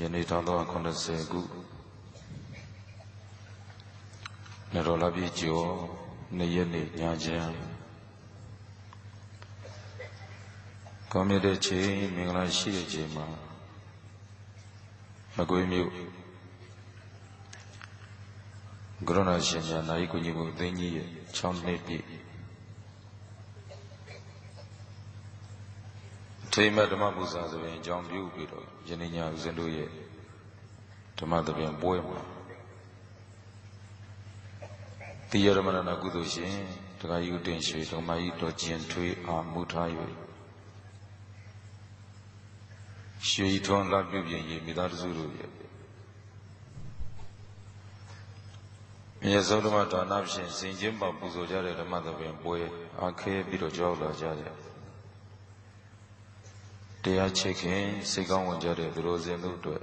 ယနေ့1980ခုနရောလပြည့်ကျော်2ရက်နေ့ညချမ်းကောင်းမြတ်တဲ့ချိန်မင်္ဂလာရှိတဲ့ချိန်မှာမကွေးမြို့ကရုဏာရှင်များနိုင်ကူညီမှုအသင်းကြီးရဲ့6နှစ်ပြည့်ထိမ့်မဲ့ဓမ္မပူဇာသဘင်အကြောင်းပြုပြီးတော့ယနေ့ညဦးဇင်းတို့ရဲ့ဓမ္မသဘင်ပွဲမှာတိယရမဏနာကုသိုလ်ရှင်ဒကာကြီးဦးတင်ရွှေဓမ္မကြီးတော်ကျင်ထွေးအားမူထား၍ရွှေထွန်းလာပြုပြင်ရေးမိသားစုတို့ရဲ့မြေဆုံးဓမ္မဒါနဖြင့်စင်ချင်းပေါပူဇော်ကြတဲ့ဓမ္မသဘင်ပွဲအားခဲပြီးတော့ကြောက်လာကြတယ်တရားချစ်ခင်စိတ်ကောင်းဝင်ကြတဲ့သူတို့စဉ်တို့အတွက်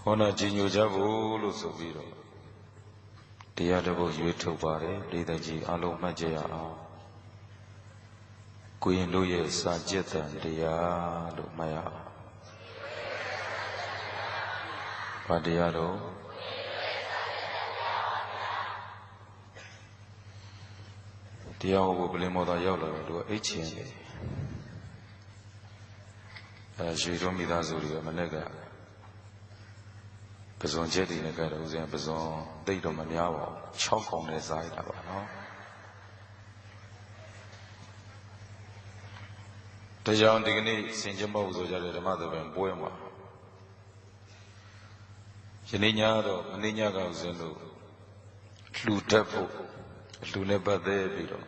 ဟောနာကြီးညိုကြဖို့လို့ဆိုပြီးတော့တရားတစ်ပုဒ်ရွေးထုတ်ပါတယ်ဒေသကြီးအလုံးမှတ်ကြရအောင်ကိုရင်တို့ရဲ့စာကျက်တန်တရားလို့မှတ်ရအောင်ဘာတရားတော့တရားဟောဖို့ပလင်မော်သာရောက်လာတော့သူကအိတ်ချင်တယ်ရွှေတော်မိသားစုတွေကမနေ့ကပဇွန်ချက်တွေနဲ့ကြတော့ဦးဇင်းပဇွန်တိတ်တော့မများပါဘူး6ခေါင်နဲ့စားရတာပါနော်တရားဒီကနေ့စင်ကြမဟုတ်ဆိုကြတဲ့ဓမ္မသဘင်ပွဲမှာယနေ့ညတော့မနေ့ညကဦးဇင်းတို့လှူတတ်ဖို့လှူနဲ့ပတ်သက်ပြီးတော့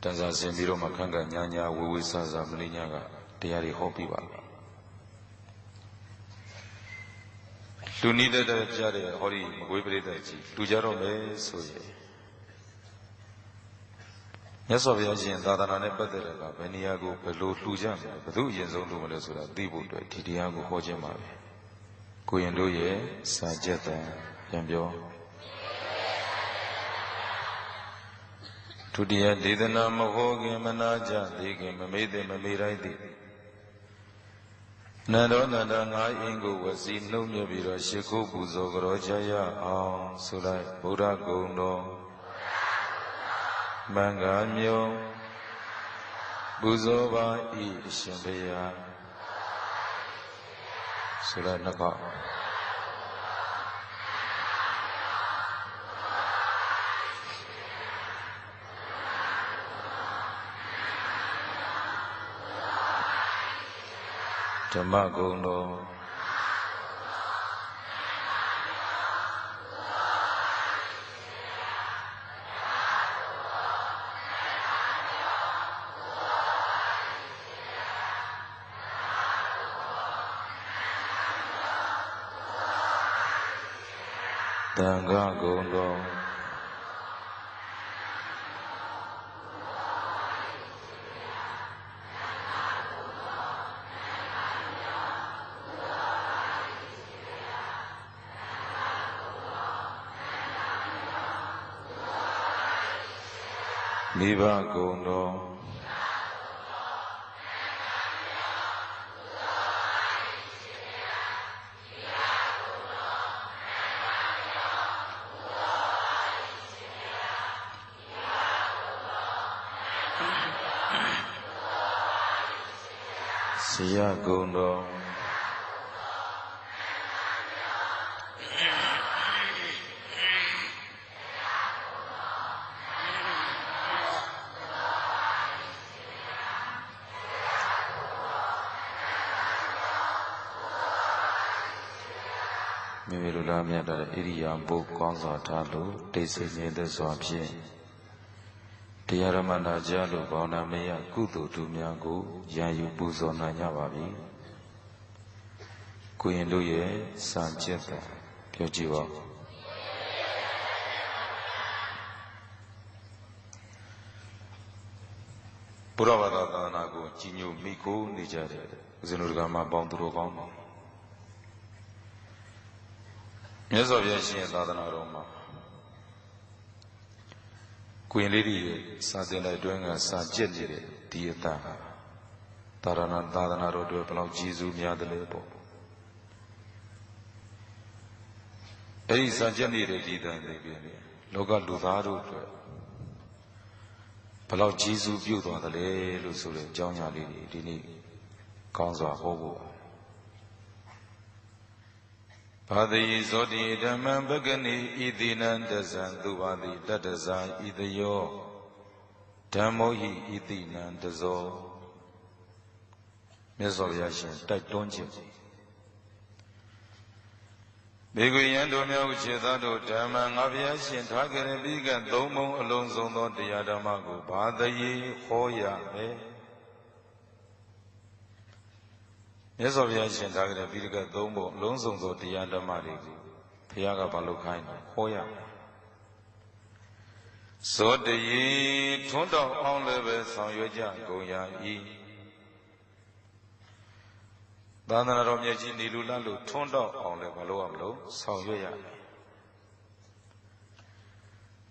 တန်စာဆင်ပြီးတော့မှခန့်ခန့်ညာညာဝေဝေဆဆမနေ့ညကတရားတွေဟောပြီးပါပြီလူနီးတဲ့ပြတဲ့ဟောဒီမကွေးပရိသတ်ကြီးလူကြတော့မယ်ဆိုရင်မြတ်စွာဘုရားရှင်သာသနာနဲ့ပတ်သက်တဲ့ကဘယ်နေရာကိုဘယ်လိုလှူကြမလဲဘယ်သူအရင်ဆုံးလှူမလဲဆိုတာသိဖို့အတွက်ဒီတရားကိုဟောခြင်းပါပဲကိုရင်တို့ရဲ့စာကျက်တန်ပြန်ပြောဒုတိယဒေသနာမဟောခင်မနာကြသေးခင်မမေ့တဲ့မမေ့တိုင်းသည်နန္ဒောနန္ဒငါးအင်းကိုဝစီနှုတ်မြပြီးတော့ရှ िख ုပူဇော်ကြောကြရအောင်ဆိုလိုက်ဗုဒ္ဓဂုဏ်တော်မင်္ဂမြို့ပူဇော်ပါ၏အရှင်ဘုရားဆိုလိုက်နှကောဓမ္မဂုဏ်တော်သံဃာဂုဏ်တော်မိဘဂုဏ်တော်ဆရာဂုဏ်တော်မိမိလိုလားမြတ်တဲ့ဣရိယာပုကောင်းစွာထားလို့တိတ်ဆိတ်နေတဲ့စွာဖြင့်တရားဓမ္မနာကြားလို့ဘောင်းနာမယကုသိုလ်သူများကိုရန်ယူပူဇော်နိုင်ကြပါပြီကိုရင်တို့ရဲ့စာကျက်တာပြောကြည့်ပါဘုရားဘာသာသာသနာကိုကြီးညိုမိခိုးနေကြတဲ့ဦးဇင်းတို့ကမှပေါင်းသူတော်ကောင်းပါမြတ်စွာဘုရားရှင်ရဲ့သာသနာတော်မှာကွင်လေးတွေစာသင်တဲ့အတွင်းကစာကျက်နေတဲ့ဒီအတန်တ သာသနာတော်တွေဘယ်လောက်ကြီးစုများတယ်လဲပေါ့အဲ့ဒီစာချက်နေတဲ့ဒီတိုင်းလေးပြနေလောကလူသားတို့အတွက်ဘယ်လောက်ကြီးစုပြုသွားတယ်လဲလို့ဆိုတဲ့အကြောင်းအရာလေးဒီနေ့ကောင်းစွာဟောဖို့ဘာတိဇောတိဓမ္မံပဂနိဣတိနံတဇံသူဘာတိတတ္တဇာဣတယောဓမ္မောဟိဣတိနံတဇောမြတ်စွာဘုရားရှင်တိုက်တွန်းခြင်းဘေကွေယံတို့မြောက်ခြေသားတို့ဓမ္မငါဘုရားရှင်ထားကြတဲ့ပြီးကသုံးပုံအလုံးစုံသောတရားဓမ္မကိုဘာတိဟောရမယ်မြတ်စွာဘုရားရှင်ထားကြတဲ့ပြီးကသုံးပုံအလုံးစုံသောတရားဓမ္မတွေကိုဘုရားကဘာလို့ခိုင်းလဲဟောရမယ်ဇောတယေထွန်းတော်အောင်လည်းပဲဆောင်ရွက်ကြကုန်ရ၏သာသနာတော်မြတ်ကြီးနေလူလလို့ထွန်းတော့အောင်လည်းမလုပ်ရမလို့ဆောင်ရွက်ရမယ်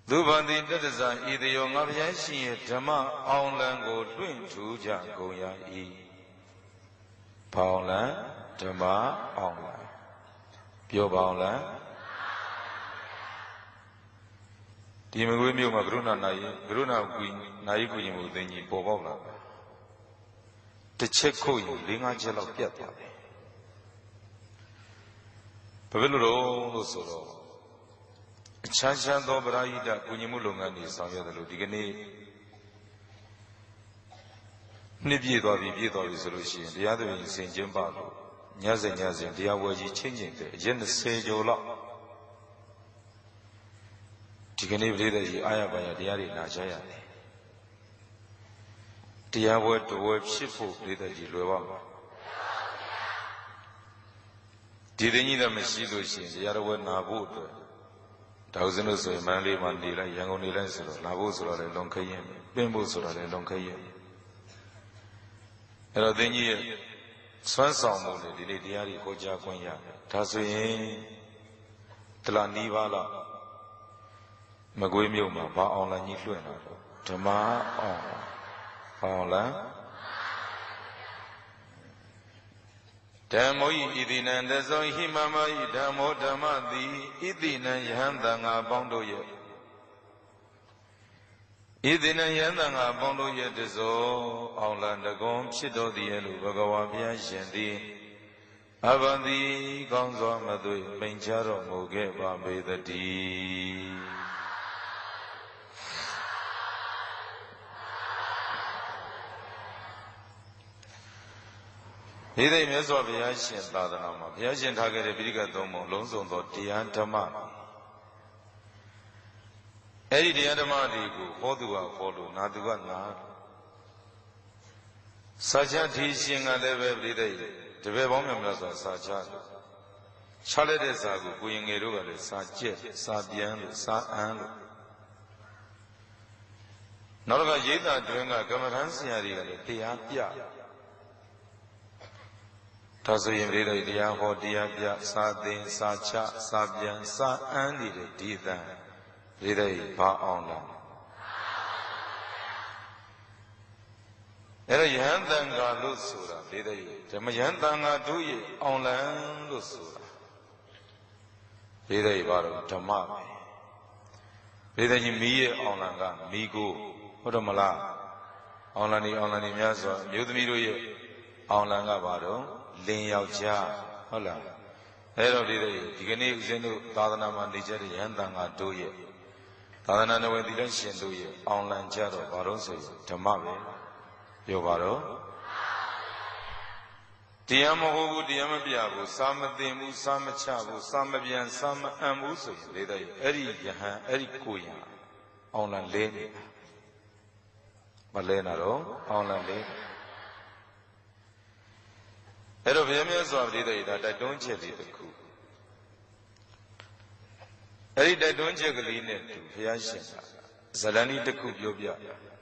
သူဗန္တိတတ္တဇာဤတယောငါဘုရားရှင်ရဲ့ဓမ္မအောင်လံကိုလွှင့်ထူကြကုန်ရ၏ဘောင်းလံဓမ္မအောင်လံပြောပါအောင်လံဒီမကွေးမြို့မှာကရုဏာနာယီကူရင်မှုသိင်ကြီးပေါ်ပေါက်လာတစ်ချက်ခုတ်ရင်၄-၅ချက်လောက်ပြတ်သွားတယ်ဘာဖြစ်လို့ဆိုတော့အချမ်းချမ်းသောပရိဟိတကူညီမှုလုပ်ငန်းတွေဆောင်ရွက်တယ်လို့ဒီကနေ့နှစ်ပြည့်သွားပြီဆိုလို့ရှိရင်တရားသူကြီးစင်ကျင်းပါလို့ညစဉ်တရားဝဲကြီးချင်းချင်းတဲ့အရက်20ကျော်လောက်ဒီကနေ့ပြည်သက်ကြီးအာရပါရတရားတွေနာကြရတယ်တရားဝဲတဝဲဖြစ်ဖို့ပြည်သက်ကြီးလွယ်ပါမှာဒီသိကြီးတော့မရှိလို့ရှိရင်တရားတော်ဝဲနာဖို့အတွက်ဒါဥစဉ်လို့ဆိုရင်မန္တလေးမှာနေလိုက်ရန်ကုန်နေလိုက်ဆိုတော့လာဖို့ဆိုတော့လည်းလွန်ခရင်ပင်းဖို့ဆိုတော့လည်းလွန်ခရင်အဲ့တော့သိကြီးရဲ့စွမ်းဆောင်မှုနဲ့ဒီနေ့တရားတွေဟောကြားခွင့်ရတယ်ဒါဆိုရင်တလနီးပါးလောက်မကွေးမြို့မှာဘာအောင်လန်ကြီးလွှင့်လာတော့ဓမ္မအောင်လန်ဓမ္မောဤဣတိနံတဇောဟိမမဤဓမ္မောဓမ္မတိဣတိနံယဟန္တငါပေါင်းတို့ရဲ့ဣတိနံယဟန္တငါပေါင်းတို့ရဲ့တဇောအောင်လန်တကွန်ဖြစ်တော်သည်လို့ဘဂဝါဘုရားရှင်သည်အဘန္တိကောင်းစွာမသွေမိန်ချတော်မူခဲ့ပါပေသတည်းဒီသိမြတ်စွာဘုရားရှင်သာသနာမှာဘုရားရှင်ထားခဲ့တဲ့ပိဋကသုံးပုံလုံးစုံသောတရားဓမ္မအဲ့ဒီတရားဓမ္မတွေကိုဟောသူကဟောလို့နာသူကနာစာချထီရှင်ကလည်းပဲပြိသိတပည့်ပေါင်းများများစွာစာချလိုက်တဲ့စာကိုကိုရင်ငယ်တို့ကလည်းစာကျက်စာပြန်လို့စာအမ်းလို့နောက်ကရိတ်တာတွင်ကကမ္မထမ်းဆရာတွေကလည်းတရားပြဒါဆိုရင်ပြိသိတရားဟောတရားပြစာသင်စာချစာပြန်စာအမ်းနေတဲ့ဒီသံပြိသိဘာအောင်လားအဲ့တော့ယဟန်တန်ဃာလို့ဆိုတာပြိသိဓမ္မယဟန်တန်ဃာတို့ရဲ့အောင်လံလို့ဆိုတာပြိသိဘာတော့ဓမ္မပဲပြိသိကြီးမိရဲ့အောင်လံကမိကိုဟုတ်တယ်မလားအောင်လံနေများစွာမြို့သမီးတို့ရဲ့အောင်လံကဘာတော့လင်းယောက်ျားဟုတ်လားအဲ့တော့ဒီကနေ့ဦးဇင်းတို့သာသနာမှာနေကြတဲ့ယဟန်တန်ဃာတို့ရဲ့သာသနာ့ဝေသီလရှင်တို့ရဲ့အောင်လံကြတော့ဘာလို့ဆိုရင်ဓမ္မပဲပြောပါတော့တရားမဟုတ်ဘူးတရားမပြဘူးစာမသိဘူးစာမချဘူးစာမပြန်စာမအံဘူးဆိုရင်လေးတဲ့အဲ့ဒီယဟန်အဲ့ဒီကိုရအောင်လံလဲနေတာမလဲနာတော့အောင်လံလဲအဲ့တော့ဘုရားမြတ်စွာဘုရားဒါတိုက်တွန်းချက်လေးတစ်ခုအဲ့ဒီတိုက်တွန်းချက်ကလေးနဲ့ဘုရားရှင်ကဇလန်ကြီးတစ်ခုပြောပြ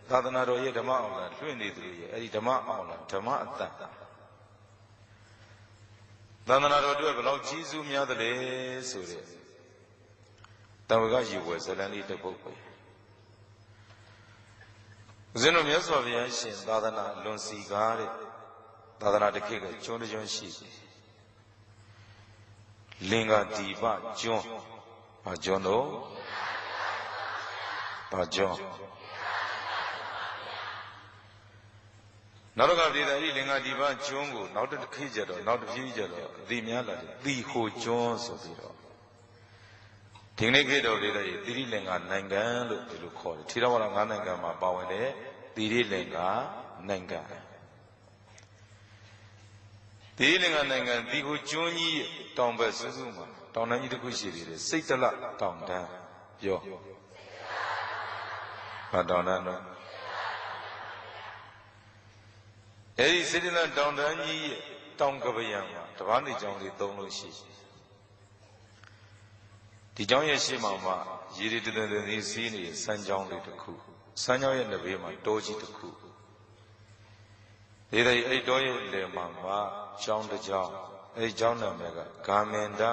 သာသနာတော်ရဲ့ဓမ္မအောင်လံလွှင့်နေသူရဲ့အဲ့ဒီဓမ္မအောင်လံဓမ္မအတ္တသာသန္တနာတော်တို့ဘယ်လောက်ကြီးစုများသလဲဆိုတဲ့တဝကယူဝယ်ဇလန်လေးတစ်ပုဒ်ပဲဦးဇင်းတို့မြတ်စွာဘုရားရှင်သာသနာလွန်စီကားတဲ့ သာသနာတစ်ခေတ်ကကျွန်းတစ်ကျွန်းရှိလင်္ကာဒီပကျွန်းဘာကျွန်းတော့ဘာကျွန်းနောက်တော့ကပြည်သားကြီးလင်္ကာဒီပကျွန်းကိုနောက်တစ်ခေတ်ကျတော့နောက်တစ်ပြေးကျတော့အသိများလာတယ်သီဟိုကျွန်းဆိုပြီးတော့ဒီနေ့ခေတ်တော်လေးတွေသီရိလင်္ကာနိုင်ငံလို့ဒီလိုခေါ်တယ်ထေရဝါဒ9နိုင်ငံမှာပါဝင်တဲ့သီရိလင်္ကာနိုင်ငံသီရိလင်္ကာနိုင်ငံဒီဟိုကျွန်းကြီးတောင်ဘက်စုစုမှာတောင်တန်းကြီးတစ်ခုရှိသေးတယ်စိတ်တလတောင်တန်းပြောဘာတောင်တန်းတော့အဲဒီစိတ်တလတောင်တန်းကြီးရဲ့တောင်ကပယံမှာတပားနေကြောင်လေးသုံးလို့ရှိဒီကျောင်းရဲ့ရှေ့မှာမှရေတွေတည်တည်စီးနေတဲ့စမ်းကျောင်းလေးတစ်ခုစမ်းကျောင်းရဲ့နဘေးမှာတောကြီးတစ်ခုဒီတဲ့အဲ့တောရဲ့လယ်မှာကျောင်းတစ်ကျောင်းအဲ့ကျောင်းနာမည်ကဂာမန္တ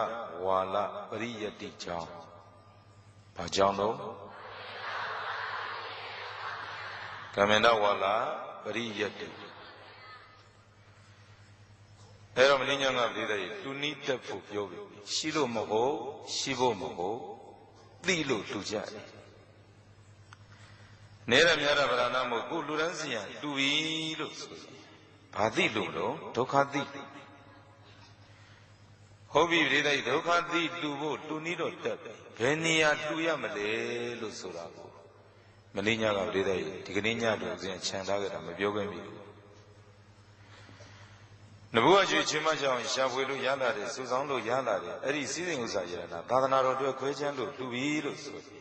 ဝါလပရိယတ္တိကျောင်းဘာကျောင်းတော့ဂာမန္တဝါလပရိယတ္တိအဲ့တော့မင်းညာကပြည်တဲ့လူနီးတက်ဖို့ပြောပြီရှိလို့မဟုတ်ရှိဖို့မဟုတ်သိလို့လူကြတယ်နေရမြတ်ဗရဏမဟုတ်ကိုလူတန်းစီရလူပြီလို့ဆိုဘာသိလို့တော့ဒုက္ခသိဟုတ်ပြီပြည်တဲ့ဒုက္ခသိလူဖို့လူနီးတော့တက်ဘယ်နေရာလူရမလဲလို့ဆိုတာကိုမင်းညာကပြည်တဲ့ဒီကနေ့ညတော့စဉ်ခြံထားကြတာမပြောခဲ့မိဘူးနဘုရားကျွေးချင်းမကြောင့်ရှာဖွေလို့ရလာတယ်စုဆောင်လို့ရလာတယ်အဲ့ဒီစည်းစိမ်ဥစ္စာရတာသာသနာတော်အတွက်ခွဲချမ်းလို့လှူပြီးလို့ဆိုတယ်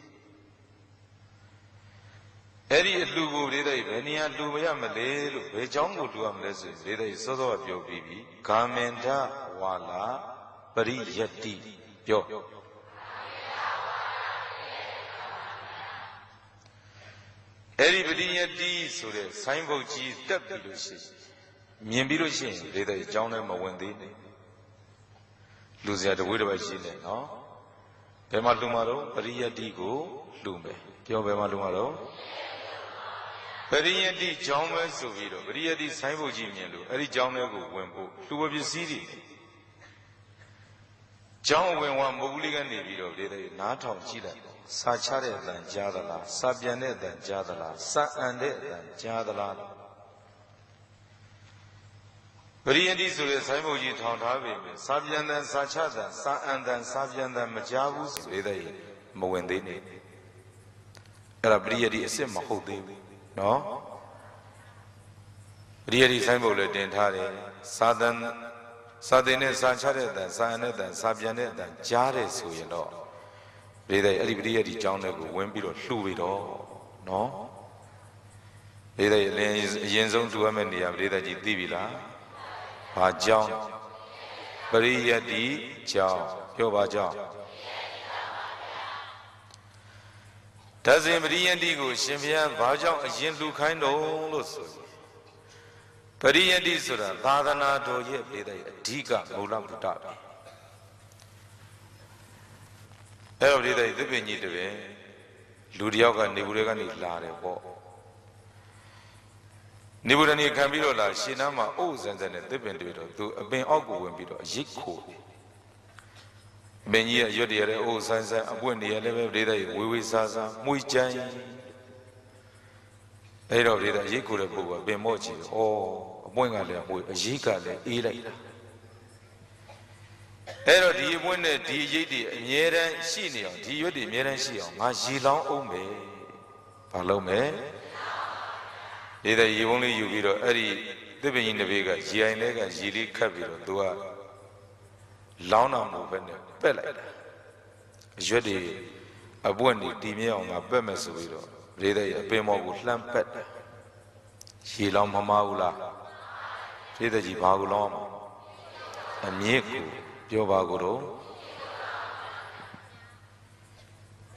အဲ့ဒီအလှူကိုလေးတဲ့ဘယ်နေရာလှူမရမလဲလို့ဘယ်เจ้าကိုလှူရမလဲဆိုရင်လေးတဲ့စောစောပြောပြီးပြီဂာမန္တဝါလာပရိယတ္တိပြောအဲ့ဒီပရိယတ္တိဆိုတဲ့ဆိုင်းဘုတ်ကြီးတက်ပြီးလို့ရှိရင်မြင်ပြီးလို့ရှိရင်လေးတဲ့အကြောင်းလည်းမဝင်သေးနဲ့လူစရာတဝေးတစ်ပိုက်ရှိနေနော်ဘယ်မှာလူမှာတော့ပရိယတ္တိကိုလူမယ်ပြောဘယ်မှာလူမှာတော့ပရိယတ္တိကြောင်းပဲဆိုပြီးတော့ပရိယတ္တိဆိုင်းဖို့ကြီးမြင်လို့အဲ့ဒီကြောင်းတွေကိုဝင်ဖို့လူဝပစ္စည်းတွေကြောင်းဝင်ဝမဟုတ်ဘူးလေးကနေပြီးတော့လေးတဲ့နားထောင်ကြည့်လိုက်စာချတဲ့အတန်ကြားသလားစာပြန်တဲ့အတန်ကြားသလားစာအံတဲ့အတန်ကြားသလားပရိယတ္တိဆိုတဲ့ဆိုင်းဘုတ်ကြီးထောင်ထားပြီစာပြန်တဲ့စာချတဲ့စာအံတဲ့စာပြန်တဲ့မကြားဘူးဆိုသေးတယ်မဝင်သေးနဲ့အဲ့ဒါပရိယတ္တိအစစ်မဟုတ်သေးဘူးနော်ပရိယတ္တိဆိုင်းဘုတ်လည်းတင်ထားတယ်စာသင်နဲ့စာချတဲ့စာအံတဲ့စာပြန်တဲ့ကြားတယ်ဆိုရင်တော့လေးတဲ့အဲ့ဒီပရိယတ္တိကျောင်းတွေကိုဝင်ပြီးတော့လှူပြီးတော့နော်လေးတဲ့အရင်ဆုံးလှူရမယ့်နေရာလေးတဲ့ကြီးသိပြီလားဘာကြောင့်ပရိယတ္တိကြောင့်ပြောပါကြောင့်တဇင်ပရိယတ္တိကိုရှင်ဘုရားဘာကြောင့်အရင်လူခိုင်းတော့လို့ဆိုပရိယတ္တိဆိုတာသာသနာတော်ရဲ့ပြည်တဲ့အဓိကမူလဗုဒ္ဓပဲအဲ့တော့ပြည်တဲ့သစ်ပင်ကြီးတပင်လူတယောက်ကနေဘူးတွေကနေလာတယ်ပေါ့နေဘူးတဏီခံပြီးတော့လာရှင်နာမှာအုပ်ဆန်းဆန်းနဲ့သစ်ပင်တွေ့တော့သူအပင်အောက်ကိုဝင်ပြီးတော့ရိတ်ခိုးအပင်ကြီးရဲ့ရွတ်တရတဲ့အုပ်ဆန်းဆန်းအပွင့်နေရလည်းပဲဒေသကြီးဝေဝေဆာဆာမှုကြိုင်းအဲ့တော့ဒေသရိတ်ခိုးတဲ့ပုဂ္ဂိုလ်ကပင်မော့ကြည့်ဩအပွင့်ကလည်းမှုအရိတ်ကလည်းအေးလိုက်တာအဲ့တော့ဒီအပွင့်နဲ့ဒီရိတ်တွေအမြဲတမ်းရှိနေအောင်ဒီရွတ်တွေအမြဲတမ်းရှိအောင်ငါရေလောင်းအောင်မယ်ဘာလုပ်မယ်ဒီတဲ့ရေပုံးလေးယူပြီးတော့အဲ့ဒီသစ်ပင်ကြီးတစ်ပေကရေအိုင်လေးကရေလေးခတ်ပြီးတော့သူကလောင်းအောင်လို့ပဲနဲ့ပက်လိုက်တာအရွက်တွေအပွင့်တွေတီမြဲအောင်ငါပက်မယ်ဆိုပြီးတော့ဒီတဲ့အပင်မော်ကိုလှမ်းပက်တာရေလောင်းမမဘူးလားဒီတဲ့ကြီးဘာကိုလောင်းအောင်အမြင့်ကိုပြောပါကိုတော့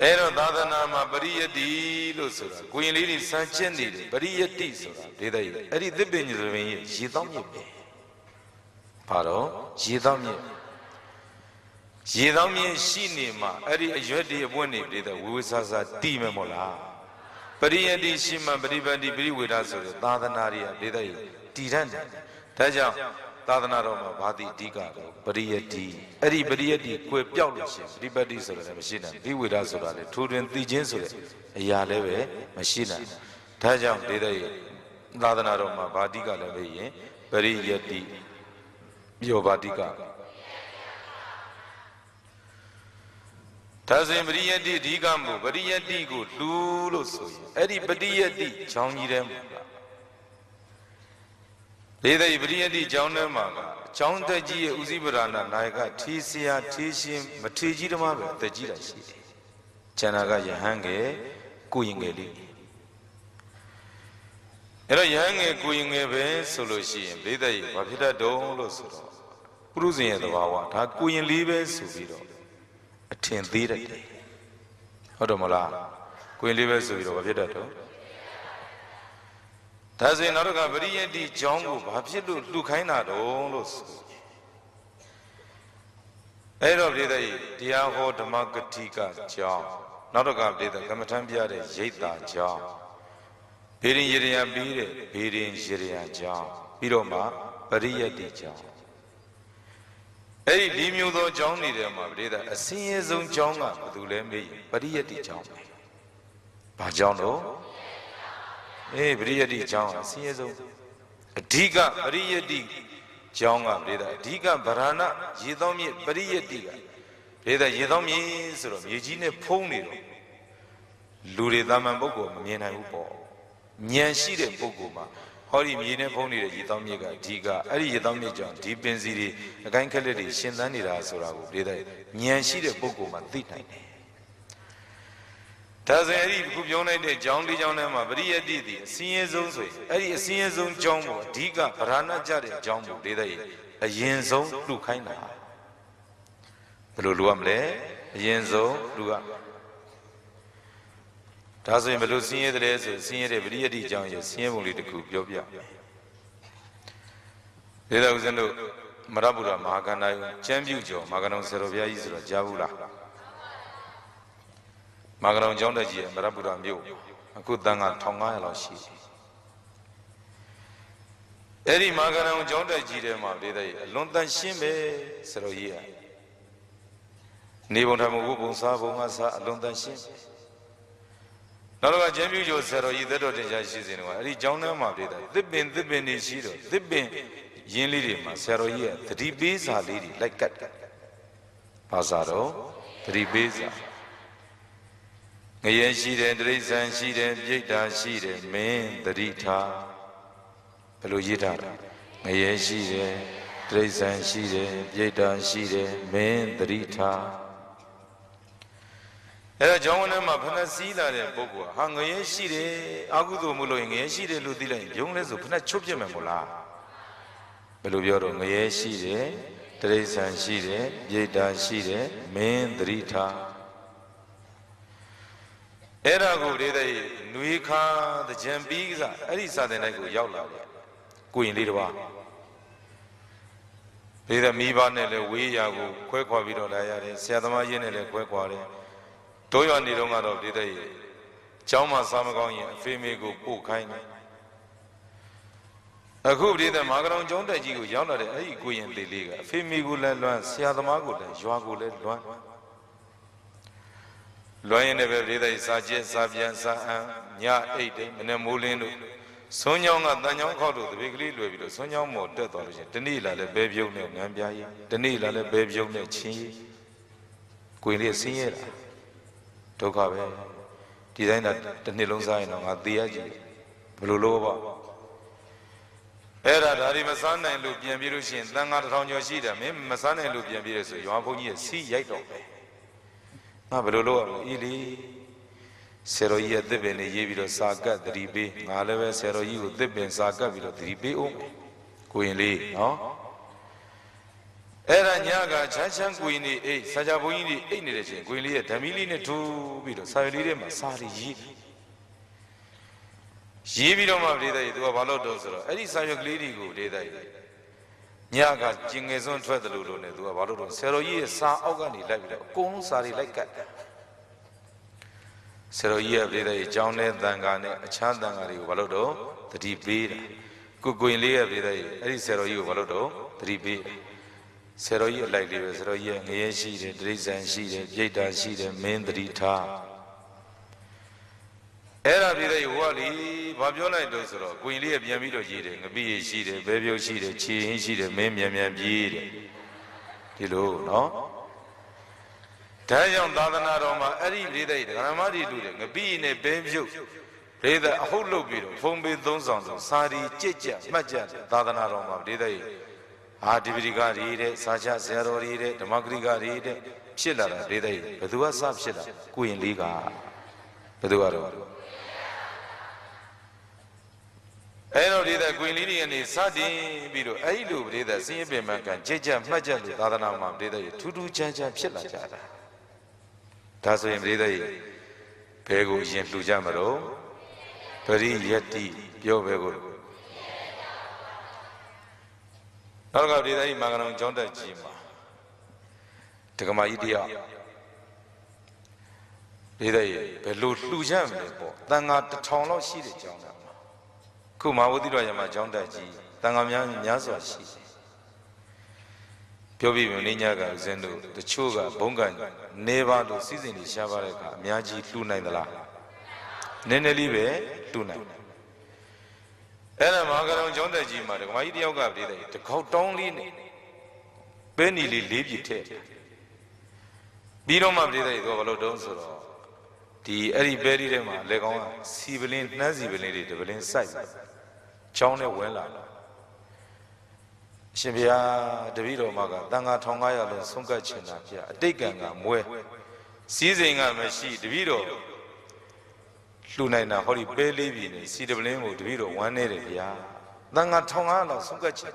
အဲ့တော့သာသနာမှာပရိယတ္တိလို့ဆိုတာကိုရင်လေးတွေစမ်းကျင့်နေတယ်ပရိယတ္တိဆိုတာဒေသကြီးအဲ့ဒီသစ်ပင်ကြီးဆိုရင်ရေတောင်းမြစ်ပဲဘာတော့ရေတောင်းမြစ်ရှိနေမှာအဲ့ဒီအရွက်တွေအပွင့်တွေဒေသဝေဝဆာဆာတီးမယ်မို့လားပရိယတ္တိရှိမှပရိပန္တိပရိဝေဒဆိုတဲ့သာသနာတွေကဒေသကြီးတည်တတ်တယ် ဒါကြောင့်သာသနာတော်မှာဘာတိအဓိကတော့ပရိယတ္တိအဲ့ဒီပရိယတ္တိကိုပြောက်လို့ရှိရင်ပရိပတ်တိဆိုတာလည်းမရှိနိုင်ဘူးဝိဒဆိုတာလည်းထိုးတွင်သိခြင်းဆိုတဲ့အရာလည်းပဲမရှိနိုင်ဒါကြောင့်ဒေသရဲ့သာသနာတော်မှာဘာတိကလည်းပဲရင်ပရိယတ္တိပြောဘာတိကဒါဆိုရင်ပရိယတ္တိအဓိကမို့ပရိယတ္တိကိုလူလို့ဆိုရင်အဲ့ဒီပရိယတ္တိချောင်းကြီးထဲမှာဒေသရဲ့ပရိယတ္တိကျောင်းထဲမှာကျောင်းတက်ကြီးရဲ့ဥစည်းပရဏနာယကထီးဆရာထီးရှင်မထေကြီးဓမ္မပဲအသက်ကြီးတာရှိတယ်။ကျန်တာကယဟန်ငယ်ကိုရင်ငယ်လေးအဲ့တော့ယဟန်ငယ်ကိုရင်ငယ်ပဲဆိုလို့ရှိရင်ဒေသရဲ့ဘာဖြစ်တတ်တုံးလို့ဆိုတော့ပုရုဇဉ်ရဲ့သဘာဝဒါကိုရင်လေးပဲဆိုပြီးတော့အထင်သေးတယ်ဟုတ်တယ်မလားကိုရင်လေးပဲဆိုပြီးတော့ဘာဖြစ်တတ်တော့ဒါဆိုရင်နောက်တစ်ခါပရိယတ္တိကျောင်းကိုဘာဖြစ်လို့လှူခိုင်းတာတုံးလို့ဆိုအဲ့တော့ပြည်သက်တရားဟောဓမ္မဂတိကကျောင်းနောက်တစ်ခါပြည်သက်ကမ္မထမ်းပြတဲ့ရိတ်တာကျောင်းဘေရင်ရေရပြီးတဲ့ဘေရင်ရေရကျောင်းပြီးတော့မှပရိယတ္တိကျောင်းအဲ့ဒီ၄မျိုးသောကျောင်းတွေထဲမှာပြည်သက်အစင်းရဲဆုံးကျောင်းကဘာလို့လဲမေးရင်ပရိယတ္တိကျောင်းပဲဘာကျောင်းတော့ပရိယတ္တိကျောင်းအစင်းရဲဆုံးအဓိကပရိယတ္တိကျောင်းကပြည်သက်အဓိကဗရဏရေသောမြစ်ပရိယတ္တိကပြည်သက်ရေသောမြစ်ဆိုတော့မြေကြီးနဲ့ဖုံးနေတော့လူတွေသာမန်ပုဂ္ဂိုလ်မမြင်နိုင်ဘူးပေါ့ဉာဏ်ရှိတဲ့ပုဂ္ဂိုလ်မှာဟောဒီမြေနဲ့ဖုံးနေတဲ့ရေသောမြစ်ကအဓိကအဲ့ဒီရေသောမြစ်ကြောင့်ဒီပင်စီတွေအကိုင်းခက်လက်တွေရှင်သန်နေတာဆိုတာကိုပြည်သက်ဉာဏ်ရှိတဲ့ပုဂ္ဂိုလ်မှာသိနိုင်တယ်ဒါဆိုရင်အဲ့ဒီခုပြောလိုက်တဲ့ကျောင်းလေးကျောင်းထဲမှာပရိယတ္တိသည်အစင်းရဲဆုံးဆိုရင်အဲ့ဒီအစင်းရဲဆုံးကျောင်းကိုအဓိကဗရဏကြတဲ့ကျောင်းကိုဒေသရဲ့အရင်ဆုံးလှူခိုင်းတာဘယ်လိုလှူရမလဲအရင်ဆုံးလှူရဒါဆိုရင်ဘယ်လိုစင်းရဲတယ်ဆိုစင်းရဲတဲ့ပရိယတ္တိကျောင်းရဲ့စင်းရဲပုံလေးတစ်ခုပြောပြဒေသဦးဇင်းတို့မရဗုဒ္ဓမဟာကန္တာယကျမ်းပြုကျော်မာကနောင်ဆရာတော်ဘုရားကြီးဆိုတော့ကြားဘူးလားမာကရောင်ကျောင်းတက်ကြီးရဲ့မရဗုဒ္ဓမြို့အခုတန်ခါ1500လောက်ရှိတယ်အဲ့ဒီမာကရောင်ကျောင်းတက်ကြီးထဲမှာဒေသရဲ့အလွန်တန်ရှင်းပဲဆရာကြီးကနေပုံထမဝုပုံစားပုံကစားအလွန်တန်ရှင်းနောက်တော့ကျမ်းပြုကျော်ဆရာကြီးသက်တော်တင်ရှားရှိစဉ်ကအဲ့ဒီကျောင်းထဲမှာဒေသသစ်ပင်နေရှိတော့သစ်ပင်ရင်းလေးတွေမှာဆရာတော်ကြီးရဲ့သတိပေးစာလေးတွေလိုက်ကတ်ဘာသာတော့သတိပေးစာငရဲရှိတယ်တိရစ္ဆာန်ရှိတယ်ပြိတ္တာရှိတယ်မင်းသတိထားဘယ်လိုရေးထားတာငရဲရှိတယ်တိရစ္ဆာန်ရှိတယ်ပြိတ္တာရှိတယ်မင်းသတိထားအဲ့တော့ကျောင်းဝန်းထဲမှာဖဏစည်းလာတဲ့ပုဂ္ဂိုလ်ဟာငရဲရှိတယ်အာဟုသို့မလို့ရင်ငရဲရှိတယ်လို့သိလိုက်ရင်ယုံလဲဆိုဖဏချုပ်ပြစ်မယ်မို့လားဘယ်လိုပြောတော့ငရဲရှိတယ်တိရစ္ဆာန်ရှိတယ်ပြိတ္တာရှိတယ်မင်းသတိထားအဲ့ဒါကိုဒေသရဲ့နွေခါတကြံပြီးကစားအဲ့ဒီစာသင်တိုက်ကိုရောက်လာတယ်ကိုရင်လေးတစ်ပါးဒေသမိဘနဲ့လည်းဝေးရာကိုခွဲခွာပြီးတော့လာရတယ်ဆရာသမားရင်းနဲ့လည်းခွဲခွာတယ်တို့ရနေတော့ကတော့ဒေသရဲ့ကျောင်းမှာစားမကောင်းရင်အဖေမေကိုပို့ခိုင်းတယ်အခုဒေသမာကရောင်ကျောင်းတက်ကြီးကိုရောက်လာတဲ့အဲ့ဒီကိုရင်လေးကအဖေမေကိုလည်းလွမ်းဆရာသမားကိုလည်းရွာကိုလည်းလွမ်းလွန်ရင်လည်းပဲဒေသစာကျက်စာပြန်စာအံညအိတ်တယ်မနေ့မိုးလင်းတို့ဆွမ်းချောင်းကတန်ချောင်းခောက်တို့တပိတ်ကလေးလွယ်ပြီးတော့ဆွမ်းချောင်းမော်တက်သွားလို့ရှိရင်တနေ့လာလဲဘဲပြုံးနဲ့ငန်းပြားရင်တနေ့လာလဲဘဲပြုံးနဲ့ချင်းကိုင်လေးဆင်းရဲတာဒုက္ခပဲဒီတိုင်းသာတစ်နှစ်လုံးစားရင်တော့ငါသေရကြည့်ဘယ်လိုလို့ပေါ့အဲ့ဒါဒါဒီမစားနိုင်လို့ပြန်ပြီးလို့ရှိရင်တန်ခါ1000ကျော်ရှိတယ်မင်းမစားနိုင်လို့ပြန်ပြီးရဆိုရွာဘုန်းကြီးရဲ့စီးရိုက်တော့ပဲငါဘယ်လိုလုပ်ရမလဲဤလီဆရာတော်ကြီးရဲ့သစ်ပင်လေးရေးပြီးတော့စာကတ်သတိပေးငါလည်းပဲဆရာတော်ကြီးကိုသစ်ပင်စာကတ်ပြီးတော့သတိပေးအောင်ကိုရင်လေးနော်အဲ့ဒါညကချမ်းချမ်းကိုရင်လေးအိတ်ဆရာဘုန်းကြီးတွေအိတ်နေတဲ့ချိန်ကိုရင်လေးရဲ့ဓမီလေးနဲ့ထိုးပြီးတော့စာရွက်လေးထဲမှာစာတွေရေးပြီးတော့မှဒေသကြီးသူကဘာလို့တော့ဆိုတော့အဲ့ဒီစာရွက်ကလေးတွေကိုဒေသကြီးညကကျင်ငယ်စွန်းထွက်တယ်လို့နဲ့သူကဘာလို့တော့ဆရာတော်ကြီးရဲ့စာအောက်ကနေလိုက်ပြီးတော့အကုန်လုံးစာတွေလိုက်ကတ်ဆရာတော်ကြီးရဲ့ပြည်တဲ့ကျောင်းနဲ့တန်ခါနဲ့အခြားတန်ခါတွေကိုဘာလို့တော့တတိပေးတာ ကိုရင်လေးရပြည်တဲ့အဲ့ဒီဆယ်တော်ကြီးကိုဘာလို့တော့သတိပေးဆယ်တော်ကြီးအလိုက်လေးပဲဆယ်တော်ကြီးငရဲရှိတယ်တိရစ္ဆာန်ရှိတယ်ပြိတ္တာရှိတယ်မင်းသတိထားအဲ့ဒါပြည်တဲ့ဟိုကလေဘာပြောလိုက်လို့ဆိုတော့ကိုရင်လေးကပြန်ပြီးတော့ရေးတယ်ငပိရရှိတယ်ဘဲပြုတ်ရှိတယ်ခြေရင်းရှိတယ်မင်းမြန်မြန်ပြေးတယ်ဒီလိုနော်ဒါကြောင့်သာသနာတော်မှာအဲ့ဒီပြည်တဲ့ဓမ္မတိလူတွေငပိနဲ့ဘဲပြုတ်ပြည်တဲ့အဟုတ်လုပ်ပြီးတော့ဖုံပေးသုံးဆောင်ဆိုစာရီကြစ်ကြမှတ်ကြသာသနာတော်မှာပြည်တဲ့အာဒီပရိကရီတဲ့စာချဆရာတော်ရီတဲ့ဓမ္မဂရိကရီတဲ့ဖြစ်လာတာပြည်တဲ့ဘယ်သူကစဖြစ်လာကိုရင်လေးကဘယ်သူကတော့အဲ့တော့ဒီတဲ့ကွင်လေးတွေကနေစတင်ပြီးတော့အဲ့လိုပြည်တဲ့စင်းရပင်မှန်ကန်ကြက်ကြမှတ်ကြလို့သာသနာမှာပြည်တဲ့ထူးထူးချမ်းချမ်းဖြစ်လာကြတာဒါဆိုရင်ပြည်တဲ့ဘယ်ကိုရင်လှူကြမလို့ပရိယတ္တိပြောပဲကိုနောက်ကပြည်တဲ့မင်္ဂလာကျောင်းတက်ကြီးမှာဒကမာကြီးတယောက်ပြည်တဲ့ဘယ်လိုလှူကြမလဲပေါ့တန်ဃာ1000လောက်ရှိတဲ့ကျောင်းသားခုမဝတိတော်ရမှာကျောင်းတက်ကြီးတန်ခါများစွာရှိပြောပြီးမင်းညကဦးဇင်းတို့တချို့ကဘုံကနေပါလို့စီစဉ်နေရှားပါတဲ့အခါအများကြီးလှူနိုင်သလားနည်းနည်းလေးပဲလှူနိုင်အဲ့ဒါမဟာကရုံကျောင်းတက်ကြီးမှာဒကမာကြီးတယောက်ကပြည်တယ်တခေါက်တောင်းလေးနဲ့ပဲနီလေး၄ပြည့်ထည့်ပြီးတော့မှပြည်တယ်သူကဘလို့တုံးဆိုတော့ဒီအဲ့ဒီပဲဒီထဲမှာလေကောင်းကစီပလင်းနှမ်းစီပလင်းတွေတပလင်းစိုက်ချောင်းနဲ့ဝင်လာရှင်ဘုရားတပည့်တော်မှာကတန်ခါ1500လုံးဆုံးကတ်ချင်တာဗျာအတိတ်ကံကမွဲစီးစိမ်ကမရှိတပည့်တော်လှူနိုင်တာဟောဒီပဲလေးပြည်နေစီတပလင်းကိုတပည့်တော်ဝမ်းနေတယ်ဗျာတန်ခါ1500လောက်ဆုံးကတ်ချင်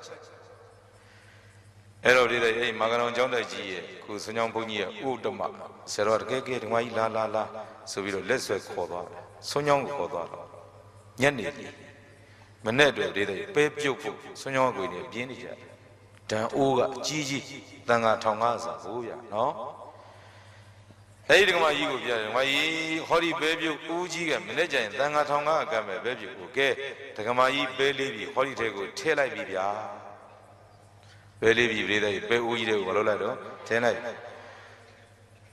အဲ့တော့ဒီအဲ့မာကရောင်ကျောင်းတက်ကြီးရဲ့ခုဆွန်ချောင်းဘုန်းကြီးရဲ့ဥဒ္ဓမဆရာတော်တကယ်ကဲဒီမကြီးလာဆိုပြီးတော့လက်ဆွဲခေါ်သွားတယ်ဆွန်ချောင်းကိုခေါ်သွားတော့ညနေကြီးမနဲ့တွေဒီပဲပြုတ်ဖို့ဆွန်ချောင်းကိုနေပြင်းနေကြတယ်ဒံအိုးကအကြီးကြီးတန်ခါ1500စာဘူးဗျာနော်အဲ့ဒီကမကြီးကိုပြတယ်မကြီးဟောဒီပဲပြုတ်ဦးကြီးကမနဲ့ကြရင်တန်ခါ1500ကမ်းပဲပဲပြုတ်ကိုကဲဒကမကြီးပဲလေးပြီဟောဒီထဲကိုထည့်လိုက်ပြီဗျာပဲလေးပြီပြည်တဲ့ပဲဦးကြီးတွေကိုမလုပ်လိုက်တော့ထင်းလိုက်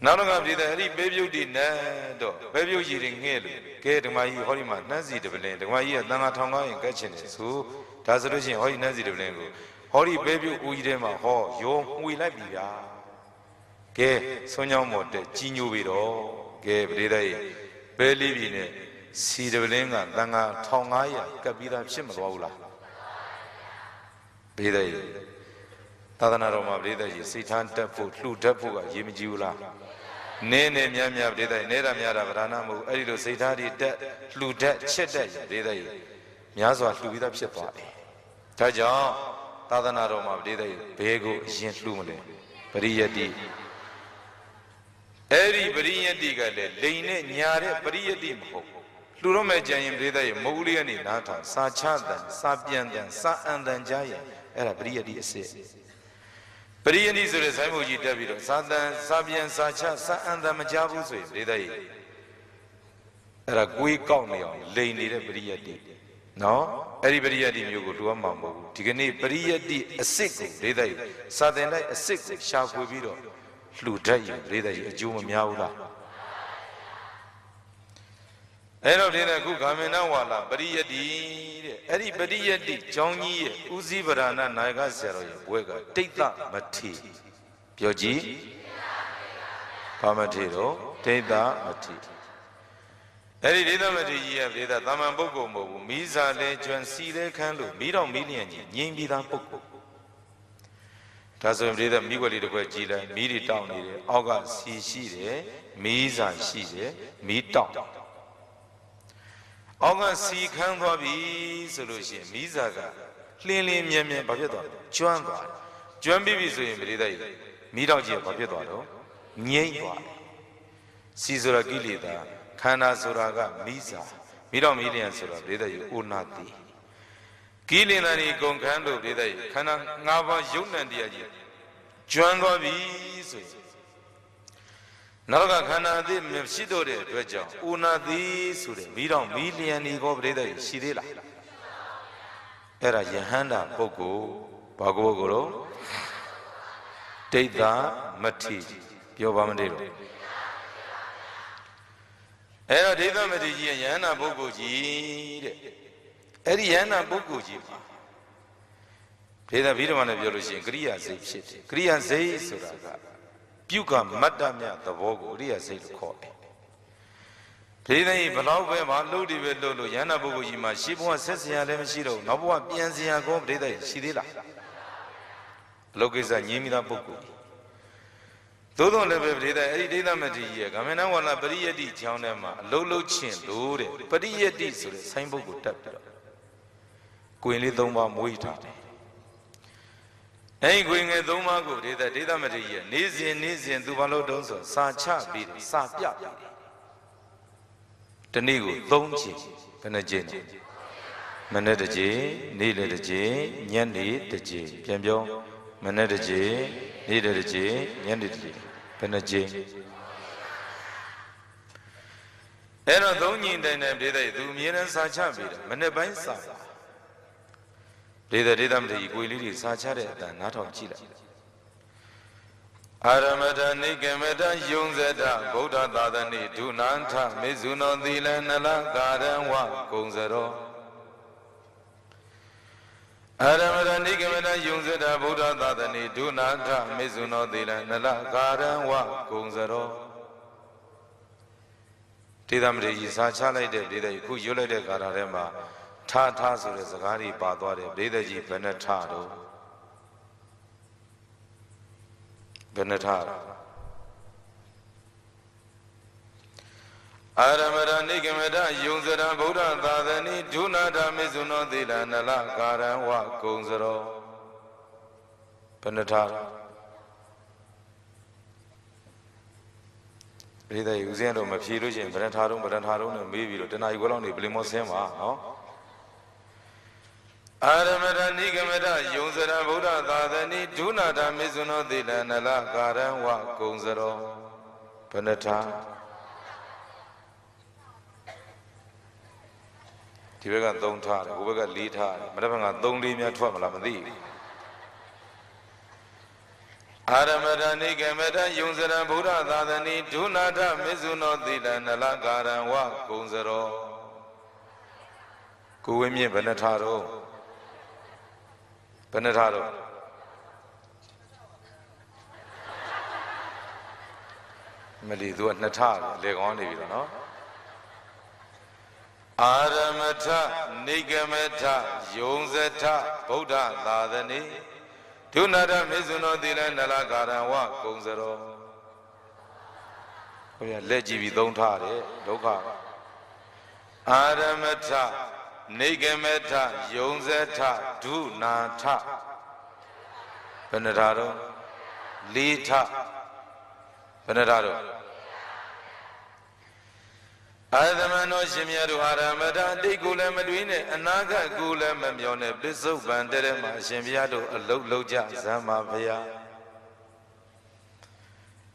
နောက်တော့ကပြည်တဲ့အဲ့ဒီပဲပြုတ်တိနဲ့တော့ပဲပြုတ်ကြီးတွေငှဲ့လို့ကဲဓမ္မကြီးဟောဒီမှာနှမ်းစီတပလင်းဓမ္မကြီးကတန်ခါ1500ရင်ကတ်ချင်တယ်ဆိုဒါဆိုလို့ရှိရင်ဟောဒီနှမ်းစီတပလင်းကိုဟောဒီပဲပြုတ်ဦးကြီးထဲမှာဟောရောမှွေလိုက်ပြီဗျာကဲဆွမ်းကြောင်းမော်တက်ကြီးညိုပြီတော့ကဲပြည်တဲ့ပဲလေးပြီနဲ့စီတပလင်းကတန်ခါ1500ကတ်ပြီးသားဖြစ်မသွားဘူးလားပြည်တဲ့သာသနာတော်မှာပြည်သက်ကြီးစိတ်ထားတက်ဖို့လှူတတ်ဖို့ကရေးမကြည့်ဘူးလားနည်းနည်းများများပြည်သက်နေတာများတာဗราဏမဟုတ်အဲ့ဒီလိုစိတ်ထားတွေတက်လှူတတ်ချက်တက်ပြည်သက်ကြီးများစွာလှူပြီးသားဖြစ်သွားတယ်ဒါကြောင့်သာသနာတော်မှာပြည်သက်ဘဲကိုအရင်လှူမလဲပရိယတ္တိအဲ့ဒီပရိယတ္တိကလည်းလိန်နဲ့ညာတဲ့ပရိယတ္တိမဟုတ်လှူတော့မဲ့ကြံရင်ပြည်သက်မဟုတ်လေးကနေနားထောင်စာချတန်စာပြန်တန်စာအန်တန်ကြားရင်အဲ့ဒါပရိယတ္တိအစစ်ပရိယတိဆိုတဲ့ဆိုင်းဘုတ်ကြီးတက်ပြီးတော့စာတန်စာပြန်စာချစာအန်တန်မကြဘူးဆိုရင်ဒေသကြီးအဲ့ဒါကိုယ်ကောက်နေအောင်လိန်နေတဲ့ပရိယတိနော်အဲ့ဒီပရိယတိမျိုးကိုလူအမှမဟုတ်ဘူးဒီကနေ့ပရိယတိအစစ်ကိုဒေသကြီးစာတင်လိုက်အစစ်ကိုရှာဖွေပြီးတော့လှူတတ်ရင်ဒေသကြီးအကျိုးမများဘူးလားအဲ့တော့ဒီကခုဂာမေနဝါလာပရိယတိတဲ့အဲ့ဒီပရိယတိကျောင်းကြီးရဲ့ဥစည်းဗရာဏနာယကဆရာတော်ရဲ့ဘွဲကတိတ်သမထေပြောကြည့်ဘာမထေတော့တိတ်သမထေအဲ့ဒီတိတ်သမထေကြီးရဲ့ဒေသတာမန်ပုဂ္ဂိုလ်မဟုတ်ဘူးမိစာလဲကျွမ်းစီလဲခန်းလို့မိတော်မိလျံကြီးငြိမ်ပြီးသားပုဂ္ဂိုလ်ဒါဆိုရင်ဒေသမိခွက်လေးတစ်ခွက်ကြည်လိုက်မိတွေတောက်နေတယ်အောက်ကစီရှိတယ်မိစာရှိတယ်မိတောက်အောက်ကစီခန်းသွားပြီဆိုလို့ရှိရင်မိစာကလင်းလင်းမြဲမြဲဘာဖြစ်သွားလဲကျွမ်းသွားတယ်ကျွမ်းပြီဆိုရင်ပြည်သက်မိတော့ကြီးဘာဖြစ်သွားတော့ငြိမ့်သွားတယ်စီဆိုတာကိလေသာခန္ဓာဆိုတာကမိစာမိတော့မိလျံဆိုတာပြည်သက်ဥနာတိကိလေသာတွေကုန်ခန်းလို့ပြည်သက်ခန္ဓာ၅ပါးယုံ nant တရားကြီးကျွမ်းသွားပြီဆိုရင်နောက်ကခန္ဓာအသစ်မရှိတော့တဲ့အတွက်ကြောင့်ဥနာတိဆိုတဲ့မိတော့မိလျံဒီကိုပြည်သက်ရှိသေးလား အဲ့ဒါယဟန္တာပုဂ္ဂိုလ်ဘာကိုပုဂ္ဂိုလ်တော့ဒိဋ္ဌမတိပြောပါမတည်းတော့အဲ့တော့ဒိဋ္ဌမတိကြီးယဟန္တာပုဂ္ဂိုလ်ကြီးတဲ့အဲ့ဒီယဟန္တာပုဂ္ဂိုလ်ကြီးမှာဒေသဗိဓမာနဲ့ပြောလို့ရှိရင်ကရိယာစိတ်ဖြစ်တယ်ကရိယာစိတ်ဆိုတာကပြုကမတ္တမြသဘောကိုကရိယာစိတ်လို့ခေါ်တယ်ဒေသကြီးဘလောက်ပဲမလှုပ်ဒီပဲလှုပ်လို့ယန္နာပုဂ္ဂိုလ်ကြီးမှာရှေးဘဝဆက်စရာလည်းမရှိတော့နောက်ဘဝပြန်စရာကောဒေသကြီးရှိသေးလားအလောကိစ္စငြင်းမိသားပုဂ္ဂိုလ်သို့တော်လည်းပဲဒေသအဲ့ဒီဒေသမတိကြီးရဲ့ဂမဏဝါလပရိယတ္တိချောင်းထဲမှာအလုံးလုံးချင်းလို့တဲ့ပရိယတ္တိဆိုတဲ့ဆိုင်းပုဂ္ဂိုလ်တက်ပြီးတော့ကိုရင်လေး၃ပါးမွေးထားတယ်အဲ့ဒီကိုရင်ငယ်၃ပါးကိုဒေသမတိကြီးရဲ့နေ့စဉ်သူဘာလို့တုံးဆိုစာချပြီးတယ်စာပြပြီးတယ်တနေ့ကို3ချိန်ဘယ်နှချိန်လဲမနေ့တစ်ချိန်နေ့လည်းတစ်ချိန်ညနေတစ်ချိန်ပြန်ပြောမနေ့တစ်ချိန်နေ့လည်းတစ်ချိန်ညနေတစ်ချိန်ဘယ်နှချိန်အဲ့တော့3ချိန်တိုင်တိုင်ဒေသသူအမြဲတမ်းစာချပြီးတယ်မနေ့ပိုင်းစာဒေသမတိကိုယ်လေးတွေစာချတဲ့အတန်နားထောင်ကြည့်လိုက်အာရမတနိကေမတယုံဇတဗုဒ္ဓသာသနိဒုနန္ထမေဇုနောသီလနလကာရံဝကုံစရောအာရမတနိကေမတယုံဇတဗုဒ္ဓသာသနိဒုနန္ထမေဇုနောသီလနလကာရံဝကုံစရောဒေသမတိကြီးစာချလိုက်တဲ့ဒေသကြီးခုရွတ်လိုက်တဲ့ကာရထဲမှာထဆိုတဲ့စကားတွေပါသွားတယ်ဒေသကြီးဘယ်နဲ့ထတော့ဘယ်နှထအာရမရနိကမတယုံစရဗုဒ္ဓသာသနိဒုနာဓမေဇုနောသီလနလကာရံဝကုံစရောဘယ်နှထပြည်တဲ့ဦးဇင်းတို့မဖြေလို့ရှိရင်ဘယ်နှထတော့နဲ့မေးပြီးတော့တဏှာယူလောက်နေပလင်မောဆင်းပါနော်အာရမရနိကမတယုံစရဗုဒ္ဓသာသနိဒုနာဓမေဇုနောသီလနလကာရံဝကုံစရောဘယ်နှထဒီဘက်က3ထတယ်ဟိုဘက်က4ထတယ်မတစ်ဘက်က3 4များထွက်မလားမသိဘူးအာရမရနိကမတယုံစရဗုဒ္ဓသာသနိဒုနာဓမေဇုနောသီလနလကာရံဝကုံစရောကိုဝင်းမြင့်ဘယ်နှထတော့ဘယ်နှထတော့မလီသူက2ထတယ်လေကောင်းနေပြီတော့နော်အာရမထနိဂမထယုံဇထဗုဒ္ဓသာသနိဒုနာဓမေဇုနောသီလနလကာရံဝကုံစရောဟိုရလက်ကြည့်ပြီး3ထတယ်ဒုက္ခအာရမထနိဂမထယုံဇထဒုနာထဘယ်နှထတော့4ထဘယ်နှထတော့အာသမနောရှင်မြတ်တို့အာရမထတိတ်ကိုလည်းမတွေးနဲ့အနာဂတ်ကိုလည်းမမျောနဲ့ပစ္စုပန်တဲ့မှာအရှင်ဘုရားတို့အလုတ်လုံးကြဇမ်းပါဗျာ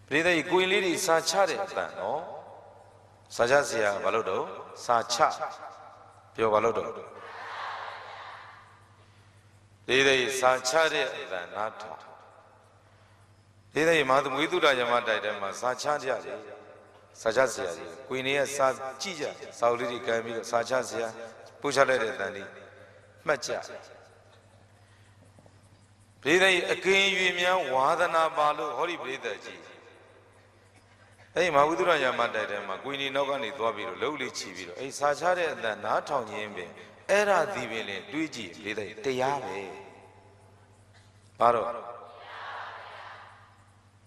ပြိဿကြီးကိုရင်လေးတွေစာချတဲ့အတန်နော်စာချဆရာဘာလို့တော့စာချပြောဘာလို့တော့ပြိဿကြီးစာချတဲ့အတန်နားထောင်ပြိဿကြီးမဟာသမွေးသုဒ္ဓယမတိုက်ထဲမှာစာချကြတယ်စာချဆရာကြီးကိုင်းနေရစာကြည့်ကြစာအုပ်လေးတွေကိုင်ပြီးတော့စာချဆရာပို့ချလိုက်တဲ့အတန်လေးမှတ်ကြပရိသတ်ကြီးအကင်းရွေများဝါသနာပါလို့ဟောဒီပရိသတ်ကြီးအဲ့ဒီမဟာဝိသုဒ္ဓယာမတိုက်ထဲမှာကိုင်းနေနောက်ကနေသွားပြီးတော့လှုပ်လေးချီပြီးတော့အဲ့စာချတဲ့အတန်နားထောင်ခြင်းပင်အဲ့ဒါဒီပင်လေတွေးကြည့်ပရိသတ်ကြီးတရားပဲဘာတော့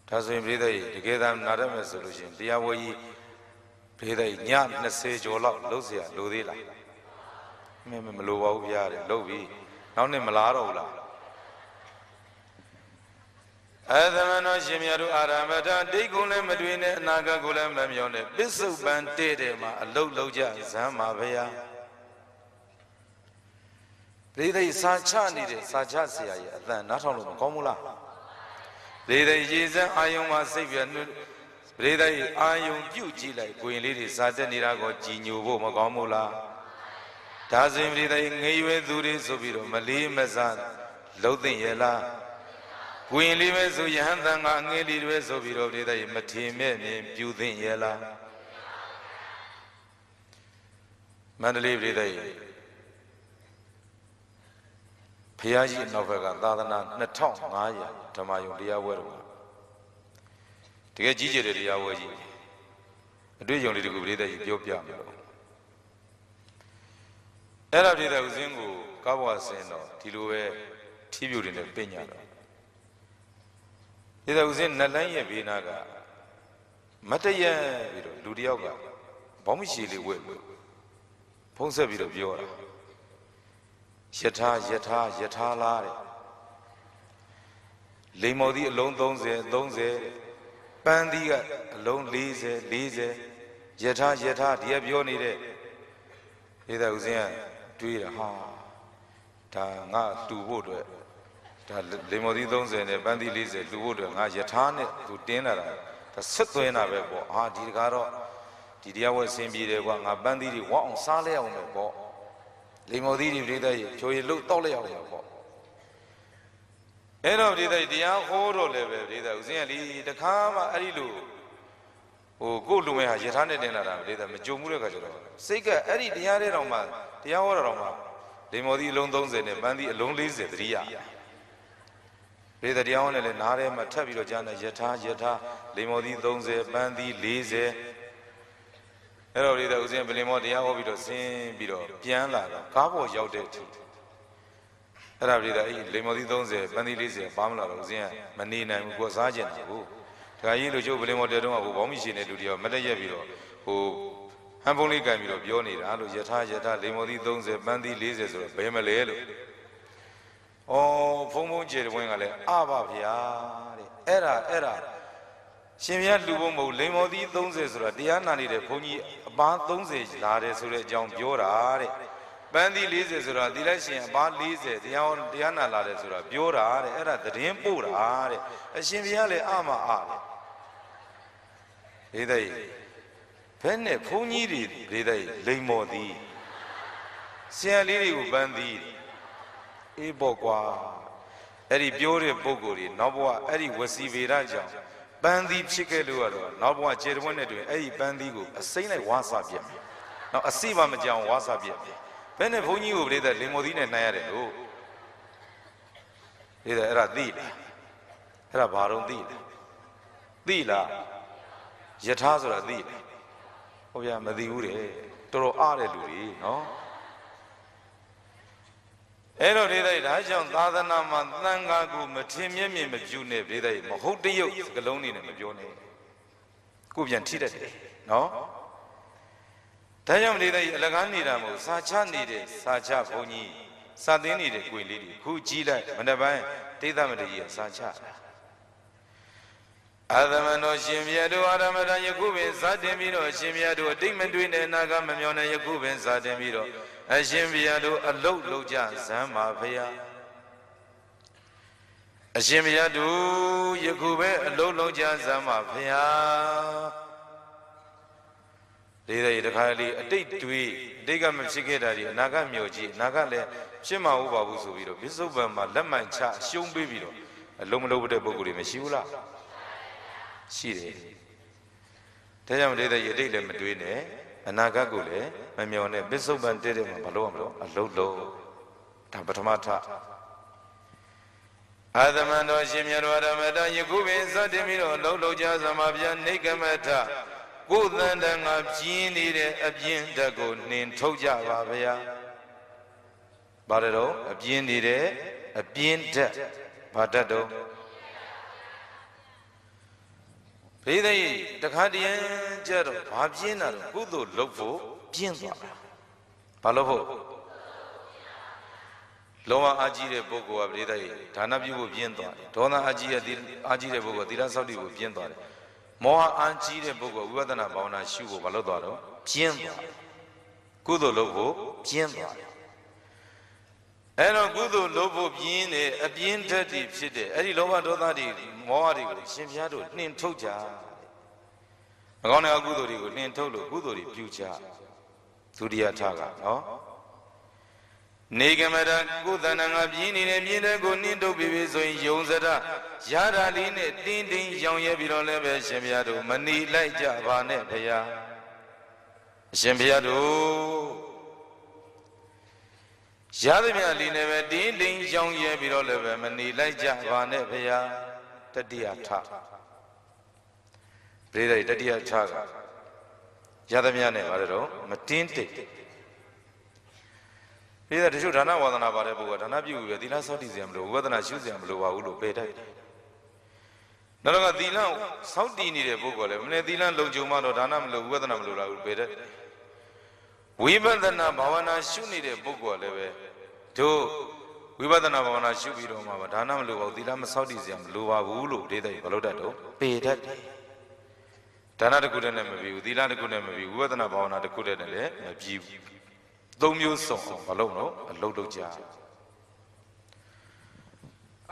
ဒါဆိုရင်ပရိသတ်ကြီးတကယ်တမ်းနားရမယ်ဆိုလို့ရှိရင်တရားဝဲကြီးပရိသတ်ကြီးည20ကျော်လောက်လှုပ်เสียလိုသေးလားမလိုပါဘူးဗျာတဲ့လှုပ်ပြီနောက်နေ့မလားတော့ဘူးလားအသမနောရှင်မြတ်တို့အာရမထဒိတ်ကိုလည်းမတွေးနဲ့အနာဂတ်ကိုလည်းမမျောနဲ့ပစ္စုပန်တဲ့တဲ့မှာအလုတ်လုံးကြဇမ်းပါဗျာပရိသတ်ကြီးစာချနေတဲ့စာချဆရာကြီးအတန်နားထောင်လို့မကောင်းဘူးလားပရိသတ်ရေစံအာယုံမှာစိတ်ပြနှုတ်ပရိသတ်အာယုံပြုတ်ကြည့်လိုက်ကိုရင်လေးတွေစာတက်နေတာကိုကြည်ညိုဖို့မကောင်းဘူးလား ဒါဆိုရင်ပရိသတ်ငယ်ရွယ်သူတွေဆိုပြီးတော့မလေးမစားလှုပ်သိမ့်ရဲ့လားကိုရင်လေးပဲဆိုယဟန်တန်ကအငယ်လေးတွေဆိုပြီးတော့ပရိသတ်မထင်မဲ့မြင်ပြူသိမ့်ရဲ့လားမန္တလေးပရိသတ်ဘုရားကြီးအနောက်ဘက်ကသာသနာ2500ဓမ္မယုံတရားပွဲတော်တကယ်ကြီးကျယ်တဲ့တရားပွဲကြီးအတွေ့အကြုံလေးတခုပရိသတ်ကြီးပြောပြမယ်လို့အဲ့ဒါပရိသတ်ဦးစင်းကိုကားဘွားဆင်းတော့ဒီလိုပဲထီးပြူတွေနဲ့ပြင်ညာတော့ပရိသတ်ဦးစင်းနတ်လန်းရဲ့ဘေးနာကမတရပြီးတော့လူတယောက်ကဘောင်းမရှိလေးဝဲလို့ဖုံးဆက်ပြီးတော့ပြောတာယထာလားတဲ့လိမ္မော်သီးအလုံး30ပန်းသီးကအလုံး40ယထာဒီကပြောနေတဲ့ဧဒါဦးစင်းကတွေးတာဟာဒါငါတူဖို့အတွက်ဒါလိမ္မော်သီး30နဲ့ပန်းသီး40လူဖို့အတွက်ငါယထာနဲ့သူတင်းလာတာဒါဆက်သွင်းတာပဲပေါ့ဟာဒီတကားတော့ဒီတရားဝဲဆင်းပြေတယ်ကွာငါပန်းသီးတွေဝအောင်စားလဲအောင်ပဲပေါ့လိမ္မော်သီးတွေပရိသတ်ကြီးဖြိုရည်လို့တောက်လိုက်အောင်ပဲပေါ့အဲ့တော့ပရိသတ်တရားဟောတော့လည်းပဲပရိသတ်ဦးစင်းကလေတခါမှအဲ့ဒီလိုကိုလူမဲဟာယထာနဲ့တင်လာတာပရိသတ်မကြုံဘူးတဲ့ခါကျတော့စိတ်ကအဲ့ဒီတရားတွေတော့မှတရားဟောတော့မှလိမ္မော်သီးအလုံး30နဲ့ပန်းသီးအလုံး40သတိရပရိသတ်တရားဟောနဲ့လည်းနားထဲမှာထပ်ပြီးတော့ကြားနေယထာလိမ္မော်သီး30ပန်းသီး40အဲ့တော့ပရိသတ်ဦးစင်းဗလင်မောတရားဟောပြီးတော့ဆင်းပြီးတော့ပြန်လာတော့ကားပေါ်ရောက်တဲ့အထိအဲ့ဒါပရိသတ်အဲ့လိမ္မော်သီး30ပန်းသီး40ပါမလာတော့ဦးစင်းကမနေနိုင်ဘူးကိုစားကျင်တာကိုတခါကြီးလို့ကျုပ်ဗလင်မောတဲတုန်းကဟိုဘောင်းမရှိတဲ့လူတယောက်မတက်ရက်ပြီးတော့ဟိုဟန်ဖုံးလေးကန်ပြီးတော့ပြောနေတာလို့ယထာလိမ္မော်သီး30ပန်းသီး40ဆိုတော့ဘယ်မလဲလို့ဖုံကျေဝင်းကလည်းအပါဗျာတဲ့အဲ့ဒါရှင်ဘုရားလူဘုံမဟုတ်လိမ္မော်သီး30ဆိုတာတရားနာနေတဲ့ဘုန်းကြီးအပန်း30လာတယ်ဆိုတဲ့အကြောင်းပြောတာတဲ့ပန်းသီး40ဆိုတာသီလရှင်အပန်း40တရားနာလာတယ်ဆိုတာပြောတာတဲ့အဲ့ဒါသတင်းပို့တာတဲ့အရှင်ဘုရားလည်းအမအားတဲ့ဒေသကြီးဘယ်နဲ့ဘုန်းကြီးတွေဒေသကြီးလိမ္မော်သီးဆရာလေးတွေကိုပန်းသီးအေးပေါ့ကွာအဲ့ဒီပြောတဲ့ပုဂ္ဂိုလ်တွေနောက်ဘဝအဲ့ဒီဝစီဗေဒကြောင့်ပန်းသီးဖြစ်ခဲ့လို့ကတော့နောက်ဘဝခြေတွင်းနဲ့တွင်အဲ့ဒီပန်းသီးကိုအစိမ့်လိုက်ဝါစာပြတ်နောက်အစိမမကြောင်ဝါစာပြတ်ဘယ်နဲ့ဘုန်းကြီးကိုပြိတ္တလိမ္မော်သီးနဲ့နှိုင်းရတယ်လို့ပြိတ္တအဲ့ဒါသိလားအဲ့ဒါဘာတော့သိလားယထာဆိုတာသိလားဟုတ်ဗျာမသိဘူးတဲ့တော်တော်အားတဲ့လူတွေနော်အဲ့တော့ဒေသဒါကြောင့်သာသနာမှာသံဃာကိုမထင်မြင်မပြုနဲ့ဒေသမဟုတ်တရုပ်စကလုံးနေနဲ့မပြောနဲ့ကိုပြန်ထိတတ်တယ်နော်ဒါကြောင့်ဒေသကြီးအလကားနေတာမဟုတ်စာချနေတဲ့စာချဘုန်းကြီးစာသင်နေတဲ့ကိုယ်လေးတွေခုကြီးလိုက်မနေ့ပိုင်းဒိဋ္ဌမတကြီးကစာချအာသမနောရှင်မြတ်တို့အာရမတယခုပင်စတင်ပြီးတော့ရှင်မြတ်တို့အတိတ်မတွေ့တဲ့နာဂမမျောနဲ့ယခုပင်စတင်ပြီးတော့အရှင်ဘုရားတို့အလုတ်လုံးကြဇမ်းပါဖရာအရှင်ဘုရားတို့ယခုပဲအလုတ်လုံးကြဇမ်းပါဖရာဒီတဲ့တခါလေးအတိတ်တွေးအတိတ်ကမဖြစ်ခဲ့တာဒီအနာဂတ်မျိုးကြီးအနာဂတ်လည်းဖြစ်မှာဟုတ်ပါဘူးဆိုပြီးတော့ပစ္စုပန်မှာလက်မှန်ချရှုံးပေးပြီးတော့အလုံးမလုံးတဲ့ပုဂ္ဂိုလ်တွေမရှိဘူးလားရှိတယ်ဒါကြောင့်ဒီတဲ့ရတိတ်လည်းမတွေးနဲ့အနာဂတ်ကိုလည်းမမျောနဲ့ပစ္စုပန်တည့်တဲ့မှာမလုပ်အောင်လို့အလုံးလုံးဒါပထမထအာသမန္တောရှင်မြတ်တော်ဓမ္မတယခုပင်စတင်ပြီးတော့လုံးလုံးကြသမဗျာနေကမထကိုယ်တန်တန်ငါပြင်းနေတဲ့အပြင်းဓာတ်ကိုနှင်ထုတ်ကြပါဗျာဘာလဲတော့အပြင်းနေတဲ့အပြင်းဓာတ်ဘာဓာတ်တော့ဘေးသိတခါတည်းကြတော့ဘာပြင်းတာတော့ကုသိုလ်လုပ်ဖို့ပြင်းသွားတာဘာလို့ဖို့လောဘအာကြီးတဲ့ပုဂ္ဂိုလ်ကဘေးသိဒါနပြုဖို့ပြင်းသွားတယ်ဒေါသအာကြီးတဲ့ပုဂ္ဂိုလ်သီလဆောက်တည်ဖို့ပြင်းသွားတယ်မောဟအာကြီးတဲ့ပုဂ္ဂိုလ်ဝိပဿနာဘာဝနာရှုဖို့ဘာလို့သွားတော့ပြင်းသွားတယ်ကုသိုလ်လုပ်ဖို့ပြင်းသွားတယ်အဲ့တော့ကုသိုလ်လုပ်ဖို့ပြင်းနေအပြင်းဓာတ်တွေဖြစ်တဲ့အဲ့ဒီလောဘဒေါသတွေမောဟတွေကိုရှင်ဘုရားတို့နှင်ထုတ်ကြမကောင်းတဲ့အကုသိုလ်တွေကိုနှင်ထုတ်လို့ကုသိုလ်တွေပြုကြဒုတိယထကနော် နေကမရကုသနာငါပြင်းနေတဲ့ပြင်းတဲ့ကိုနင်းထုတ်ပြီးပြီဆိုရင်ယုံစရရတာလေးနဲ့တင်းတင်းရောင်ရဲပြီးတော့လည်းပဲရှင်ဘုရားတို့မနီလိုက်ကြပါနဲ့ဘုရားအရှင်ဘုရားတို့ရသမျှလေးနဲ့ပဲတင်းတင်းရောင်ရဲပြီးတော့လည်းပဲမနီလိုက်ကြပါနဲ့ဘုရားတတိယထပြိဿတတိယထကရသမျှနဲ့ပါတယ်တော့မတင်းတိတ်ဒီတချို့ဒါနဝါဒနာပါတဲ့ပုဂ္ဂိုလ်ကဒါနပြုပြီးသီလစောင့်တည်စရာမလိုဝဒနာရှုစရာမလိုပါဘူးလို့ပယ်တတ်တယ်။နောက်တော့သီလစောင့်တည်နေတဲ့ပုဂ္ဂိုလ်လည်းမနေ့သီလလုံခြုံမှတော့ဒါနမလိုဝဒနာမလိုလားဘူးပယ်တတ်တယ်။ဝိပဿနာဘာဝနာရှုနေတဲ့ပုဂ္ဂိုလ်လည်းပဲတို့ဝိပဿနာဘာဝနာရှုပြီးတော့မှဒါနမလိုပါဘူးသီလမစောင့်တည်စရာမလိုပါဘူးလို့ဒိဋ္ဌိဘလို့တတ်တော့ပယ်တတ်တယ်။ဒါနတစ်ခုတည်းနဲ့မပြီးဘူးသီလတစ်ခုနဲ့မပြီးဘူးဝိပဿနာဘာဝနာတစ်ခုတည်းနဲ့လည်းမပြီးဘူးသုံးမျိုးစုံဘာလို့မလို့အလုပ်လုပ်ကြ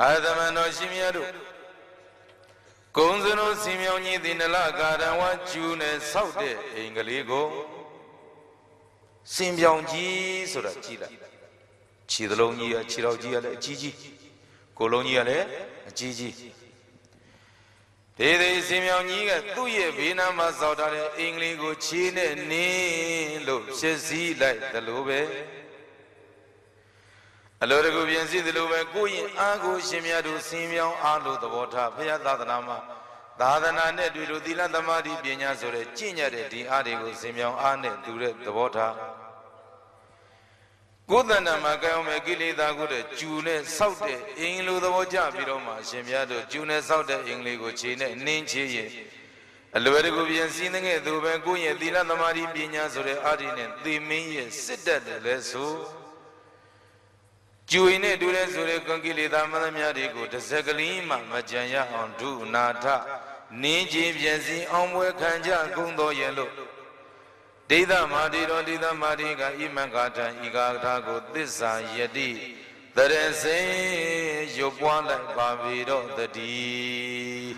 အာသမဏောရှင်မြတ်တို့ကုံစနိုးစင်မြောင်ကြီးသည်နလကာရဝကျူးနဲ့ဆောက်တဲ့အိမ်ကလေးကိုစင်ပြောင်ကြီးဆိုတာကြည့်လိုက်ခြေသလုံးကြီးခြေထောက်ကြီးကလည်းအကြီးကြီးကိုယ်လုံးကြီးကလည်းအကြီးကြီးဒေသေစင်မြောင်ကြီးကသူ့ရဲ့ဘေးနားမှာစောက်ထားတဲ့အင်္ဂလိပ်ကိုခြေနဲ့နင်းလို့ဖြစ်စည်းလိုက်တယ်လို့ပဲအလိုတကူပြင်စည်းတယ်လို့ပဲကိုယ့်ရင်အားကိုရှင်မြတ်တို့စင်မြောင်အားလို့သဘောထားဘုရားသာသနာမှာသာသနာနဲ့တွေ့လို့သီလသမာဓိပညာဆိုတဲ့ကျင့်ကြတဲ့ဒီအားတွေကိုစင်မြောင်အားနဲ့တူတဲ့သဘောထားကိုယ်တဏ္ဍာမှာကောင်းမဲ့ကိလေသာကိုတဲ့ကျူနဲ့ဆောက်တဲ့အင်္ဂလိပ်သဘောကြပြီးတော့မှရှင်မြတ်တို့ကျူနဲ့ဆောက်တဲ့အင်္ဂလိပ်ကိုခြေနဲ့နင်းချရင်အလွယ်တကူပြင်စည်းတဲ့သူပဲကိုယ့်ရဲ့သီလသမာဓိပညာဆိုတဲ့အာရိနဲ့သေမင်းရဲ့စစ်တပ်တယ်လဲဆိုကျူရင်နဲ့တူတဲ့ဆိုတဲ့ကိလေသာမသမျှတွေကိုတစ်စက်ကလေးမှမကြံရအောင်ဒုနာထနင်းချပြင်စည်းအောင်ပွဲခံကြကုန်တော်ရဲ့လို့ဒိဋ္ဌမာတိတော်ဒိဋ္ဌမာတိကဣမံကာထံဤကာထာကိုသစ္စာယတိတရစေရုပ်ပွားလိုက်ပါပြီတော့တည်း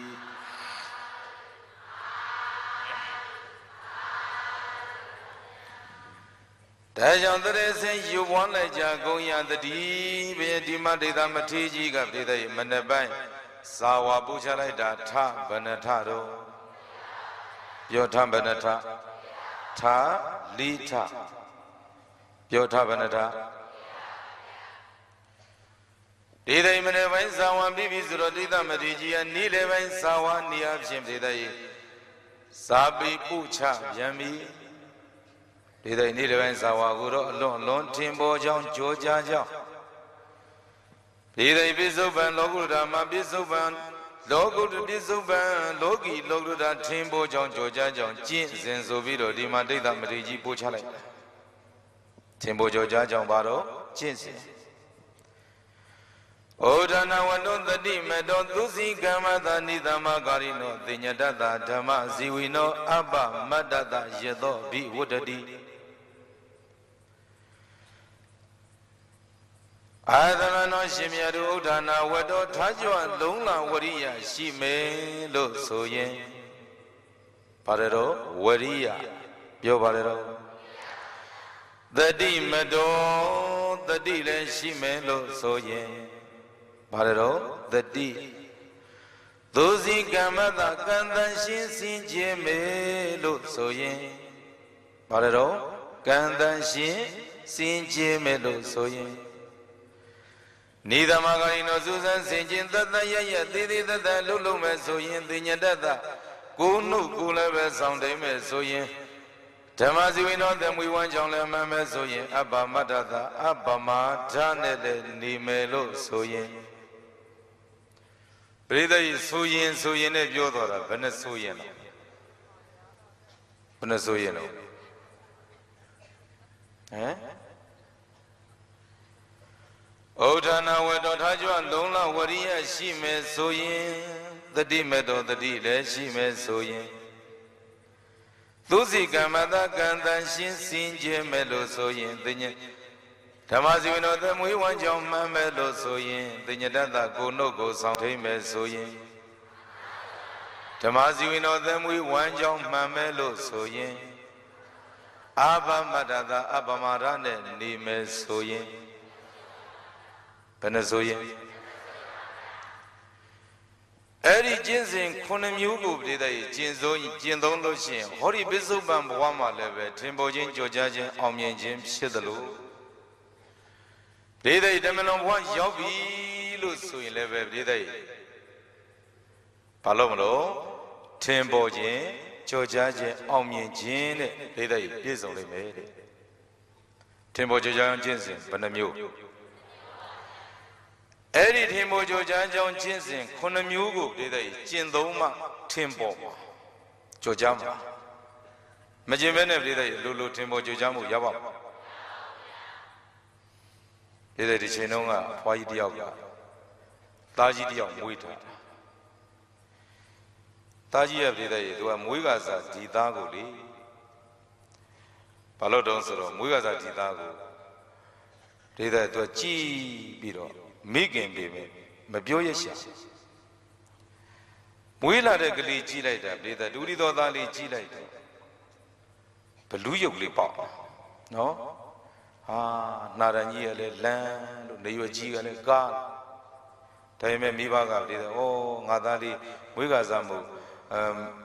ဒါကြောင့်တရစေရုပ်ပွားလိုက်ကြကုန်ရတည်းဘယ်ဒီမှာဒိဋ္ဌမထေရကြီးကပြိတ္တရဲ့မနက်ပိုင်းစာဝါပူချလိုက်တာထဗနထတော့ပြောထဗနထထာလိထပြောထဗနထဒီတိုင်မနေ့ပိုင်းသာဝံပြီးပြီဆိုတော့ဒိဋ္ဌမထေရကြီးကနေ့လယ်ပိုင်းသာဝနေရာဖြင့်ပြိတ္တရဲ့ဇာပိပုချပြန်ပြီဒီတိုင်နေ့လယ်ပိုင်းသာဝကိုတော့အလွန်ထင်ပေါ်ကြောင်းကြောကြားကြောင်းဒီတိုင်ပိစုပန်လောကုတ္တမပိစုပန်လောကုတ္တပိစုပန်လောကီလောကုတ္တထင်ပေါ်ကြောင်းကြောကြားကြောင်းကျင့်စဉ်ဆိုပြီးတော့ဒီမှာဒိဋ္ဌမထေရကြီးပို့ချလိုက်ထင်ပေါ်ကြောကြားကြောင်းပါတော့ကျင့်စဉ်ဩဒနာဝတ္တတတိမတောသူစီကမ္မသာနိသမကာရိနောသိညတတဓမ္မဇီဝိနောအပ္ပမတ္တတယသောဘိဝတ္တတိအာသမဏောရှင်မြတ်တို့ဥဒ္ဒနာဝတ္တောထားကြွလုံးလာဝရိယရှိမယ်လို့ဆိုရင်ပါတယ်တော့ဝရိယပြောပါတယ်တော့တတိမတော်တတိလည်းရှိမယ်လို့ဆိုရင်ပါတယ်တော့တတိသူစီကမ္မတကံတန်ရှင်းစင်ကြယ်မယ်လို့ဆိုရင်ပါတယ်တော့ကံတန်ရှင်းစင်ကြယ်မယ်လို့ဆိုရင်နိသမဂရိနောစုစံစင်ချင်းတတရရသေးသေးတတလှုပ်လုံးမဲ့ဆိုရင်သိညတတကိုနှုတ်ကိုလည်းပဲဆောင်တိုင်းမဲ့ဆိုရင်ဓမ္မဇီဝိနောသမွေဝမ်းကြောင့်လည်းမှန်မဲ့ဆိုရင်အပ္ပမတ္တတအပ္ပမာဒနဲ့လည်းနေမယ်လို့ဆိုရင်ပရိသေဆိုရင်နဲ့ပြောတော့တာဘယ်နဲ့ဆိုရင်လဲဘယ်နဲ့ဆိုရင်လဲဟမ်ဩဒနာဝတ္တောထားကြွလုံးလဝရိယရှိမယ်ဆိုရင်တတိမတောတတိလည်းရှိမယ်ဆိုရင်သူစီကမ္မတကံတန်ရှင်းစင်ကြယ်မယ်လို့ဆိုရင်သိညဓမ္မဇီဝနောသမွေးဝမ်းကြောင်းမှန်မယ်လို့ဆိုရင်သိညတတကိုနှုတ်ကိုဆောင်ထိမ့်မယ်ဆိုရင်ဓမ္မဇီဝနောသမွေးဝမ်းကြောင်းမှန်မယ်လို့ဆိုရင်အာဘမတ္တတအပ္ပမာဒနဲ့နေမယ်ဆိုရင် ဘယ်နှဆိုရင်အဲ့ဒီကျင့်စဉ်ခုနှစ်မျိုးကိုပြိတ္တရဲ့ကျင့်သုံးလို့ရှိရင်ဟောဒီပစ္စုပန်ဘဝမှာလည်းပဲထင်ပေါ်ခြင်းကြော်ကြားခြင်းအောင်မြင်ခြင်းဖြစ်သလိုပြိတ္တရဲ့တမန်တော်ဘဝရောက်ပြီလို့ဆိုရင်လည်းပဲပြိတ္တရဲ့ဘာလို့မလို့ထင်ပေါ်ခြင်းကြော်ကြားခြင်းအောင်မြင်ခြင်းတဲ့ပြိတ္တရဲ့ပြည့်စုံလိမ့်မယ်တဲ့ထင်ပေါ်ကြော်ကြားခြင်းစဉ်ဘယ်နှမျိုးအဲ့ဒီထင်ပေါ်ကြော်ကြားကြောင်းခြင်းစဉ်ခုနှစ်မျိုးကိုပြိတ္တရဲ့ကျင့်သုံးမှထင်ပေါ်မှာကြော်ကြားမှာမကျင့်ဘဲနဲ့ပြိတ္တရဲ့လိုထင်ပေါ်ကြော်ကြားမှုရပါ့မလားပြိတ္တဒီချိန်တုန်းကဖွားကြီးတယောက်ကသားကြီးတယောက်မွေးထားတာသားကြီးရဲ့ပြိတ္တရဲ့သူကမွေးကစားဒီသားကိုလေဘာလို့တုံးဆိုတော့မွေးကစားဒီသားကိုပြိတ္တသူကကြည်ပြီးတော့မိခင်ပေမဲ့မပြောရရှာမွေးလာတဲ့ကလေးကြီးလိုက်တာပြိတ္တဒူရီတော်သားလေးကြီးလိုက်တယ်ဘလူးရုပ်လေးပေါက်နော်ဟာနာရန်ကြီးကလည်းလမ်းလို့နေရွယ်ကြီးကလည်းကားဒါပေမဲ့မိဘကပြိတ္တဩငါသားလေးမွေးကစားမှု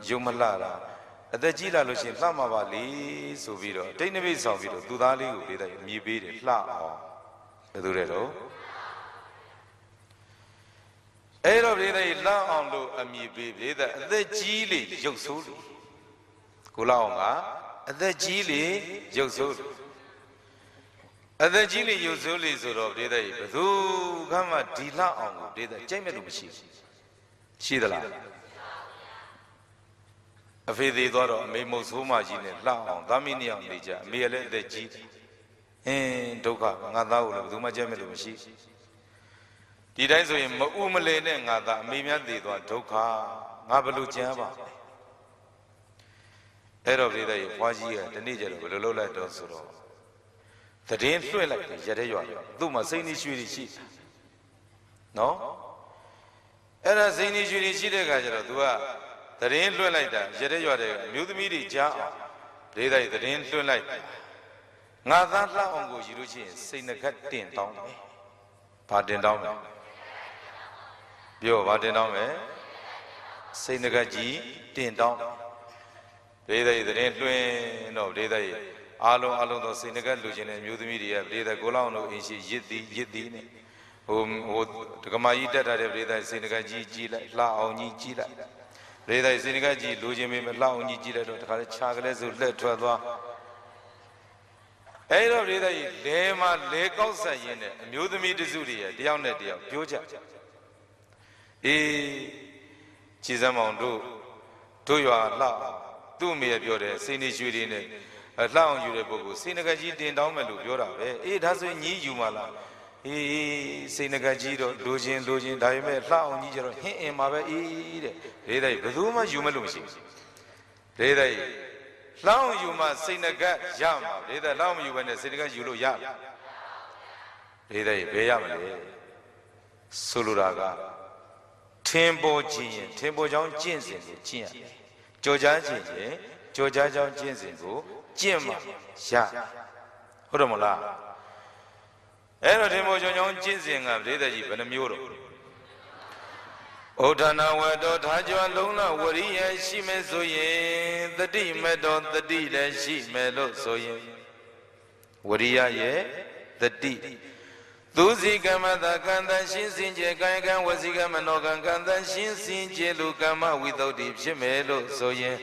ယုံမလှတာအသက်ကြီးလာလို့ရှိရင်လှမှာပါလေဆိုပြီးတော့တိတ်နှမိတ်ဆောင်ပြီးတော့သူသားလေးကိုပြိတ္တအမြည်ပေးတယ်လှအောင်ဘယ်သူလဲတော့အဲ့တော့ပြိတ္တလှအောင်လို့အမြည်ပေးပြိတ္တအသက်ကြီးလေရုပ်ဆိုးလို့ကိုလှအောင်ကအသက်ကြီးလေရုပ်ဆိုးလို့အသက်ကြီးလေရုပ်ဆိုးလေဆိုတော့ပြိတ္တဘယ်သူကမှဒီလှအောင်ကိုပြိတ္တကြိုက်မဲ့လို့မရှိဘူးရှိသလားအဖေသေးသွားတော့အမေမုတ်ဆိုးမကြီးနဲ့လှအောင်သားမီးနှစ်ယောက်နေကြအမေလည်းအသက်ကြီးဒုက္ခငါသားကိုလည်းဘယ်သူမှကြိုက်မဲ့လို့မရှိဒီတိုင်းဆိုရင်မဥမလဲနဲ့ငါသားအမေများသေးသွားဒုက္ခငါဘယ်လိုကြမ်းပါအဲ့တော့ပြိတ္တရဲ့ဖွားကြီးကဒီနေ့ကျတော့ဘယ်လိုလုပ်လိုက်တော့ဆိုတော့တည်င်းလွှဲလိုက်တယ်ရတဲ့ရွာသူ့မှာစိတ်နှီးရွှေတွေရှိနော်အဲ့ဒါစိတ်နှီးရွှေတွေရှိတဲ့အခါကျတော့ तू ကတည်င်းလွှဲလိုက်တာရတဲ့ရွာတဲ့အမျိုးသမီးတွေကြားအောင်ပြိတ္တရဲ့တည်င်းလွှဲလိုက်ငါသားလှအောင်ကိုယူလို့ရှိရင်စိတ်နှကတ်တင်တောင်းမယ်ဘာတင်တောင်းမယ်ပြောဘာတင်တောင်းမယ်စိတ်နှကတ်ကြီးတင်တောင်းပြိတ္တရဲ့တည်င်းလွှဲတော့ပြိတ္တရဲ့အားလုံးသောစိတ်နှကတ်လူချင်းတဲ့မျိုးသမီးတွေကပြိတ္တကိုလောင်းတို့အင်းရှိရစ်သည်နဲ့ဟိုဒကမာကြီးတက်ထားတဲ့ပြိတ္တစိတ်နှကတ်ကြီးကြီးလိုက်လှအောင်ကြီးကြီးလိုက်ပြိတ္တစိတ်နှကတ်ကြီးလူချင်းမင်းမလှအောင်ကြီးကြီးလိုက်တော့တခါလေခြာကလေးဆိုလက်ထွက်သွားအဲ့တော့ပြိတ္တကြီးလဲမှာလဲကောက်ဆက်ရင်းနဲ့အမျိုးသမီးတစုတွေရဲ့တယောက်နဲ့တယောက်ပြောကြအေးကြည်စမ်းမောင်တို့ရွာလှသူ့အမေပြောတယ်စိတ်နှီးရွှေတွေနဲ့လှအောင်ယူတဲ့ပုဂ္ဂိုလ်စိတ်နှကကြီးတင်တောင်းမယ်လို့ပြောတာပဲအေးဒါဆိုရင်ညီးယူမှာလားအေးစိတ်နှကကြီးတော့လိုချင်ဒါပေမဲ့လှအောင်ကြီးကျတော့ဟင်းအင်မှာပဲအေးတဲ့ဘယ်သူမှယူမယ်လို့မရှိဘူးဘယ်လှအောင်ယူမှစိတ်နှကရမှာဘယ်လှအောင်မယူဘဲနဲ့စိတ်နှကယူလို့ရဘယ်ရမလဲဆိုလိုတာကထင်ပေါ်ခြင်းရင်ထင်ပေါ်ကြောင်းကျင့်စဉ်ကိုကျင့်ရတယ်ကြော်ကြားခြင်းရင်ကြော်ကြားကြောင်းကျင့်စဉ်ကိုကျင့်မှရဟုတ်တယ်မလားအဲ့တော့ဒီမောကြောင့်ကျင့်စဉ်ကပြိတ္တကြီးဘယ်နှမျိုးတော့ဩဒနာဝတ္တောထားကြွလုံးလဝရိယရှိမယ်ဆိုရင်တတိမတော်တတိလည်းရှိမယ်လို့ဆိုရင်ဝရိယရဲ့တတိသူစီကမ္မတာကံတန်ရှင်းစင်ကြကာယကံဝစီကမနောကံကံတန်ရှင်းစင်ကြလူကမ္မဝိသုဒ္ဓိဖြစ်မယ်လို့ဆိုရင်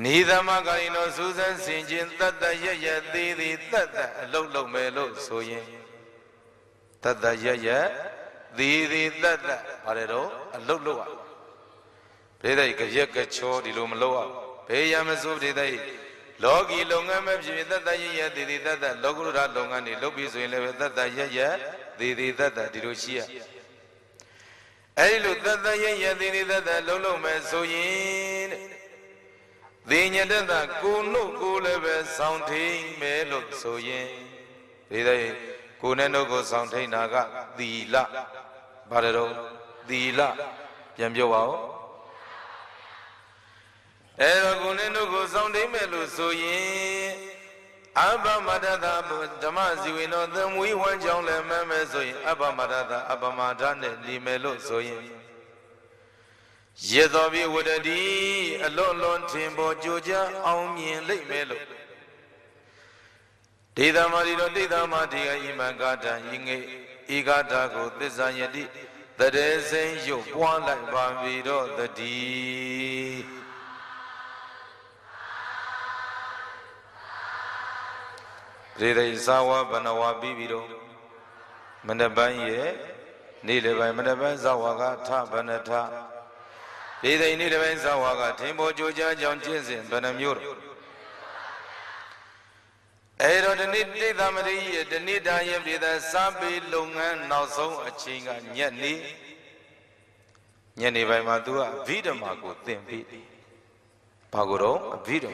နိသမဂရိနောစူးစမ်းစင်ခြင်းတတ္တရရသေးသည်တတ္တအလုံးလုံးမယ်လို့ဆိုရင်တတ္တရရသေးသည်တတ္တဘာလဲတော့အလုံးလုံးอ่ะဘိသိက်ကြက်ကချောဒီလိုမလုပ်အောင်ဘေးရမစိုးဘိသိက်လောကီလုပ်ငန်းမဲ့ဖြစ်တတ္တရရသေးသည်တတ္တလောကုတ္တရလုပ်ငန်းတွေလုပ်ပြီးဆိုရင်လည်းတတ္တရရသေးသည်တတ္တဒီလိုရှိရအဲဒီလိုတတ္တရရသေးသည်တတ္တလုံးလုံးမယ်ဆိုရင်တဲ့သေညတတကိုနှုတ်ကိုလည်းပဲဆောင်းထိန်မယ်လို့ဆိုရင်ဒီတဲ့ကိုနဲ့နှုတ်ကိုဆောင်းထိန်တာကသီလဘာလဲတော့သီလပြန်ပြောပါဦးအဲ့တော့ကိုနဲ့နှုတ်ကိုဆောင်းထိန်မယ်လို့ဆိုရင် Abba Madada Dama Ziwino, then we went John Lemmesoy, Abba Madada, Abba Madane, Limelo Soyin. Yedovi would a dee, a lone timbo, Georgia, Aumi, Lake Melo. Dida Marido, Dida Madia, Imagata, Inge, Igatago, Desayadi, the day saying you one like Bambido, the dee. Rida Isawa, Banawa Bibido, Mandabaye, Nile by Mandaban Zawaga, Tabanata. Rida Nile Zawaga, Timbo, Georgia, John Jensen, Banamur. Ero the Nida Maria, the Nida Yem, the Sabi Lungan, now so a chinga, Yenny by Madua, Vida Mago, Tempi Pagoro, Vida.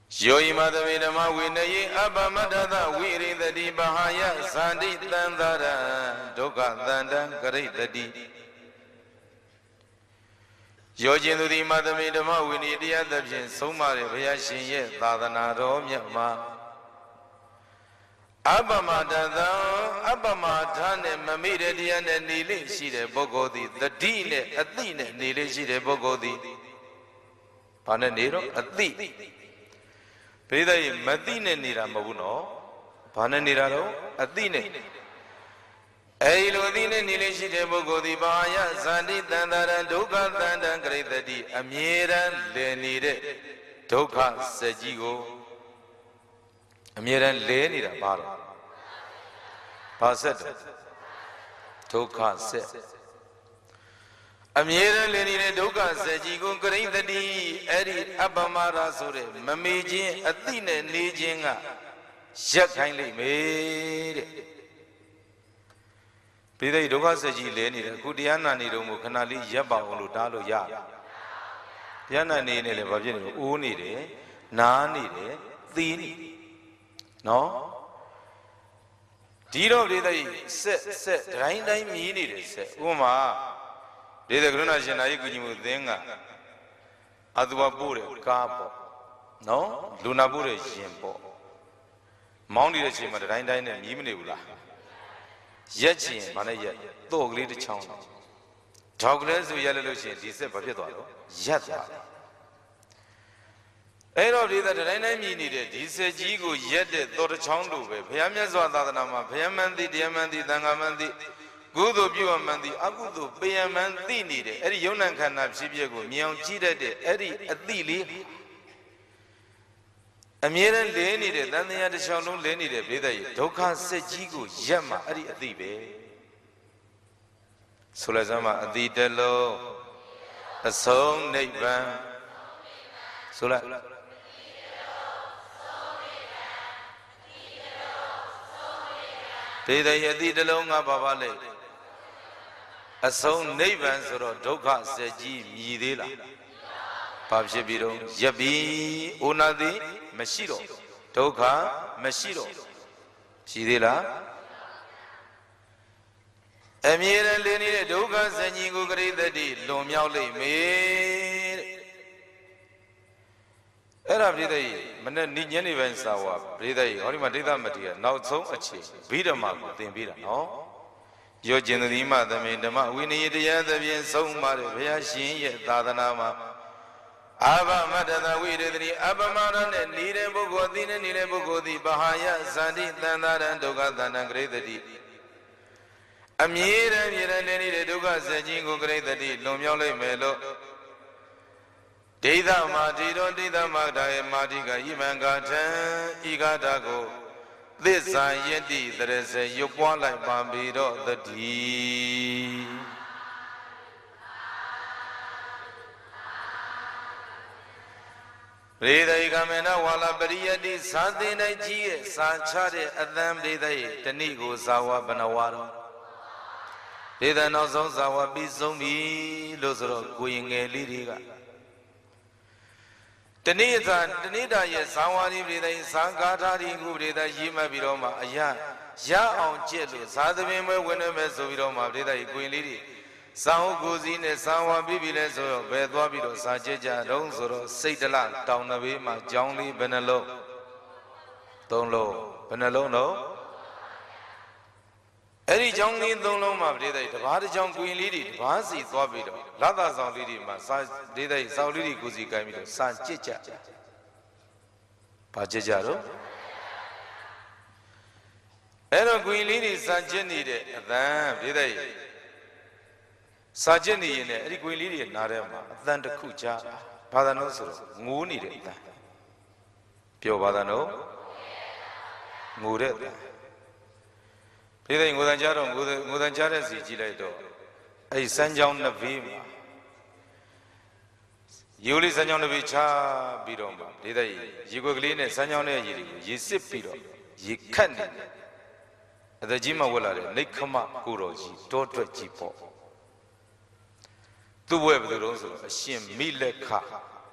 Joy Madamidama Winay, Abba Madada, Weary the Di Bahaya, Sandi Dandara, Doga Dandan, Great the Di. Georgian the Madamidama, we need the other Jin, Somari, Vyashin, Tadana, Romyama. Abba Madada, Abba Matan, and Mamida, and Nili, she the Bogodi, the Dean, Athena, Nili, she the Bogodi. Pananero, Athi. Peda Madine Nira Mabuno, Pananiraro, Athene. Ailodine Nileshi Bogodi Baya, Sandi Dandara, Doka Dandan Gretadi, Amiran Lenide, Toka Sejigo, Amiran Lenida Baro, Passet, Toka Set. Amira Lenine Doka Sejigo, Gretadi, Eri Abamara Sure, Mamiji, Athene Nijinga, Shak kindly made. Pida Doga Saji Leni, Kudiana Nidomu Kanali, Yaba Ulutalo Ya. Yana Nene Vajin, Unide, Nanide, Thini. No? Tiro did I set, Rain I mean it, said Uma. Did the Grunajin Aiguimu Denga Adwabure, Capo. No? Lunabure Jimpo. Mounted a chim at Rain and Yiminula. Yetchin, Manaya, dog little chown. Togless to Yellow, he said, Papito, Yet. Ero did that I needed. He said, Jigo, yet, Dota Chondo, Payamazwa, Payamandi, Diamandi, Dangamandi, good of you and Mandi, Agudu, Payamandi needed. Eddie Yonan can have Sibiago, Mion cheated, Eddie at Lili. Amiran Lenny, then the other Shalom Lenny, Doka said Jigo, Yama, Adi Adibe. Sulazama Adidelo, a song, Neighbor. Sula. Did I Adidelo Babale? A song, Neighbor, or Doka said Ji, Yidila. Pabshibiro, Yabi, Unadi, Mashiro, Toka, Mashiro, Shidila. Amira Leni, Doga, Sanyigo, Great the Deed, Lomiauli, made. Erabri, Mananian events our Brida, Horimadida Matia, now so achieved. Bidama, then Bida, no? Your Genima, the Mindama, we need the other being so much, Vyashin, Tadanama. Abba Madana, we did the Abba Madan and Nire Bogodin and Nire Bogodi, Bahaya, Sandi, Tandara, and Doga, and Great the Deed. Amira, Yenani, Doga, Sajingo, Great the Deed, Lomiole Melo. Dida Matido, Dida Magda, Matica, Imangata, Igatago. This I yeti, there is a Yopua like Bambido, the D. Rida Igamena, Walla Bariadi, Sunday night, Sanchade, Adam Rida, Tanigo, Zawa, Banawaro. Rida Nozo, Zawa, Bizomi, Lozoro, going a Lidiga. Tanida, yes, Sawani, Rida, Sankatari, Rida, Yima Viroma, Aya, Ya on Jetu, Sadame, Winner, Viroma, Rida, Queen Lady. Sao Guzi ne Sawa Bibile so Bedwabito Sajeja Don Soro Saitala Down the way my Johnny Benelo Don't low Benelo no Eddie Johnny don't know my day the body John Queen Lady Vasi Thwabito Lada Sound Lady Massage Dida Saudi Guzi Gamito Sanjeja Pajajaro Ero Queen Lady Sanjeni then Dida Sajeni in a Queen Lady Narema than the Kucha Padanoso Mooney Pio Badano Mure Playing with Anjaro Mudanjaras Giledo a San John Navim Yuli San John Vicha Bidoma did I Yugolina San John Yisipiro Yikan the Jima Wallare Nikama Kuroji Toto Jipo Tu web the Rosa, a shim Mileka,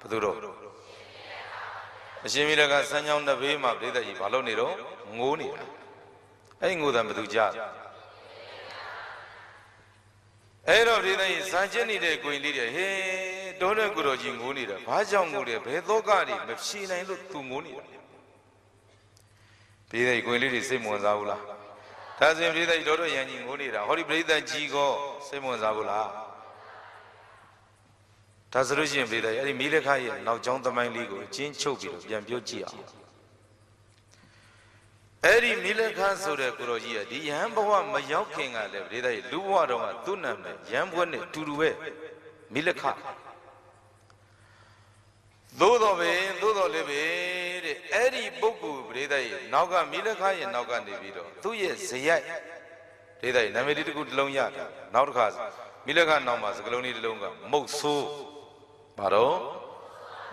Paduro. A shimilaka Sanyon the Vima, Dida Baloniro, Muni. I know them to Jab. Ero Rida is Sanjani de Guindia, hey, Dona Guroji Munida, Pajam Mudia, Pedogari, Machine, and look to Munia. Pida Guinidi, Simon Zaula. Tazim Rida Dodo Yani Munida, Holy Brida Jigo, Simon Zaula. Tazarujian Brida, any Milaka, now John the Mine Legal, Jin Chobi, Yambiogia. Eri Milaka Soda Kurogia, the Yambawa Mayoking, I live, did I do what on a Tunam, Yambone, Tuduwe, Milaka. Dodo Leve, Eri Boku, Breda, Naga Milaka and Naga Nevido, 2 years, say yet. Did I never did a good long yard, Naukas, Milaka Namas, Gloni Longa, Mosu. Baro,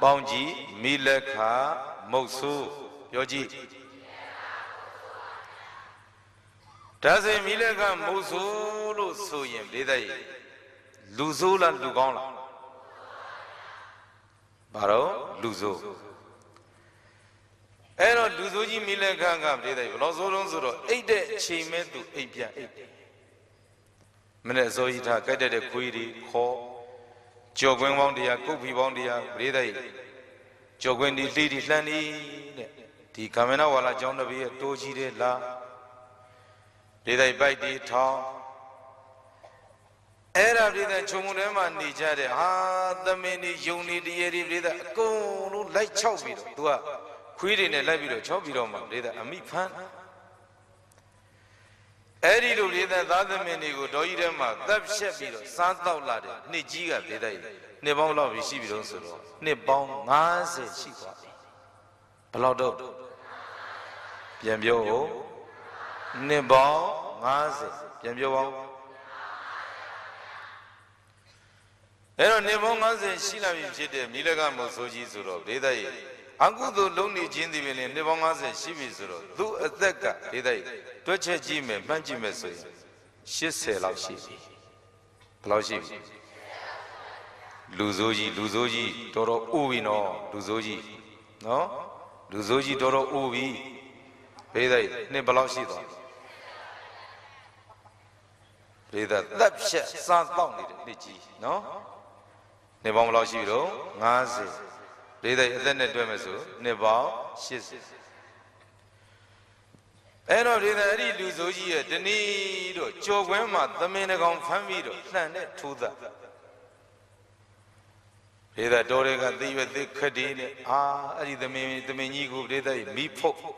Bounji, Milaka, Mosu, Yoji. Does a Milaka Mosu, Suyam, did I? Luzula Lugona. Baro, Luzo. Ero Luzoji Milaka, did I? Lozo, 8 days, she made to 8 years. Minnesota, Kated a query, call. Jogwen Wondia, Kopi Wondia, Breda, Jogwen di Lady Lani, the Kamena Walla John of Via, Doji de La, did I bite the town? Era did I Chumurema Nijade, the many Yoni, the Eri, go like Chowbito, to a quid in a labiro, Chowbiroma, did a meat pan. Eri to read that other many go do them up, that Shepiro, Santa Lade, Nijiga, did I? Nebon receive it also. Nebon, Nase, Shipa. Palodo Yambio Nebon, Nase, Yambio. Ero Nebon Nase, Shila, Milaga Mosoji Zuro, did I? Angudo lonely Jindi, Nebon Nase, Shibizuro, do a Theka, did I? Toche Jime, Manjimeso, she say Laushi, Laushi, Luzoji, Toro Uvi, no, Luzoji, no, Luzoji, Toro Uvi, Veda, Nebalashi, Veda, that shit sounds bound, no, Nebalashi, Nazi, Veda, then a Demeso, Nebal, she's. Ero Ridari Luzoji, the Nido, Jogwema, the Menagon family, planet to that. Rida Dorega, the Cadine, the Menigo, Rida, me poke.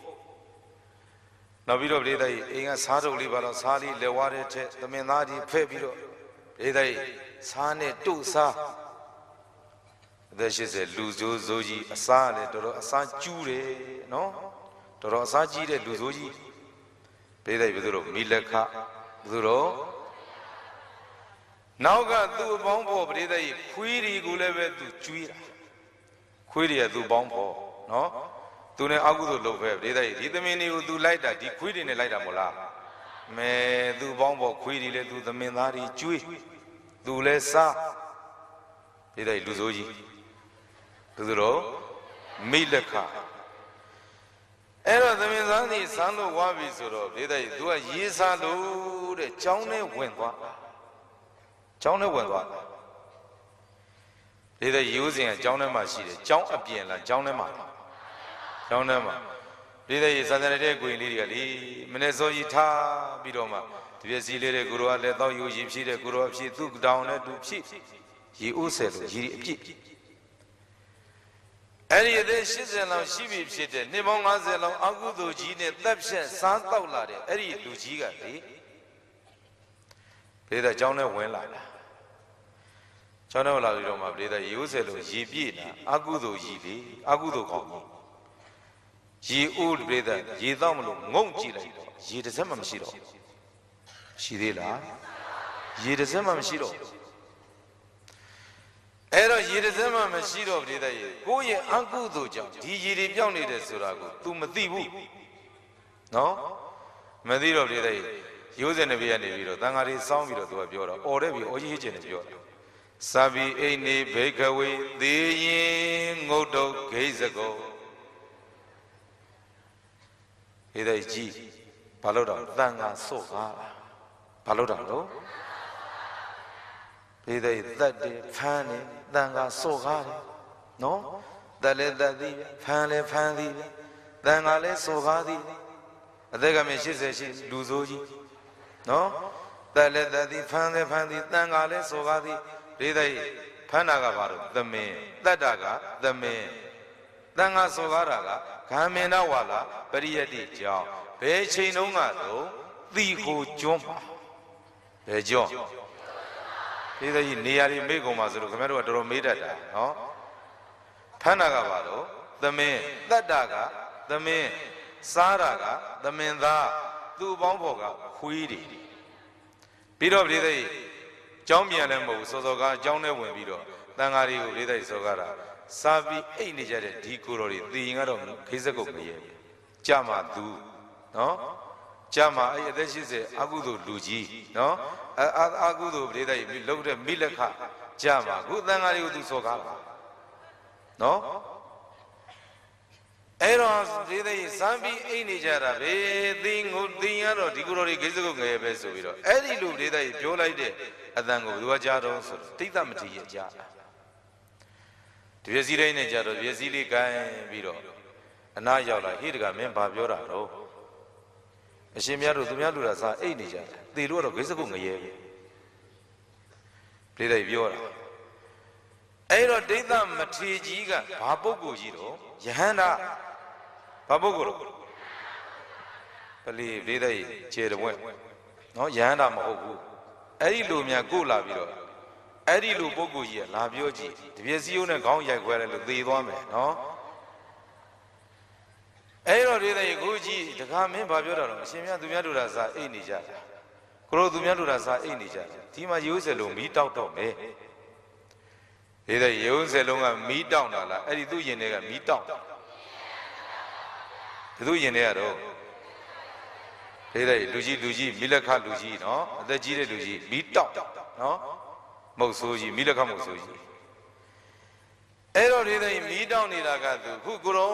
Navido Rida, Inga Sado Libero, Sali, Leware, the Menadi, Pebiro, Rida, Sane, Tusa. There she said, Luzo, Zoji, Asale, Doro, Asan Jure, no? Doro Asaji, Luzoji. Peda Viduro, Milaka, Duro. Now got do bombo, Breda, query Guleve to Chuira. Query do bombo, no? Tune Agudo Love, Breda, did the many who do like that, the query in a light amola. Me do bombo, query do the Menari Chui, do lessa. Peda Luzoji, Duro, Milaka. Ero the Mizani Sando Wabi Suro, did I do a Yisando, the Chone Wenwa? ကျောင်းထဲဝင်သွားဒီတဲ့ရိုးစင်ကကျောင်းထဲမှာရှိတယ်ကျောင်းအပြင်လားကျောင်းထဲမှာကျောင်းထဲမှာဒီတဲ့စာသနာတဲ့ကိုရင်လေးတွေကလေမနေ့စောကြီးထားပြီးတော့မှဒီပစ္စည်းလေးတွေကိုရောလည်းတောက်ယူရည်ဖြည့်တဲ့ကိုရောဖြည့်သူ့တောင်းနဲ့သူဖြည့်ရေအိုးဆယ်လို့ရေအပြည့်အဲ့ဒီအသက်80လောက်ရှိပြီဖြစ်တဲ့နှစ်ပေါင်း50လောက်အကုသိုလ်ကြီးနဲ့တပ်ဖြတ်စားတောက်လာတဲ့အဲ့ဒီလူကြီးကလေပရိသတ်ကျောင်းထဲဝင်လာတာကျောင်းထဲဝင်လာပြီးတော့မှပရိသတ်ရေအိုးဆယ်လို့ရေပြည့်တာအကုသိုလ်ကြီးလေအကုသိုလ်ကောင်းကြီးရေအိုးပရိသတ်ရေတောက်မလို့ငုံကြည့်လိုက်တော့ရေတစ်စက်မှမရှိတော့ရှိသေးလားရေတစ်စက်မှမရှိတော့အဲ့တော့ရေတစ်စက်မှမရှိတော့ပရိသတ်ရေကိုယ့်ရဲ့အကုသိုလ်ကြောင့်ဒီရေတွေပြောင်းနေတယ်ဆိုတာကို तू မသိဘူးနော်မသိတော့ပရိသတ်ရေရိုးစင်နဘေးကနေပြီးတော့တန်ဃာတွေစောင်းပြီးတော့ तू ကပြောတော့အော်တဲ့ပြီးအော်ကြီးဟစ်ကျင်နေပြောတာစာဘီအိနေဘိခဝေသေရင်ငုတ်တုတ်ဂိဇကောဟိတဲ့ကြီးဘာလို့တော့တန်ဃာဆော့ကားဘာလို့တော့လို့ဟိတဲ့သက်တယ်ဖမ်းတယ်တန်ဃာဆော့ကားတယ်နော်သက်လည်းသက်သည်ဖမ်းလည်းဖမ်းသည်တန်ဃာလည်းဆော့ကားသည်အသက်ကမြင်80ရှိလူဆိုးကြီးနော်သက်လည်းသက်သည်ဖမ်းလည်းဖမ်းသည်တန်ဃာလည်းဆော့ကားသည်ဒီတဲ့ဖမ်းတာကဘာလို့သမင်တတ်တာကသမင်တန်ဃာဆော်ကားတာကဂာမေနဝါလာပရိယတိကြောင့်ဘယ်ချိန်တုန်းကတော့သီကိုကျွန်းပါဘယ်ကျွန်းဒီတဲ့နေရာတွေမေ့ကုန်ပါဆိုလို့ခင်ဗျားတို့ကတော်တော်မေးတတ်တာနော်ဖမ်းတာကဘာလို့သမင်တတ်တာကသမင်စားတာကသမင်သားသူ့ပေါင်းဖော်ကခွေးတွေပြီးတော့ဒီတဲ့ကျောင်းပြန်လည်းမဟုတ်ဘူးစောစောကအကျောင်းထဲဝင်ပြီးတော့တန်ဃာတွေကိုလေးတိုက်စောကားတာစာပြီးအိတ်နေကြတဲ့ဒီကိုတော်တွေသိရင်ကတော့ခေစကုတ်မရဲကြမှာသူနော်ကြမှာအဲ့အသက်80အကုသိုလ်လူကြီးနော်အကုသိုလ်လေးတိုက်လှုပ်တဲ့မိလက်ခကြမှာခုတန်ဃာတွေကိုသူစောကားပါနော်အဲ့တော့ဒီတဲ့စံပြီးအိတ်နေကြတာပဲသိငုတ်သိရတော့ဒီကိုတော်တွေခေစကုတ်ငယ်ပဲဆိုပြီးတော့အဲ့ဒီလူလေးတိုက်ပြောလိုက်တဲ့အတန်ကိုဘယ်သူကကြားတော့ဆိုတိတ်သမတိရကြားဒီပစ္စည်းလေးနဲ့ကြားတော့ပစ္စည်းလေးကိုင်းပြီးတော့အနာရောက်လာဟိတကမင်းဘာပြောတာတော့အရှင်မြတ်တို့သူများလူတာစားအိတ်နေကြတယ်သေလို့တော့ဂိစကုတ်ငရဲပဲလေးလိုက်ပြောတာအဲ့တော့ဒိဋ္ဌမထေကြီးကဘာပုဂ္ဂိုလ်ကြီးတော့ယဟန္တာဘာပုဂ္ဂိုလ်တော့ပလီလေးလိုက်ခြေတော်ဝဲနော်ယဟန္တာမဟုတ်ဘူးအဲ့ဒီလူများကိုလာပြီးတော့အဲ့ဒီလူပုဂ္ဂိုလ်ကြီးကလာပြောကြည့်တပြည့်စည်းုံနဲ့ခေါင်းရိုက်ခွဲတယ်လို့သေသွားမယ်နော်အဲ့တော့ဒီတဲ့ကိုကြီးတခါမင်းဘာပြောတာတော့အရှင်မြတ်သူများတို့တာစားအိတ်နေကြတာကိုလိုသူများတို့တာစားအိတ်နေကြတယ်ဒီမှာရိုးစက်လုံးမီးတောက်တော့မယ်ဒီတဲ့ရိုးစက်လုံးကမီးတောက်တာလားအဲ့ဒီသူ့ရင်ထဲကမီးတောက်ဘယ်သူရင်ထဲကတော့ဒီတဲ့လူကြီးမိလက်ခလူကြီးနော်အသက်ကြီးတဲ့လူကြီးမီးတောက်နော်မဟုတ်ဆိုးကြီးမိလက်ခမဟုတ်ဆိုးကြီးအဲ့တော့ဒီတဲ့မီးတောက်နေတာကသူခုကိုရော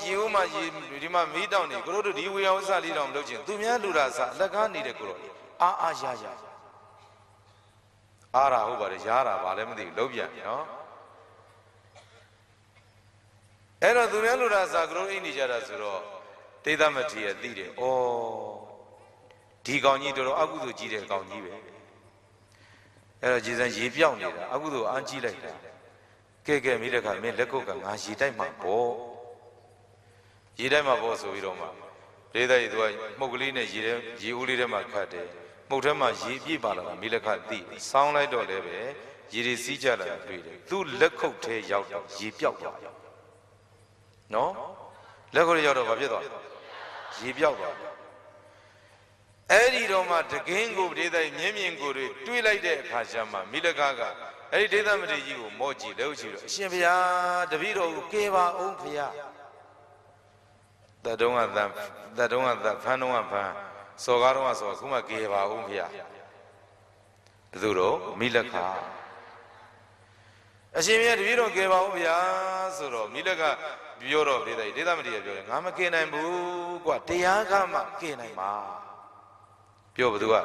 ရေဦးမှာရေဒီမှာမီးတောက်နေကိုတို့ဒီဝေယဝဆလေးတောင်မလုပ်ချင်သူများလူတာစလက်ကားနေတဲ့ကိုရောအာရအားရာဟုတ်ပါတယ်ရားတာဗာလည်းမသိဘူးလုံးပြန်နော်အဲ့တော့သူများလူတာစကိုရောအိတ်နေကြတာဆိုတော့ဒိဋ္ဌမထေရသိတယ်ဩဒီကောင်ကြီးတော်တော်အကုသိုလ်ကြီးတဲ့ကောင်ကြီးပဲအဲ့တော့ဂျေဇန်ရေပြောင်းနေတာအကုသိုလ်အန်းကြီးလိုက်တာကဲမိတဲ့ခါမင်းလက်ကုတ်ကငါရေတိုက်မှာပေါ့ရေတိုက်မှာပေါ့ဆိုပြီးတော့မှဒေသကြီးသူကမှုတ်ကလေးနဲ့ရေဦးလေးထဲမှာခတ်တယ်မှုတ်ထဲမှာရေပြည့်ပါလာတာမိလက်ခသိစောင်းလိုက်တော့လည်းပဲရေတွေစီးကြလာတာတွေ့တယ်သူ့လက်ခုပ်ထဲရောက်တော့ရေပြောက်သွားနော်လက်ခုပ်ထဲရောက်တော့ဘာဖြစ်သွားရေပြောက်သွားအဲ့ဒီတော့မှတကင်းကိုဒေသကြီးမြင်းကိုတွေတွေးလိုက်တဲ့အခါကျမှမိလကကအဲ့ဒီဒေသမထေကြီးကိုမော့ကြည့်လို့ရှိတော့အရှင်ဘုရားတပည့်တော်ကိုကဲပါအောင်ဘုရားတတုံးကဖမ်းတုံးကဖမ်းစော်ကားတုံးကစော်ခုမှကဲပါအောင်ဘုရားဘယ်သူတော့မိလကအရှင်ဘုရားတပည့်တော်ကဲပါအောင်ဘုရားဆိုတော့မိလကပြောတော့ဒေသမထေကြီးပြောတယ်ငါမကဲနိုင်ဘူးကွာတရားကမှကဲနိုင်မှာပြောဘသူက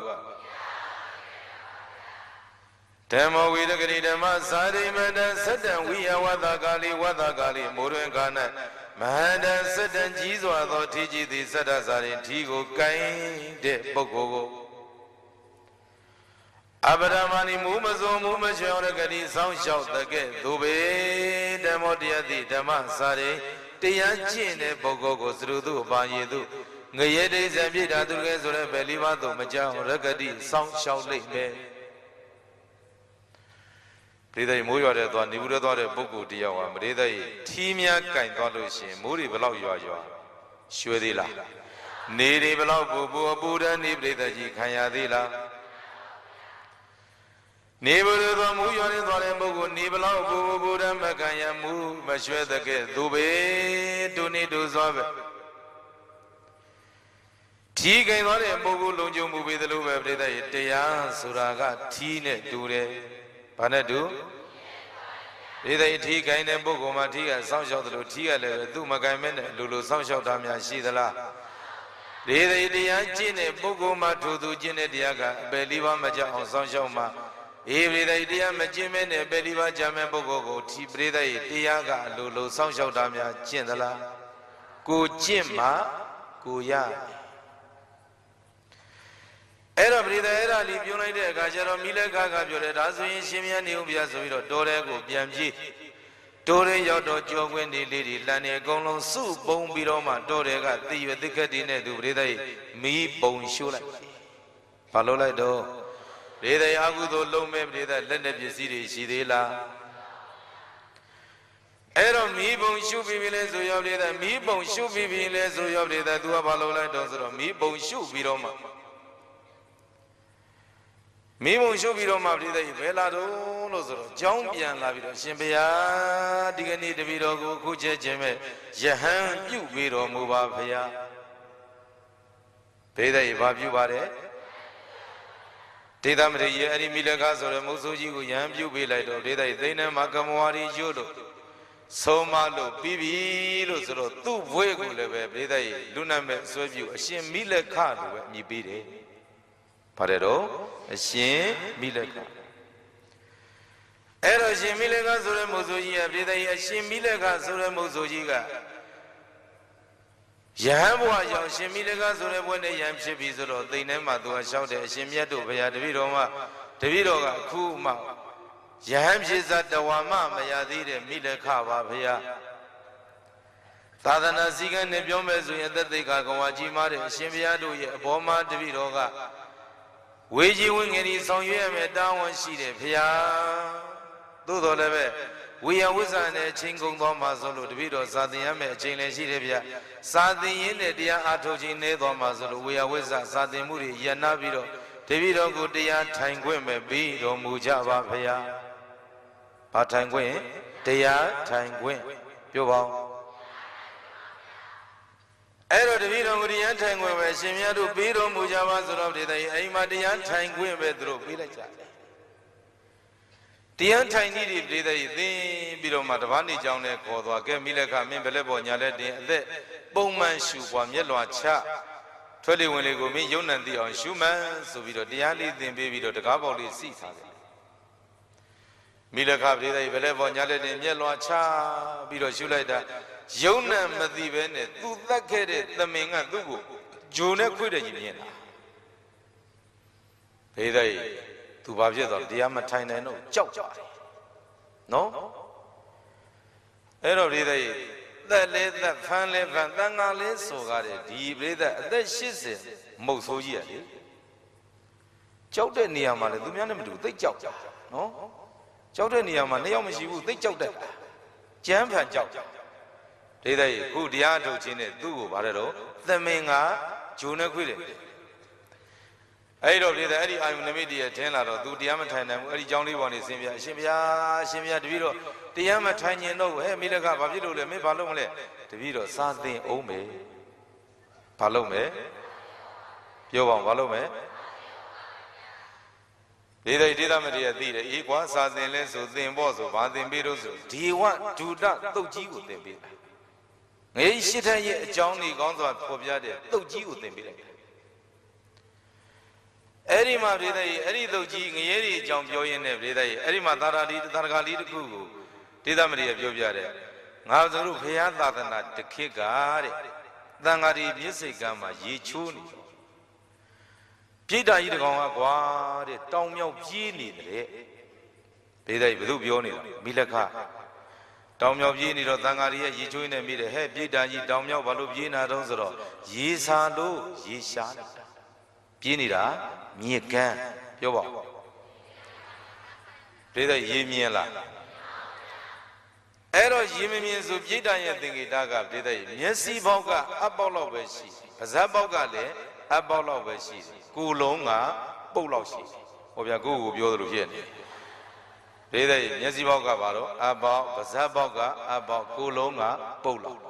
Dhamma Vidagari Dhamma Sari Mada Satan Viyavada Kali Vada Kali Murun Kana Mahada Satan Jizwa Tho Tiji Di Sada Sari Tigo Kain De Bogogo Abadamani Mumazo Mumashara Gadi Sound Shout the Gate Dube Dhamodia Dhamma Sari Tiyanchin De Bogogo Srudu Bayidu Ngayede Zambida Durga Sura Belivado Majao Ragadi Sound Shout Lake Prida Moya to Nibuda Boku Diawa, Breda, Timia Kain Tolushi, Muri below Yoa, Shuedila, Nidi below Bubu, Buddha, Nibreda Kayadila, Nibuda Muya Bogu, Nibelow Bubu, Buddha, Makaya, Mu, Mashweda, Dube, Duni Duzove. Tika and Bogu Lunju Mubi the Luba, Breda, Deya, Suraga, Tine, Dure. Panadu Either Tika and Bogoma Tia, Sound Shot the Tia, Dumagamen, Lulu, Sound Shot Damia, Shidala. Either Dianjine, Bogoma to do Gene Diaga, Beliva Maja on Sound Shoma. Every idea Majimen, Beliva Jamen Bogogo, Tibreda, Diaga, Lulu, Sound Shot Damia, Chendala. Go Jimma, Goya. Era Brida era Lib United, Gajaro Mila Gaga, Razu, Shimia, Nubia, Dorego, Biamji, Dore Yodo, Joguendi, Lady, Lani, Golon, Su, Bone Biroma, Dorega, the Dicadine, Brida, me, Bone Shula. Palola do. Brida Agudo, Lome, Brida, Leneb City, Shidela. Era me, Bone Shoe, Village, Zoyabida, me, Bone Shoe, Village, Zoyabida, Dua Palola, Dozero, me, Bone Shoe, Biroma. Mimo Shubiro Mabida, Velado, Lozoro, Jombian Lavido, Shimbia, Digani de Vido, Kuche Jeme, Jahan, you Vido Mubapia. Peda Babu Bare Tedamri, Ari Milagas or Musuji, Yam, you be like Deda, Dana Makamwari Jodo. So Malo, Bibi, Lozoro, two Vuego, Beda, Luna, Swebu, a shim Mila card, me beat it. Parero, a shin, Mileka. Ero Shimilega Sura Mozoji, a shin Mileka Sura Mozojiga. Yamwa, Shimilega Sura, when the Yam Shibizoro, they never do a shout at Shimiato, Vaya de Vidoma, the Vidoga, Kuma. Yam is at the Wama, Mayadi, Mileka, Vaya. Tadana Zigan, the Biomezu, and that they got Gawajima, Shimiado, Boma, the Vidoga. Waging any song you have down one sheet of Pia. Do the level. We are with an Chingung Mazolo, the video, Sadiame, Chingle Shidevia, Sadi in the Dia Atoji Nedo Mazolo, we are with Sadi Muri, Yanavido, the video good Dia Tangueme, Bido Mujava Pia. Patangue, Dia Tangue, Yoba. Ero de Vido Murian Tangue, Shimia to Bido Mujavas of the Aimadian Tangue Bedro, Village. The anti-needy breather, the Bido Matavani John Echo, Milaka, Mimbelebo, Yaledi, the Bowman shoe, one yellow cha. 20 when they go me, Yonan the on Schumann, so Vido Diali, then baby to the Gaboli seats. Milaka, the Belevo, Yaledi, yellow cha, Bido Shulaida. Yona Madivene, do that get it, the Minga Dugu, Juna Kuda. Payday to Bajet, the Amatina, no, choke. No? Every day, that led that family van Dangale, so got it, deep that she's it, most of year. Choke the Niamale, do Yanam, they choke. No? Choke the Niamane, Yomishi, they choke that. Jam and choke. They who the Ado Chine do, Barero, the Minga, Juna Quid. I don't need any I'm the media tenor, do the Amatine, and Johnny one is Simia, Divido, the Amatine, no, Milaka, Babido, the Palome, Divido, something Ome, Palome, Yovan Palome. They did Amadia, equal something less of them was of Baden Beatles. Do you want to that? Don't you with them? Hey, shit, Johnny Gonzo Pobiade, don't you with them? အဲ့ဒီမှာပြိဿကြီးအဲ့ဒီတုတ်ကြီးငရဲကြီးအကြောင်းပြောရင်းနဲ့ပြိဿကြီးအဲ့ဒီမှာသာရကလေးတစ်ခုကိုဒေသမရိယပြောပြတဲ့ငါတို့ဘုရားသာသနာတခေတ်ကတဲ့သံဃာတွေမြစ်စိတ်ကမ်းမှာရေချိုးနေတော့ပြိတ္တာကြီးတကောင်ကကွာတဲ့တောင်မြောက်ပြေးနေတယ်ပြိဿကြီးဘယ်သူပြောနေတာမိလက်ခတောင်မြောက်ပြေးနေတော့သံဃာတွေရဲ့ရေချိုးနေမိတယ်ဟဲ့ပြိတ္တာကြီးတောင်မြောက်ဘာလို့ပြေးနေတာတုံးဆိုတော့ရေစာလို့ရေရှားနေတာပြေးနေတာမြစ်ကမ်းပြောပါပြိဿရေမြင်လားအဲ့တော့ရေမမြင်ဆိုပြိတ္တာရဲ့သင်္ကေတကပြိဿရေမျက်စိပေါက်ကအပေါက်လောက်ပဲရှိပါးစပ်ပေါက်ကလည်းအပေါက်လောက်ပဲရှိတယ်ကိုယ်လုံးကပုတ်လောက်ရှိတယ်ဟောဗျာကိုယ့်ကိုပြောသလိုဖြစ်နေပြိဿရေမျက်စိပေါက်ကဘာတော့အပေါက်ပါးစပ်ပေါက်ကအပေါက်ကိုယ်လုံးကပုတ်လောက်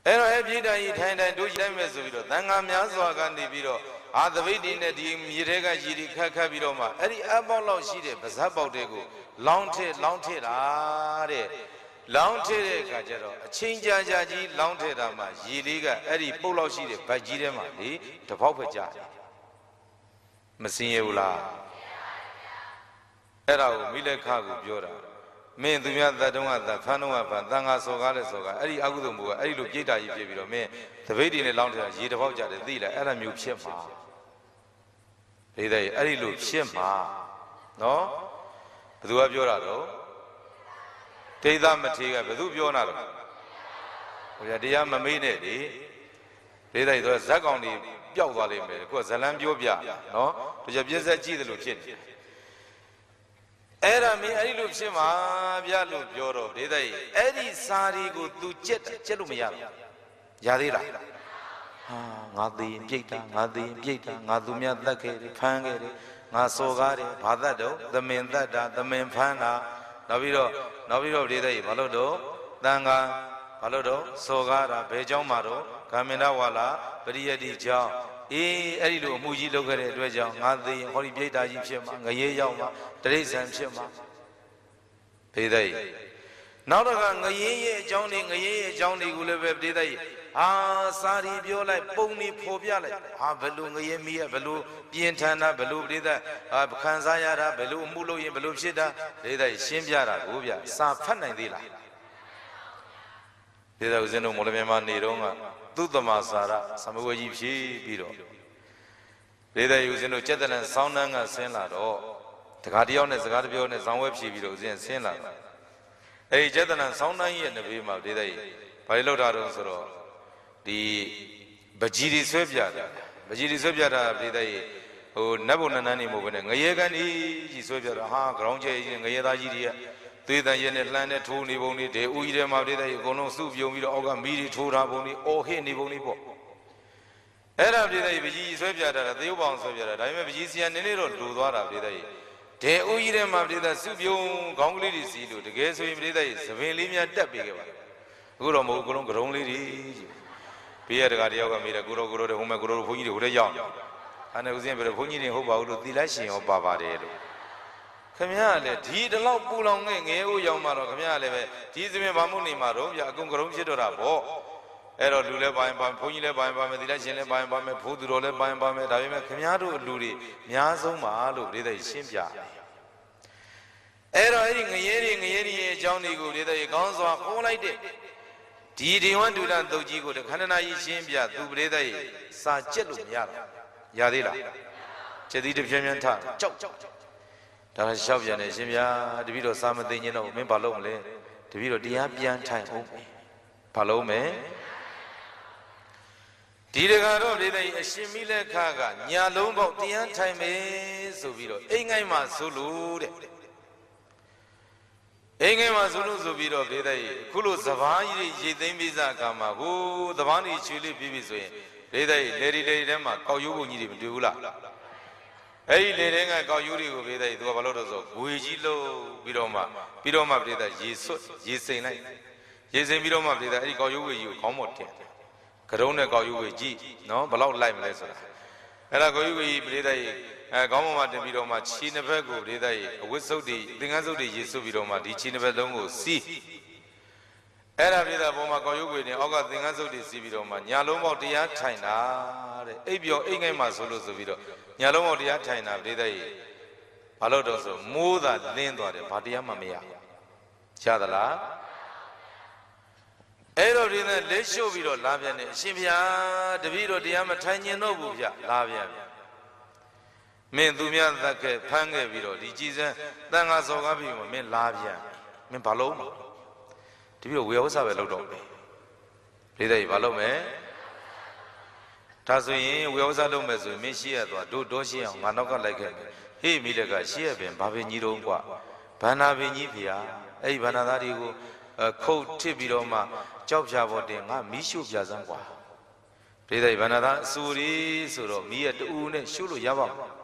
အဲ့တော့အပြိတ္တာကြီးထိုင်တို့ရှိလိုက်မယ်ဆိုပြီးတော့သံဃာများစွာကနေပြီးတော့အာသပိတ္တိနဲ့ဒီမြေထဲကရေတွေခတ်ပြီးတော့မှအဲ့ဒီအပေါက်လောက်ရှိတဲ့ပါးစပ်ပေါက်တွေကိုလောင်းထည့်တာတဲ့လောင်းထည့်တဲ့အခါကျတော့အချင်းကြာကြီးလောင်းထည့်တာမှရေလေးကအဲ့ဒီပုတ်လောက်ရှိတဲ့ဗတ်ကြီးထဲမှာလေတပေါက်ပဲကြာမစင်ရဘူးလားအဲ့ဒါကိုမိလက်ခကိုပြောတာမင်းသူများတတ်တုံးကတတ်ဖမ်းတုံးကဖမ်းတန်ခါစော်ကားလဲစော်ကားအဲ့ဒီအကုသိုလ်မျိုးကအဲ့ဒီလိုပြိတ္တာကြီးဖြစ်ပြီးတော့မင်းသပိတ်တွေနဲ့လောင်းထည့်တာရေတပေါက်ကြာတယ်သိလားအဲ့ဒါမျိုးဖြစ်မှာဒိဋ္ဌိအဲ့ဒီလိုဖြစ်မှာနော်ဘယ်သူကပြောတာတော့ဒိဋ္ဌမထေရကဘယ်သူပြောတာတော့ဟိုရတရားမမေးနဲ့လေဒိဋ္ဌိဆိုဇက်ကောင်တွေပျောက်သွားလိမ့်မယ်ခုကဇလန်းပြောပြနော်တကြပြည့်စက်ကြည့်တယ်လို့ဖြစ်နေအဲ့ဒါမင်းအဲ့ဒီလိုဖြစ်မှာဗျာလို့ပြောတော့ဒိဋ္ဌိအဲ့ဒီစာရီကို तू ကြက်လို့မရဘူးရသေးလားဟာငါသိရင်ပြိတ္တာငါသိရင်ပြိတ္တာငါသူများတတ်ခဲ့တယ်ဖမ်းခဲ့တယ်ငါစော်ကားတယ်ဘာတတ်တော့သမင်တတ်တာသမင်ဖမ်းတာနောက်ပြီးတော့ဒေသကြီးဘာလို့တော့တန်ခါဘာလို့တော့စော်ကားတာဘယ်เจ้าမှာတော့ကာမင်္ဒဝါလာပရိယတိเจ้าအေးအဲ့ဒီလိုအမှုကြီးလုပ်ခဲ့တဲ့အတွက်ကြောင့်ငါသိရင်ဟောဒီပြိတ္တာကြီးဖြစ်မှာငရေရောက်မှာတိရစ္ဆာန်ဖြစ်မှာဒေသကြီးနောက်တော့ငရေရဲ့အကြောင်းတွေကိုလည်းပဲဒေသကြီးဟာစာရီပြောလိုက်ပုံနေဖော်ပြလိုက်ဟာဘယ်လိုငရေမီးရဘယ်လိုပြင်းထန်တာဘယ်လိုဒေသခံစားရတာဘယ်လိုအမှုလုပ်ရင်ဘယ်လိုဖြစ်တာဒေသကြီးရှင်းပြတာကိုဗျစာဖတ်နိုင်သေးလားဒေသဦးဇင်းတို့မော်လမြိုင်မှာနေတော့ကသုတ္တမစာရသမဝေကြီးဖြည့်ပြီးတော့ဒေသဦးဇင်းတို့ကျက်တလန်ဆောင်းနှန်းကဆင်းလာတော့တခါတယောက်နဲ့စကားတစ်ပြောနဲ့ဇောင်းဝဲဖြည့်ပြီးတော့ဦးဇင်းဆင်းလာတာအဲဒီကျက်တလန်ဆောင်းနှန်းရဲ့နဘေးမှာဒေသကြီးဘာလို့လောက်တာတော့ဆိုတော့ဒီပကြီးတွေဆွဲပြတာပကြီးတွေဆွဲပြတာပြည်သားကြီးဟိုနတ်ဘုံနန်းနန်းနေမဟုတ်ဘဲနဲ့ငရေကန်ကြီးဆွဲပြတာဟာground ကျဲကြီးငရေသားကြီးတွေကသွေးတန်ရဲနဲ့လှမ်းနဲ့ထိုးနေပုံတွေဒေဦးကြီးထဲမှာပြည်သားကြီးအကုန်လုံးစုပြုံပြီးတော့အောက်ကမီးတွေထိုးထားပုံတွေအော်ဟစ်နေပုံတွေပေါ့အဲ့ဒါပြည်သားကြီးပကြီးဆွဲပြတာသေယုတ်ပေါအောင်ဆွဲပြတာဒါပေမဲ့ပကြီးစီကနည်းနည်းတော့လူသွားတာပြည်သားကြီးဒေဦးကြီးထဲမှာပြည်သားစုပြုံခေါင်းကလေးတွေစီလို့တကယ်ဆိုရင်ပြည်သားကြီးသပင်လေးများတက်ပေးခဲ့ပါအခုတော့မဟုတ်အကုန်လုံး ground လေးတွေဘေးရတကတယောက်ကမေးတယ်ကိုရောတဲ့ဟိုမဲ့ကိုရောဘုန်းကြီးတွေဟိုထဲရောက်အဲ့ဒါဦးဇင်းပြောတယ်ဘုန်းကြီးတွေဟုတ်ပါဘူးလို့သီလရှင်ရောပါပါတယ်လို့ခင်ဗျားလည်းဒီတလောက်ပူလောင်ငဲ့ငဲဦးရောက်မှတော့ခင်ဗျားလည်းပဲဒီစပင်ဘာမှုနေမှာတော့ဗျအကုန်ကရုံးဖြစ်တော့တာပေါ့အဲ့တော့လူလည်းပါရင်ပါဘုန်းကြီးလည်းပါရင်ပါမယ်သီလရှင်လည်းပါရင်ပါမယ်ဘိုးသူတော်လည်းပါရင်ပါမယ်ဒါပေမဲ့ခင်ဗျားတို့လူတွေအများဆုံးပါလို့ဒေသကြီးရှင်းပြအဲ့တော့အဲ့ဒီငရဲတွေရဲ့အကြောင်းတွေကိုဒေသကြီးကောင်းစွာဟောလိုက်တဲ့ဒီဒေဝဒုလသုတ်ကြီးကိုတခန္ဓနာကြီးရှင်းပြသူပရိသတ်ရဲ့စာကျက်လို့မရတော့ရသေးလားကျက်သည်တပြင်းပြင်းထကြောက်ဒါကလျှောက်ပြန်နေရှင်ဗျာတပည့်တော်စာမသိရင်တော့မင်းဘာလုပ်မလဲတပည့်တော်တရားပြန်ထိုင်အောင်ဘာလုပ်မလဲဒီတကတော့ပရိသတ်ရဲ့အရှင်မိလက်ခကညာလုံးပေါက်တရားထိုင်မယ်ဆိုပြီးတော့အိမ်ငိုင်းမှာဆိုလို့တဲ့အိမ်ငယ်မှာဆိုလို့ဆိုပြီးတော့ဒေသကြီးခုလိုစပားကြီးရိတ်သိမ်းပြီးစားအခါမှာဟိုသပားကြီးချွေလေးပြီးပြီဆိုရင်ဒေသကြီးလေဒီထဲမှာကောက်ရိုးပုံကြီးတွေမတွေ့ဘူးလားအဲ့ဒီလေထဲကကောက်ရိုးတွေကိုဒေသကြီးသူကဘာလို့တော့ဆိုဂွေကြီးလို့ပြီးတော့မှဒေသရေဆွတ်ရေစိမ်လိုက်ရေစိမ်ပြီးတော့မှဒေသအဲ့ဒီကောက်ရိုးကြီးကိုခေါင်းပေါ်တင်ကရုံးနဲ့ကောက်ရိုးကြီးနော်ဘလောက်လိုက်မလဲဆိုတာအဲ့ဒါကောက်ရိုးကြီးဒေသကြီးခေါင်းပေါ်မှာတင်ပြီးတော့မှခြေနှစ်ဘက်ကိုဒေသကြီးအဝတ်စုပ်တွေသင်္ကန်းစုပ်တွေရေဆွပြီးတော့မှဒီခြေနှစ်ဘက်လုံးကိုစီး အဲ့ဒါပြိဿဘုံမှာကောက်ရုပ်ွေနေအောက်ကသင်္ကန်းစုပ်တွေစီးပြီးတော့မှညာလုံးပေါက်တရားထိုင်တာတဲ့အိပ်ပြောအိမ်ငိုင်းမှာဆိုလို့ဆိုပြီးတော့ညာလုံးပေါက်တရားထိုင်တာပြိဿကြီးဘာလို့တော့ဆိုမိုးသာလင်းသွားတယ်ဘာတရားမှမရရသလားအဲ့တော့ဒီနဲ့လက်ရှုပ်ပြီးတော့လာပြန်တယ်အရှင်ဘုရားတပည့်တော်တရားမထိုင်ကျင်တော့ဘူးဗျလာပြန်မင်းသူများသက်ခဲ့ဖမ်းခဲ့ပြီးတော့ဒီကြည်စံတန်ခါစော်ကားပြီးမှမင်းလာပြန်မင်းဘာလို့မတပည့်တော်ဝေယဝဆပဲလုပ်တော့မယ်ပြိဿကြီးဘာလုပ်မယ်ဒါဆိုရင်ဝေယဝဆလုပ်မယ်ဆိုရင်မင်းရှိရသွားတို့ရှိအောင်ငါနောက်ကလိုက်ခဲ့မယ်ဟေးမိလက်ကရှိရပင်ဘာပင်ကြီးတော့กว่าဗန္နာပင်ကြီးဖေဟာအဲ့ဒီဗန္နာသားတွေကိုခုတ်ထစ်ပြီးတော့မှကြောက်ဖြာပေါ်တင်ငါမီးရှို့ပြစမ်းกว่าပြိဿကြီးဗန္နာသားအစူရီဆိုတော့မီးရတူနဲ့ရှို့လို့ရပါ့မလား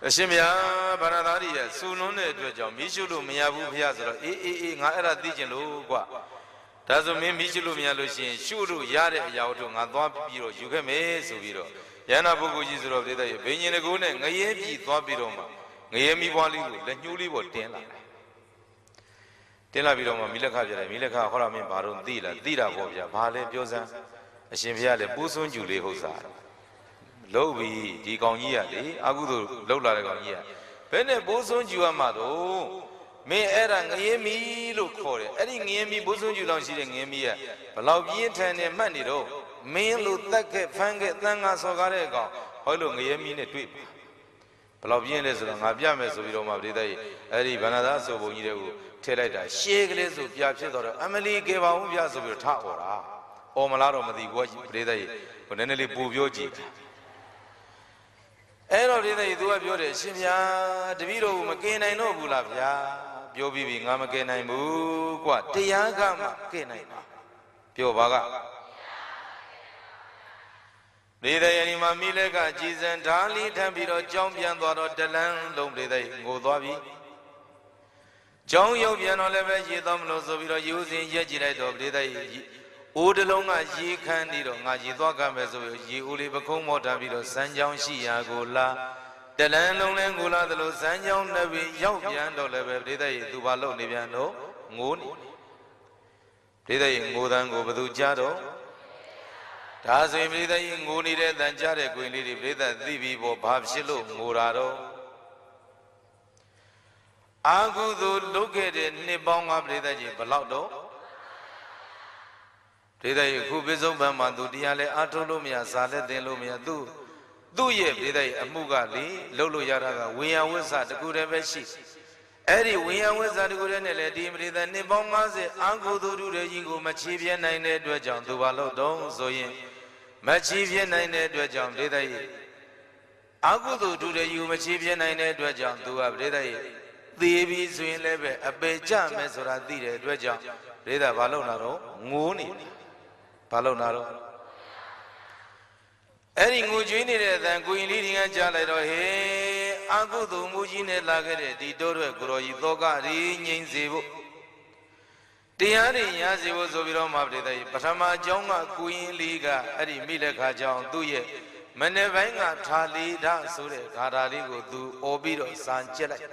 အရှင်ဘုရားဗန္နာသားကြီးရဲ့စူလွန်းတဲ့အတွက်ကြောင့်မီးရှို့လို့မရဘူးဖေဆိုတော့အေးငါအဲ့ဒါသိကျင်လို့กว่าဒါဆိုမင်းမီးရှို့လို့မရလို့ရှိရင်ရှို့လို့ရတဲ့အရာတို့ငါသွားပြီးတော့ယူခဲ့မယ်ဆိုပြီးတော့ယန္နာပုဂ္ဂိုလ်ကြီးဆိုတော့ပြိဿကြီးဘိညာဉ်တကူနဲ့ငရဲပြည်သွားပြီးတော့မှငရဲမိဘွားလေးကိုလက်ညှိုးလေးပေါ်တင်လာပြီးတော့မှမိလက်ခပြတယ်မိလက်ခဟောရမင်းဘာတော့သိလားသိတာပေါ့ဗျာဘာလဲပြောစမ်းအရှင်ဘုရားလည်းပူးစွန်းကျူလေးဟုတ်စားလှုပ်ပြီးဒီကောင်ကြီးရလေအကုသို့လှုပ်လာတဲ့ကောင်ကြီးရဘယ်နဲ့ပူးစွန်းကျူရမှာတော့မင်းအဲ့ဒါငရဲမီလို့ခေါ်တယ်အဲ့ဒီငရဲမီပူးစွန်းကျူလောက်ရှိတဲ့ငရဲမီကဘလောက်ပြင်းထန်နေမှတ်နေတော့မင်းလို့တက်ခဲ့ဖမ်းခဲ့တန်ငါစော်ကားတဲ့အကောင်ဟောလို့ငရဲမီနဲ့တွေ့ပါဘလောက်ပြင်းလဲဆိုတော့ငါပြမယ်ဆိုပြီးတော့မှပြိဿကြီးအဲ့ဒီဗန္နာသားဆိုပုံကြီးတွေကိုထည့်လိုက်တာရှေးကလေးဆိုပြဖြစ်တော့အမလီကေပါဦးပြဆိုပြီးတော့ထအော်တာအော်မလားတော့မသိဘူးပြိဿကြီးဟိုနည်းနည်းလေးပူပြောကြည့်အဲ့တော့ပြိဿကြီး तू ကပြောတယ်ရှင်ဗျာတပည့်တော်မကင်နိုင်တော့ဘူးလားဗျာပြောပြီးပြီငါမကင်နိုင်ဘူးကွတရားကမှကင်နိုင်ပါပြောပါကဒေသယနီမှာမိလက်ကကြည်စံဓာလီထပ်ပြီးတော့ကြောင်းပြန်သွားတော့တလန်းလုံးဒေသငိုသွားပြီကြောင်းရောက်ပြန်တော့လည်းပဲရေသွားမလို့ဆိုပြီးတော့ယူစဉ်ရက်ကြည့်လိုက်တော့ဒေသအိုးတလုံးကရေခမ်းပြီးတော့ငါရေသွားကမယ်ဆိုပြီးရေအိုးလေးပခုံးမော့ထားပြီးတော့စမ်းကြောင်းရှိရာကိုလာတလန်းလုံးလဲငိုလာသလိုစမ်းကြောင်းနှစ်ပြီးရောက်ပြန်တော့လည်းပဲဒေသသူဘာလုပ်နေပြန်တော့ငိုနေဒေသငိုတန်းကိုဘသူကြားတော့ဒါဆိုရင်ပြိဿကြီးငိုနေတဲ့အတန်ကြားတဲ့ကိုင်လေးတွေပြိဿသိပြီးပေါ့ဘာဖြစ်လို့ငိုတာတော့အာဟုသူလုတ်ခဲ့တဲ့နှစ်ပေါင်းကပြိဿကြီးဘလောက်တော့ပြိဿကြီးခုပိစုံပံမှာသူတရားလဲအားထုတ်လို့မရဇာလက်တင်လို့မရသူ့ရဲ့ပြိဿကြီးအမှုကလေလှုပ်လို့ရတာကဝိညာဉ်ဝိဇ္ဇတကူတည်းပဲရှိအဲ့ဒီဝိညာဉ်ဝိဇ္ဇတကူတည်းနဲ့လေဒီပြိဿနှစ်ပေါင်း50အာဟုသူတို့ရဲ့ကြီးကိုမချေပြဲနိုင်တဲ့အတွက်ကြောင့်သူဘာလို့တော့ဆိုရင်မချီပြနိုင်တဲ့အတွက်ကြောင့်ပြိဿကြီးအကုသိုလ်ထူတဲ့ယူမချီပြနိုင်တဲ့အတွက်ကြောင့်သူကပြိဿကြီးသေပြီးဆိုရင်လည်းပဲအပေကြမယ်ဆိုတာသိတဲ့အတွက်ကြောင့်ပြိဿဘာလုပ်လာတော့ငိုးနေဘာလုပ်လာတော့အဲ့ဒီငိုကြွေးနေတဲ့အတန်ကိုရင်လေးတွေကကြားလိုက်တော့ဟေးအကုသိုလ်မူကြီးနဲ့လာခဲ့တဲ့ဒီတိုးတဲ့ကိုရောကြီးသောကရီငြိမ့်စေဖို့တရားတွေရစီဖို့ဆိုပြီးတော့မှပြိဿကြီးပထမအကြောင်းကကိုရင်လေးကအဲ့ဒီမိလက်ခါကြောင့်သူ့ရဲ့မနေ့ပိုင်းကထာလီဒဆိုတဲ့ဂါထာလေးကိုသူအော်ပြီးတော့စာကျက်လိုက်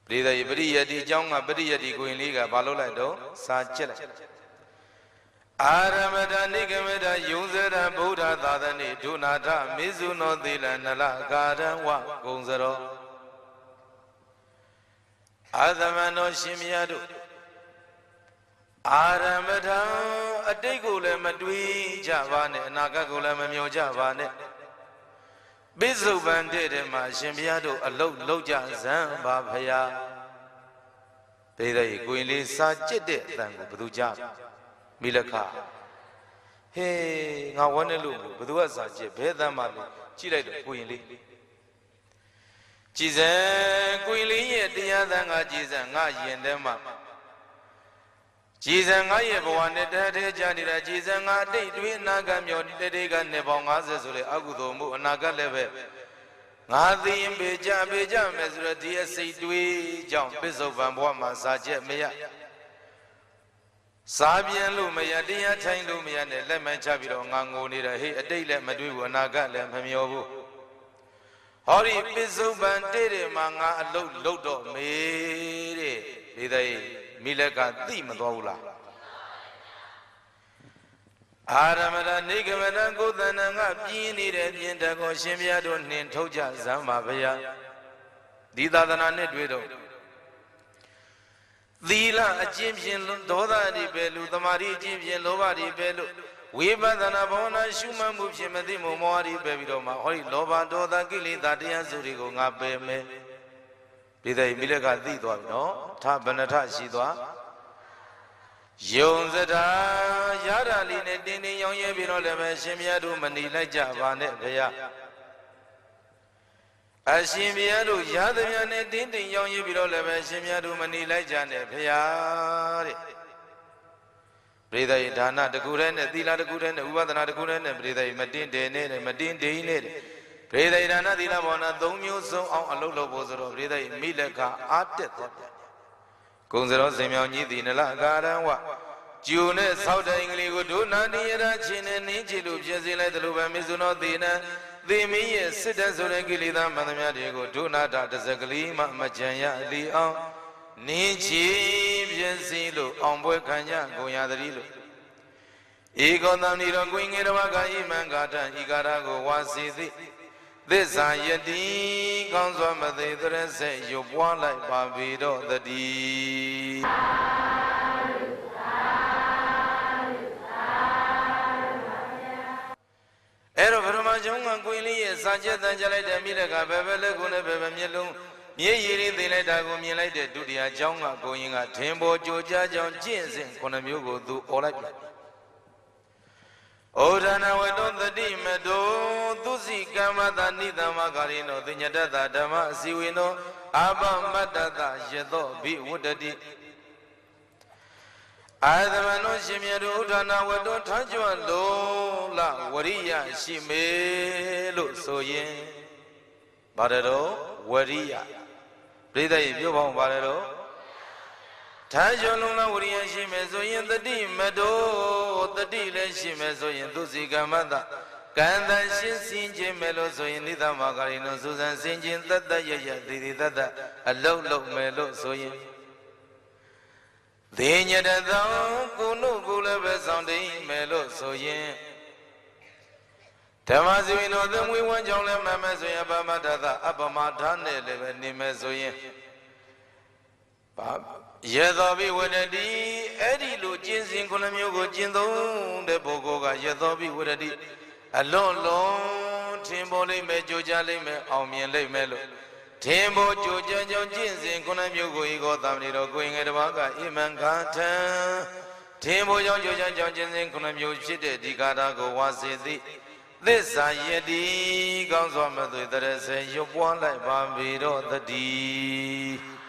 ပြိဿကြီးပရိယတိအကြောင်းကပရိယတိကိုရင်လေးကဘာလုပ်လိုက်တော့စာကျက်လိုက်အာရမဒနိကမဒယုံဇရဗုဒ္ဓသာသနေဒုနာထမေဇုနောသီလနလကာရံဝဂုံစရောအာသမန္တောရှင်မြတ်တို့အာရမထံအတိတ်ကိုလည်းမတွေးကြပါနဲ့အနာဂတ်ကိုလည်းမမျှော်ကြပါနဲ့ပိစုပန်တဲ့မှာရှင်ဘုရားတို့အလုတ်လောက်ကြဇံပါဖရာဒေသကြီးကိုရင်လေးစာကြစ်တဲ့အတန်ကိုဘယ်သူကြားမိလက်ခဟေးငါဝမ်းနေလို့ဘယ်သူကစာကြစ်ဘယ်တမ်းမှလဲကြည့်လိုက်တော့ကိုရင်လေးကြည်စံကိုရင်လေးရဲ့တရားသံကကြည်စံငါယင်တဲ့မှာကြည်စံငါရဲ့ဘဝနဲ့တည်းတည်းကြနေတာကြည်စံငါအတိတ်တွင်အနာဂတ်မျိုးတည်းကနေပေါင်း50ဆိုတဲ့အကုသိုလ်မှုအနာဂတ်လည်းပဲငါသိရင်ပေကြမယ်ဆိုတော့ဒီအစိတ်တွေးကြောင့်ပစ္စုပန်ဘဝမှာစာချက်မရစားပြန်လို့မရတရားထိုင်လို့မရနဲ့လက်မှန်ချပြီးတော့ငါငိုနေတာဟေးအတိတ်လည်းမတွေးဘူးအနာဂတ်လည်းမမျောဘူးဟောဒီပစ္စုပန်တဲ့မှာငါအလုတ်တော့မေးတဲ့ဒီသိ မိလက်ကသိမသွားဘူးလားအာရမရနေကမနကိုယ်တဏ္ဍငါပြင်းနေတဲ့ပြင်တကောရှင်ဘုရားတို့နှင်ထုတ်ကြဇမ်းပါဗျာဒီသာသနာနဲ့တွေ့တော့သီလအကျင့်ဖြင့်ဒေါသတွေပဲလူသမာဓိအကျင့်ဖြင့်လောဘတွေပဲလို့ဝိပဿနာဘောနာရှုမှတ်မှုဖြင့်မသိမှုမောဟတွေပဲပြီးတော့မှဟောဒီလောဘဒေါသကိလေသာတရားစုတွေကိုငါပယ်မယ်ဒီတဲ့မိလက်ကသိသွားပြီနော်ထဘဏ္ဍထရှိသွားယုံစတာရတာလေးနဲ့တင်းတင်းရောင်းရဲပြီးတော့လည်းပဲရှင်ဘုရားတို့မနေလိုက်ကြပါနဲ့ဗျာအရှင်ဘုရားတို့ရသမျှနဲ့တင်းတင်းရောင်းရဲပြီးတော့လည်းပဲရှင်ဘုရားတို့မနေလိုက်ကြနဲ့ဗျာတဲ့ပရိသတ်ဒါနတကူတဲ့နဲ့သီလတကူတဲ့နဲ့ဥပဒနာတကူတဲ့နဲ့ပရိသတ်မတင်းတယ်နဲ့မတင်းတေးနဲ့ပရိသတ်ဒါနသီလဘောနာ၃မျိုးစုံအောင်အလုပ်လုပ်ဖို့ဆိုတော့ပရိသတ်မိလက်ကအားတက်သွားပြန်ကုံစရောစင်မြောင်ကြီးသည်နလကာရံဝကျူနဲ့ဆောက်တိုင်ကလေးကိုဒုနာတိယရချင်းနဲ့နင်းချလို့ပြည့်စည်လိုက်တယ်လို့ပဲမေဇုနောသေနံသေမင်းရဲ့စစ်တပ်ဆိုတဲ့ကိလေသာမှန်သမျှတွေကိုဒုနာတတစကလေးမှမကြံရအလီအောင်နင်းချပြည့်စည်လို့အောင်ပွဲခံကြကုန်ရသည်လို့ဧကောတံဤတော်ကိုင်ငယ်တော်ကဣမံကာထံဤကာရကိုဝါစီသည်သစ္စာယတိကောင်းစွာမသိသရစေရွပွားလိုက်ပါပြီတော့တည်းအဲ့တော့ဗရမကျုံကကိုင်လေးရဲ့စာချက်တန်ကြလိုက်တဲ့မိလက်ကဘယ်ဘက်လက်ကိုနဲ့ဘယ်ဘက်မျက်လုံးမြေရည်ရည်သိလိုက်တာကိုမြင်လိုက်တဲ့ဒုတိယကျောင်းကကိုရင်ကထင်ပေါ်ကြိုကြားကြောင်ကျင့်စဉ်9မျိုးကိုသူអော်လိုက်ပြန်ဩဒနာဝတ္တသတိမတောသူစီကမ္မတာနိသမဂရိနောသိညတတဓမ္မအစီဝေနောအပမတ္တတယသောဘိဝတ္တတိအာသမနောရှင်မြတ်တို့ဥဒနာဝတ္တထကြွလုံးလဝရိယရှိမေလို့ဆိုရင်ဘာတော်ဝရိယပြိဿရေပြောပါဦးဘာတော်ထာယုံလုံးဝရိယရှိမယ်ဆိုရင်တတိမတောတတိလည်းရှိမယ်ဆိုရင်သူစီကမ္မတကံတန်ရှင်းစင်ခြင်းမယ်လို့ဆိုရင်နိသမဂရိနောစူဇန်စင်ခြင်းတတရရတိတိတတအလုံးလုံးမယ်လို့ဆိုရင်သေညတသောကိုနုကိုလည်းပဲဆောင်တိန်မယ်လို့ဆိုရင်ဓမ္မစီဝင်တော်သမွေးဝမ်းကြောင်းလည်းမှမယ်ဆိုရင်အပမတ္တသအပမထာနဲ့လည်းပဲနေမယ်ဆိုရင်ယေသောဘိဝတ္တိအဲ့ဒီလိုကျင့်စဉ်9မျိုးကိုကျင့်သုံးတဲ့ပုဂ္ဂိုလ်ကယေသောဘိဝတ္တိအလွန်လုံးထင်ပေါ်လိမ့်မယ်ကြိုးကြားလိမ့်မယ်အောင်မြင်လိမ့်မယ်လို့ထင်ပေါ်ကြိုးကြားကြောင့်ကျင့်စဉ်9မျိုးကိုဤကောသမဏေတော်ကိုင်ငယ်တစ်ပါးကဣမံခါထံထင်ပေါ်ကြောင့်ကြိုးကြားကြောင့်ကျင့်စဉ်9မျိုးဖြစ်တဲ့ဒီကာရကိုဝါစေသည်သစ္စာယတိကောင်းစွာမသွေတရစေရွပွားလိုက်ပါပြီတော့တည်း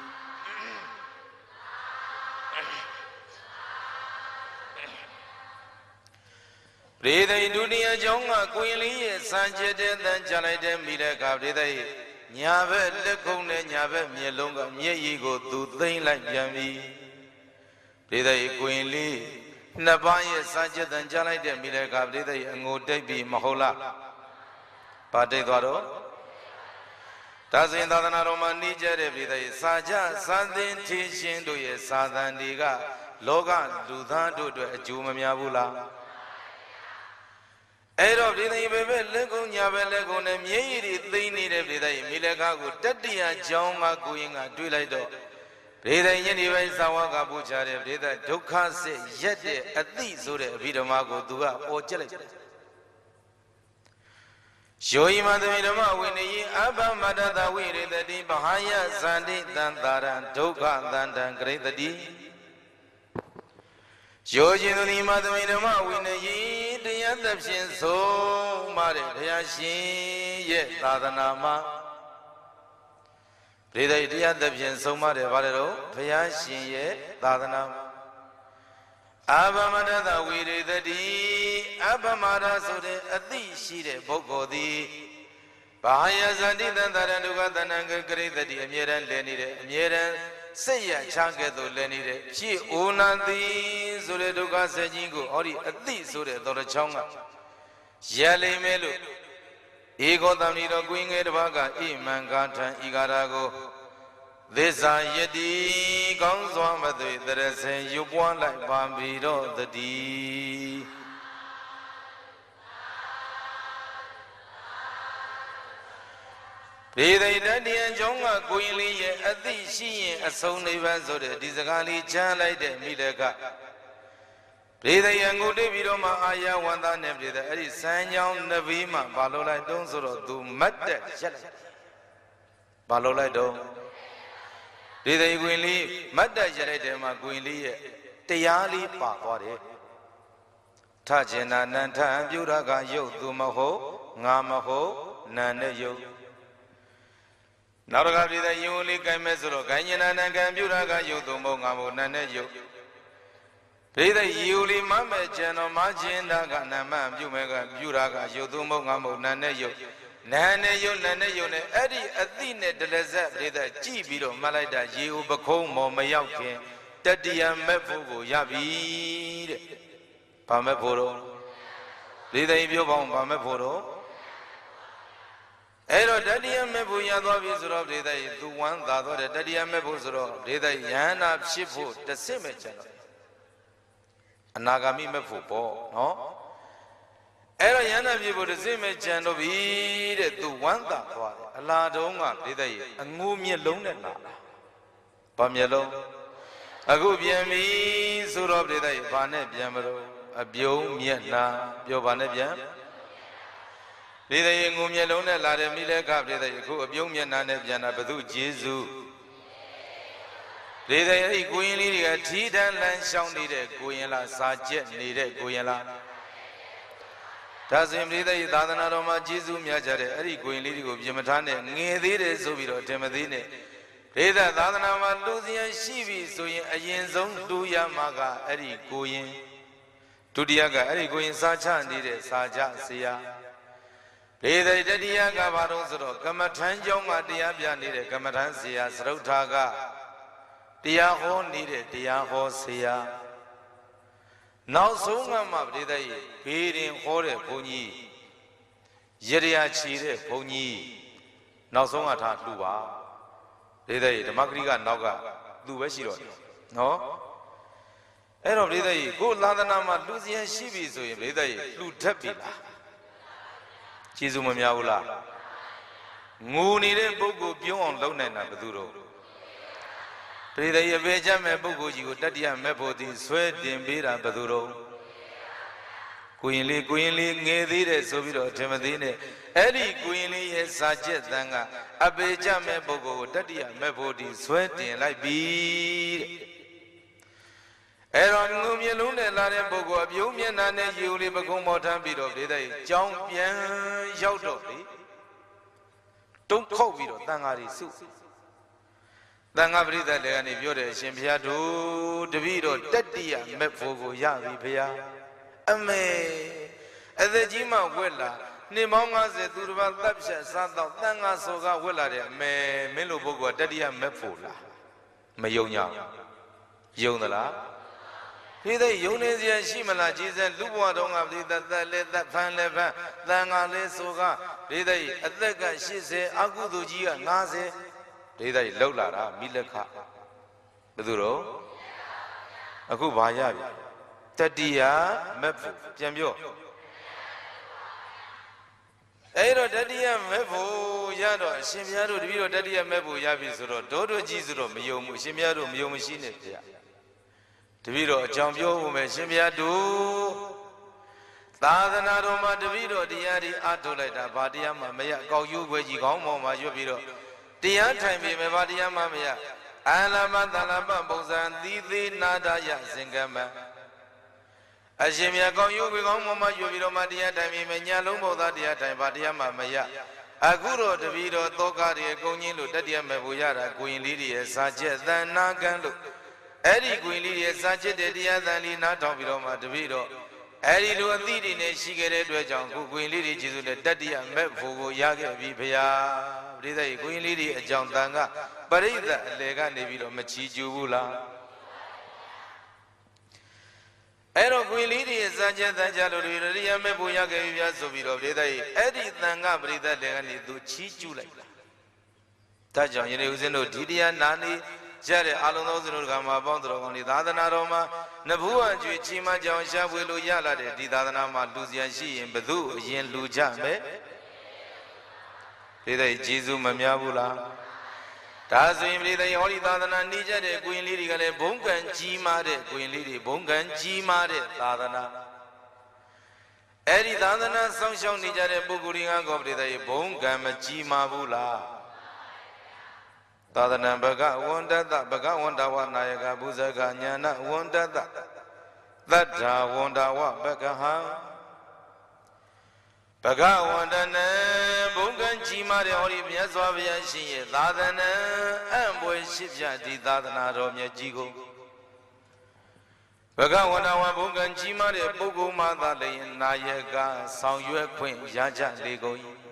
ပရိသေဒုတိယကျောင်းကကိုရင်လေးရဲ့စံကျက်တဲ့တန်ကြလိုက်တဲ့မိတဲ့ကပရိသေညာဘက်လက်ကုံနဲ့ညာဘက်မျက်လုံးကမျက်ရည်ကိုသူသိမ့်လိုက်ပြန်ပြီပရိသေကိုရင်လေးနှစ်ပါးရဲ့စံကျက်တန်ကြလိုက်တဲ့မိတဲ့ကပရိသေအငိုတိတ်ပြီးမဟုတ်လားဗာတိတ်သွားတော့ဒါဆိုရင်သာသနာတော်မှာနှီးကြတဲ့ပရိသေစာကြစံသင်ထီရှင်တို့ရဲ့စာသံတွေကလောကလူသားတို့အတွက်အကျိုးမများဘူးလားအဲ့တော့ပြည်သိပဲလက်ကုံညာပဲလက်ကုံနဲ့မြေရည်တွေသိနေတဲ့ပြည်သိမိလက်ကားကိုတတ္တိယကြောင်းကကိုရင်ကတွေးလိုက်တော့ပြည်သိညနေပိုင်းသာဝကပူချတဲ့ပြည်သိဒုက္ခစစ်ရက်တဲ့အတိဆိုတဲ့အဘိဓမ္မာကိုသူကပေါ်ကျက်လိုက်တယ်ယောဤမသမိဓမ္မဝိနည်းအဘမတ္တဝိရေတတိပဟာယဇန္တိတံတာရံဒုက္ခတန္တံဂရိတတိယောခြင်းသူဒီမသမိဓမ္မဝိနည်းတရားသဖြင့်ဆုံးမတဲ့ဘုရားရှင်ရဲ့သာသနာမှာပရိသေတရားသဖြင့်ဆုံးမတဲ့ဘာလဲတော့ဘုရားရှင်ရဲ့သာသနာအဘမတ္တဝိရေတတိအဘမရဆိုတဲ့အသိရှိတဲ့ပုဂ္ဂိုလ်သည်ဘာယဇန္တိတံတရံဒုက္ခတဏ္ဍဂရိတတိအမြဲတမ်းလဲနေတယ်အမြဲတမ်းစိတ်ရချကဲ့သို့လဲနေတဲ့ရှေ့အိုနန္တိဆိုတဲ့ဒုက္ခဆက်ကြီးကိုဟောဒီအသိဆိုတဲ့တော်ချောင်းကရလိမ့်မယ်လို့ဧကောတံဤတော်ကိုင်းငယ်တစ်ပါးကဣမံကာထံဤကာရာကို သေစာယတိကောင်းစွာမသွေတရစေရွပွားလိုက်ပါပြီတော့တည်းဒီသိတ္တိယကျောင်းကကိုရင်လေးရဲ့အသိရှိရင်အဆုံးနိဗ္ဗာန်ဆိုတဲ့ဒီစကားလေးချမ်းလိုက်တဲ့မိတကဒီသိယံကိုတိပြီးတော့မှအာယဝန္တာနဲ့ပြည်တဲ့အဲ့ဒီစံကြောင်းနဗီမှာဘာလို့လိုက်တုံးဆိုတော့သူမတ်တက်ရက်လိုက်ဘာလို့လိုက်တော့ဒီသိကိုရင်လေးမတ်တက်ရက်လိုက်တယ်မှာကိုရင်လေးရဲ့တရားလေးပါသွားတယ်ထကျင်နာနန္ထံပြုရကရုပ်သူမဟုတ်ငါမဟုတ်နာနဲ့ရုပ်နောက်တစ်ခါပြည်တဲ့ယုံလေးကိုင်းမဲ့ဆိုတော့ဂိုင်းညနာနံကံပြုရကရုပ်သူမဟုတ်ငါမဟုတ်နာနဲ့ရုပ်ပြည်တဲ့ယုံလေးမမဲ့ကျန်တော်မချင်းတာကနာမပြုမဲ့ကပြုရကရုပ်သူမဟုတ်ငါမဟုတ်နာနဲ့ရုပ်နာနဲ့ရုပ်နာနဲ့ရုပ်နဲ့အဲ့ဒီအသိနဲ့တလက်ဆက်ပြည်တဲ့ကြည့်ပြီးတော့မှတ်လိုက်တာရေဦးပခုံးမော်မရောက်ခင်တတိယမဲ့ဖို့ကိုရပြီတဲ့။ဘာမဲ့ဖို့တော့ပြည်တဲ့ပြောပေါင်းဘာမဲ့ဖို့တော့အဲ့တော့တတိယမဲ့ဖို့ရသွားပြီဆိုတော့ပြည်တဲ့သူဝမ်းသာတော့တဲ့တတိယမဲ့ဖို့ဆိုတော့ပြည်တဲ့ယန္နာဖြစ်ဖို့တစ်စစ်မဲ့ကျန်တော့အနာဂါမိမဲ့ဖို့ပေါ့နော်အဲ့တော့ယန္နာဖြစ်ဖို့တစ်စစ်မဲ့ကျန်တော့ပြီတဲ့သူဝမ်းသာသွားတယ်အလားတုံးကပြည်တဲ့အငိုးမျက်လုံးနဲ့လာတာဘာမျက်လုံးအခုပြန်ပြီဆိုတော့ပြည်တဲ့ဘာနဲ့ပြန်မလို့အပြုံးမျက်နှာပြောဘာနဲ့ပြန်ပြည်တဲ့ငိုမျက်လုံးနဲ့လာတယ်မိလက်ခပြည်တဲ့အခုအပြုံးမျက်နှာနဲ့ပြန်တာဘု து ကျေးဇူးပြည်တဲ့အဲ့ဒီကိုရင်လေးတွေကထီးတန်းလန်းရှောင်းနေတဲ့ကိုရင်လားစာကျက်နေတဲ့ကိုရင်လားဒါဆိုရင်ပြည်တဲ့သာသနာတော်မှာကျေးဇူးများကြတဲ့အဲ့ဒီကိုရင်လေးတွေကိုပြင်မထားနဲ့ငယ်သေးတယ်ဆိုပြီးတော့တင်မသေးနဲ့ပြည်တဲ့သာသနာမှာလူစရန်ရှိပြီဆိုရင်အရင်ဆုံးလူရမှာကအဲ့ဒီကိုရင်ဒုတိယကအဲ့ဒီကိုရင်စာချနေတဲ့စာချဆရာဒေသတတိယကဘာလို့ဆိုတော့ကမ္မထမ်းကျောင်းမှာတရားပြနေတဲ့ကမ္မထမ်းဆရာသရုတ်ထာကတရားဟောနေတဲ့တရားဟောဆရာနောက်ဆုံးကမှဒေသကြီးဘေးရင်ဟောတဲ့ဘုန်းကြီးရရချီတဲ့ဘုန်းကြီးနောက်ဆုံးကထားလှူပါဒေသကြီးဓမ္မဂရိကနောက်ကသူပဲရှိတော့တယ်နော်အဲ့တော့ဒေသကြီးကိုသာသနာမှာလှူစရန်ရှိပြီဆိုရင်ဒေသကြီးလှူထက်ပြီလားကျေးဇူးမများဘူးလားငိုနေတဲ့ပုဂ္ဂိုလ်ပြုံးအောင်လုပ်နိုင်တာဘယ်သူတော့ပရိသေယပေချက်မဲ့ပုဂ္ဂိုလ်ကြီးကိုတတ္တိယမဲ့ဖို့သည်ဆွဲတင်ပေးတာဘယ်သူတော့ကိုရင်လေးငယ်သေးတယ်ဆိုပြီးတော့ထင်မသေးနဲ့အဲ့ဒီကိုရင်လေးရဲ့စာချက်တန်းကအပေချက်မဲ့ပုဂ္ဂိုလ်ကိုတတ္တိယမဲ့ဖို့သည်ဆွဲတင်လိုက်ပြီတဲ့အဲ့တော့ငုံမျက်လုံးနဲ့လာတဲ့ပုဂ္ဂိုလ်အပြုံးမျက်နှာနဲ့ရေဦးလေးပကုံးမော်ထမ်းပြီးတော့ဒေသကြီးကြောင်းပြန်ရောက်တော့လေတုံးခောက်ပြီးတော့တန်ဃာတွေစုတန်ဃာပရိသတ်တွေကနေပြောတယ်အရှင်ဘုရားတို့တပည့်တော်တတ္တိယမဲ့ဖို့ကိုရပြီဘုရားအမေအသက်ကြီးမှဝက်လာနှစ်ပေါင်း90သူတစ်ပါးတပ်ဖြတ်စားတော့တန်ဃာဆိုကဝက်လာတယ်အမေမင်းလိုပုဂ္ဂိုလ်ကတတ္တိယမဲ့ဖို့လားမယုံကြယုံသလားပြည်တဲ့ယုံနေစရာရှိမလားကြီးစံလူဘဝတော်ကပြည်သက်သက်လေးသက်ဖန်လေးဖန်တန်ဃာလေးဆိုကပြည်တဲ့အသက်က80အကုသိုလ်ကြီးက90ပြည်တဲ့လှုပ်လာတာမိလက်ခဘယ်သူတော့အခုဘာရပြီတတိယမက်ဖို့ပြန်ပြောအဲ့တော့တတိယမက်ဖို့ရတော့အရှင်ဘုရားတို့တပည့်တော်တတိယမက်ဖို့ရပြီဆိုတော့တို့တို့ကြီးဆိုတော့မယုံဘူးအရှင်ဘုရားတို့မယုံမရှိနဲ့ဗျာတပည့်တော်အကြောင်းပြောဖို့မယ်ရှင်ဘုရားတို့သာသနာတော်မှာတပည့်တော်တရားတွေအားထုတ်လိုက်တာဘာတရားမှမရအကောက်ယူခွဲကြီးကောင်းမောင်မှာရွတ်ပြီးတော့တရားထိုင်ပြီမယ်ဘာတရားမှမရအာလမသလပပုံစံသီသေးနာဒယစင်ကမအရှင်မြတ်ကောင်းယူခွဲကောင်းမောင်မှာရွတ်ပြီးတော့မှတရားထိုင်ပြီမယ်ညာလုံးဘုရားတရားထိုင်ဘာတရားမှမရအခုတော့တပည့်တော်သောကတွေအကုန်ကြီးလို့တတိယမဲ့ဖို့ရတာကိုရင်လေးတွေရဲ့စာချက်သန္နာကံလို့အဲ့ဒီကိုရင်လေးရဲ့စာချက်တဲ့တရားသံလေးနားထောင်ပြီးတော့မှတပည့်တော်အဲ့ဒီလိုအသည့်တွေနဲ့ရှိခဲ့တဲ့အတွက်ကြောင့်ကိုရင်လေးတွေကျေးဇူးနဲ့တတ္တိယမဲ့ဖို့ကိုရခဲ့ပြီဗျာပရိသတ်ကြီးကိုရင်လေးတွေအကြောင်းတန်ကပရိသတ်အလေကနေပြီးတော့မချီကျူဘူးလားအဲ့တော့ကိုရင်လေးတွေရဲ့စာချက်တန်ကြလို့တတ္တိယမဲ့ဖို့ရခဲ့ပြီဗျာဆိုပြီးတော့ပရိသတ်ကြီးအဲ့ဒီတန်ကပရိသတ်တွေကနေသူချီကျူလိုက်လား ဒါကြောင့်ယနေ့ဦးဇင်းတို့ဒီတရားနာနေကြတဲ့အလုံးသောဦးဇင်းတို့ကမှာပေါင်းတော်ကောင်းဒီသာသနာတော်မှာနဘုဝအကျွေးချီးမွမ်းကြောင်းရှားဖွေလို့ရလာတဲ့ဒီသာသနာမှာလူစရာရှိရင်ဘသူအရင်လူကြမယ်ဒီတဲ့ကျေးဇူးမများဘူးလားဒါဆိုရင်ပြည်တဲ့ဟောဒီသာသနာနေကြတဲ့ကိုရင်လေးတွေကလည်းဘုံကံကြီးမားတဲ့ကိုရင်လေးတွေဘုံကံကြီးမားတဲ့သာသနာအဲ့ဒီသာသနာစောင့်ရှောက်နေကြတဲ့ပုဂ္ဂိုလ်တွေကကောပြည်တဲ့ဘုံကံမကြီးမားဘူးလားသာသနာဘဂဝန္တတဘဂဝန္တဝနာယကဘုဇဂညာဏဝန္တတသတ္ထာဝန္တဝဘဂဟံဘဂဝန္တနံဘုံကံကြီးမားတဲ့ဟောဒီမြတ်စွာဘုရားရှင်ရဲ့သာသနာအံ့ဖွယ်ရှိပြဒီသာသနာတော်မြတ်ကြီးကိုဘဂဝန္တဝဘုံကံကြီးမားတဲ့ပုဂ္ဂိုလ်မှသာလျှင်နာယကဆောင်ရွက်ခွင့်ရကြလေကုန်၏